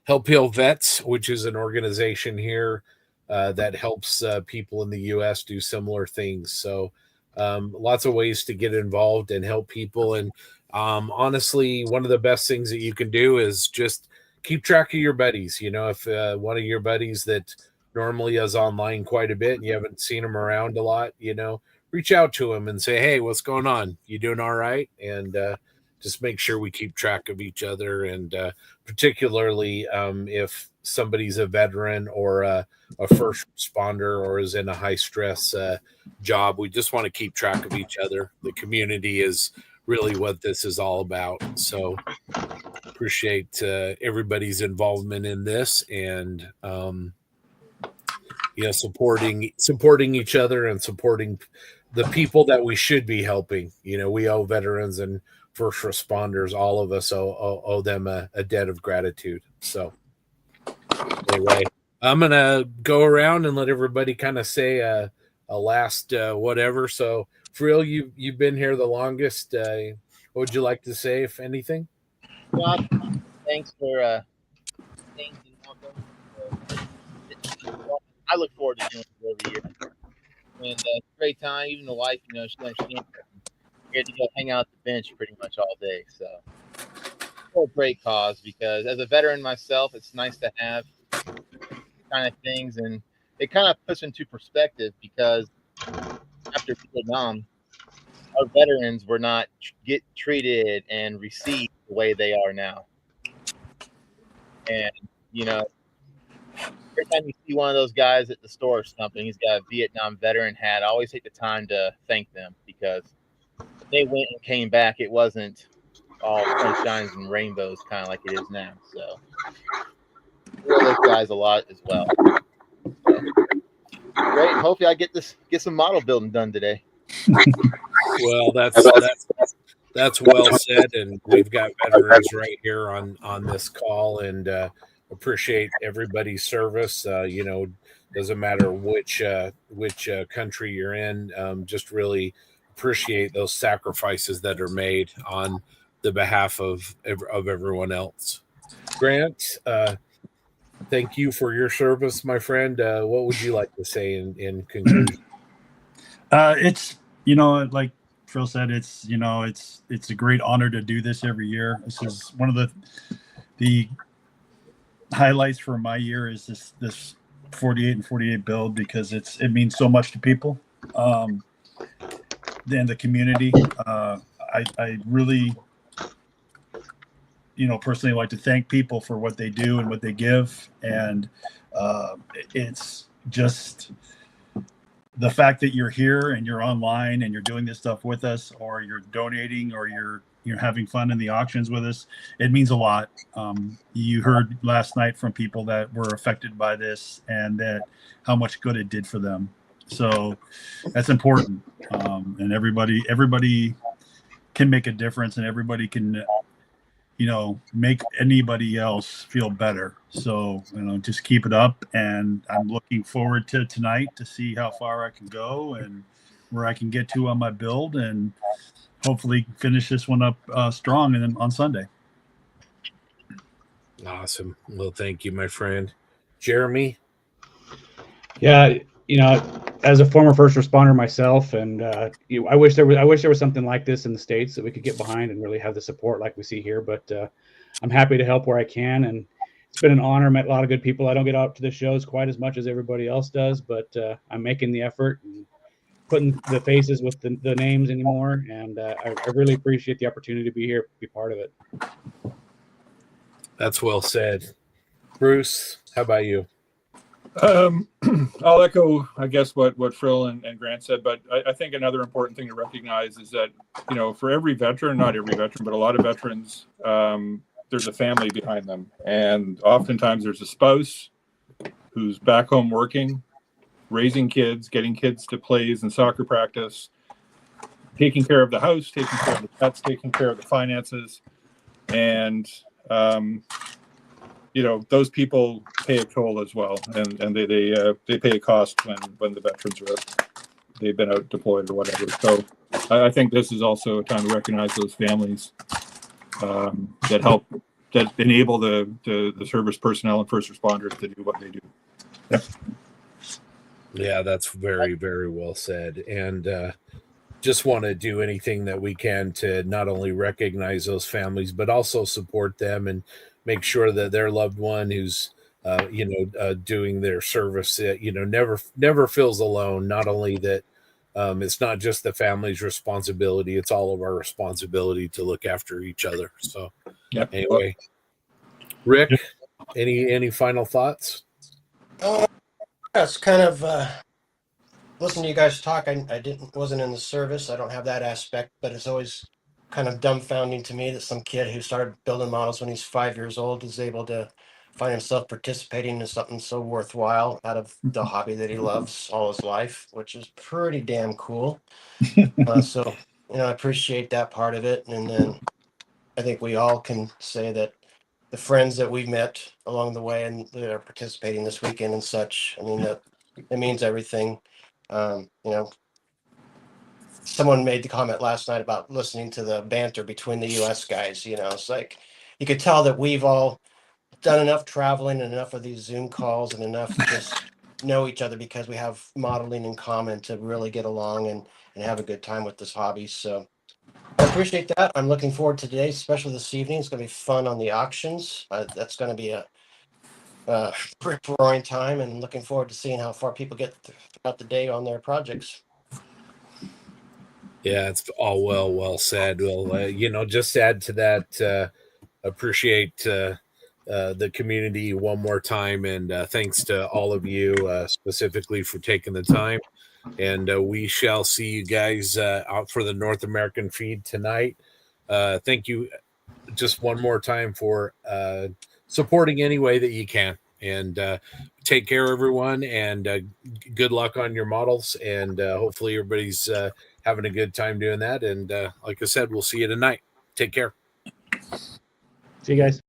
Speaker 9: Help Heal Vets, which is an organization here that helps people in the US do similar things. So lots of ways to get involved and help people. And honestly, one of the best things that you can do is just keep track of your buddies. You know, if one of your buddies that normally is online quite a bit and you haven't seen them around a lot, you know, reach out to them and say, hey, what's going on? You doing all right? And just make sure we keep track of each other. And particularly if somebody's a veteran or a first responder or is in a high stress job, we just want to keep track of each other. The community is really what this is all about. So appreciate everybody's involvement in this and, you know, supporting each other and supporting the people that we should be helping. You know, we owe veterans and first responders, all of us owe them a debt of gratitude. So anyway, I'm going to go around and let everybody kind of say a last whatever. So Frill, you've been here the longest. What would you like to say, if anything?
Speaker 4: Well, thanks for I look forward to doing it every year. And it's a great time. Even the wife, you know, she understands. We get to go hang out at the bench pretty much all day. So it's a great cause because as a veteran myself, it's nice to have kind of things. And it kind of puts into perspective because after Vietnam, our veterans were not get treated and received the way they are now. And, you know, every time you see one of those guys at the store or something, he's got a Vietnam veteran hat, I always take the time to thank them because when they went and came back, it wasn't all sunshines and rainbows, kind of like it is now. So we owe those guys a lot as well. So, great. Hopefully, I get some model building done today.
Speaker 9: Well, that's well said, and we've got veterans right here on this call, and appreciate everybody's service. Doesn't matter which country you're in. Just really appreciate those sacrifices that are made on the behalf of everyone else. Grant, thank you for your service, my friend. What would you like to say in conclusion?
Speaker 10: It's like Phil said, it's a great honor to do this every year. This is one of the highlights for my year is this 48 and 48 build, because it means so much to people and the community. I really personally like to thank people for what they do and what they give, and it's just the fact that you're here and you're online and you're doing this stuff with us, or you're donating, or you're having fun in the auctions with us. It means a lot. You heard last night from people that were affected by this, and that how much good it did for them. So that's important. And everybody can make a difference, and everybody can, make anybody else feel better. So, just keep it up. And I'm looking forward to tonight to see how far I can go and where I can get to on my build, and hopefully finish this one up strong and then on Sunday.
Speaker 9: Awesome. Well, thank you, my friend. Jeremy?
Speaker 14: Yeah, as a former first responder myself, and I wish there was something like this in the States that we could get behind and really have the support like we see here. But I'm happy to help where I can, and it's been an honor. Met a lot of good people. I don't get out to the shows quite as much as everybody else does, but I'm making the effort and putting the faces with the names anymore. And I really appreciate the opportunity to be here, be part of it.
Speaker 9: That's well said. Bruce, how about you?
Speaker 13: I'll echo, I guess, what Phil and Grant said, but I think another important thing to recognize is that, for every veteran, not every veteran, but a lot of veterans, there's a family behind them. And oftentimes there's a spouse who's back home working, raising kids, getting kids to plays and soccer practice, taking care of the house, taking care of the pets, taking care of the finances. And, those people pay a toll as well, and they pay a cost when the veterans they've been out deployed or whatever. So I think this is also a time to recognize those families that enable the service personnel and first responders to do what they do. Yep.
Speaker 9: Yeah, that's very, very well said. And just want to do anything that we can to not only recognize those families, but also support them and make sure that their loved one who's, doing their service, never feels alone. Not only that, it's not just the family's responsibility, it's all of our responsibility to look after each other. So anyway, Rick, any final thoughts?
Speaker 12: It's kind of listening to you guys talk. I wasn't in the service. I don't have that aspect, but it's always kind of dumbfounding to me that some kid who started building models when he's 5 years old is able to find himself participating in something so worthwhile out of the hobby that he loves all his life, which is pretty damn cool. So I appreciate that part of it. And then I think we all can say that the friends that we've met along the way and that are participating this weekend and such, that it means everything. Someone made the comment last night about listening to the banter between the US guys. It's like you could tell that we've all done enough traveling and enough of these Zoom calls and enough just know each other because we have modeling in common to really get along and have a good time with this hobby. So I appreciate that. I'm looking forward to today, especially this evening. It's going to be fun on the auctions. That's going to be a rip-roaring time, and looking forward to seeing how far people get throughout the day on their projects.
Speaker 9: Yeah, it's all well said. Well, just add to that, appreciate the community one more time, and thanks to all of you specifically for taking the time. And we shall see you guys out for the North American feed tonight. Thank you just one more time for supporting any way that you can. And take care, everyone, and good luck on your models. And hopefully everybody's having a good time doing that. And like I said, we'll see you tonight. Take care.
Speaker 14: See you guys.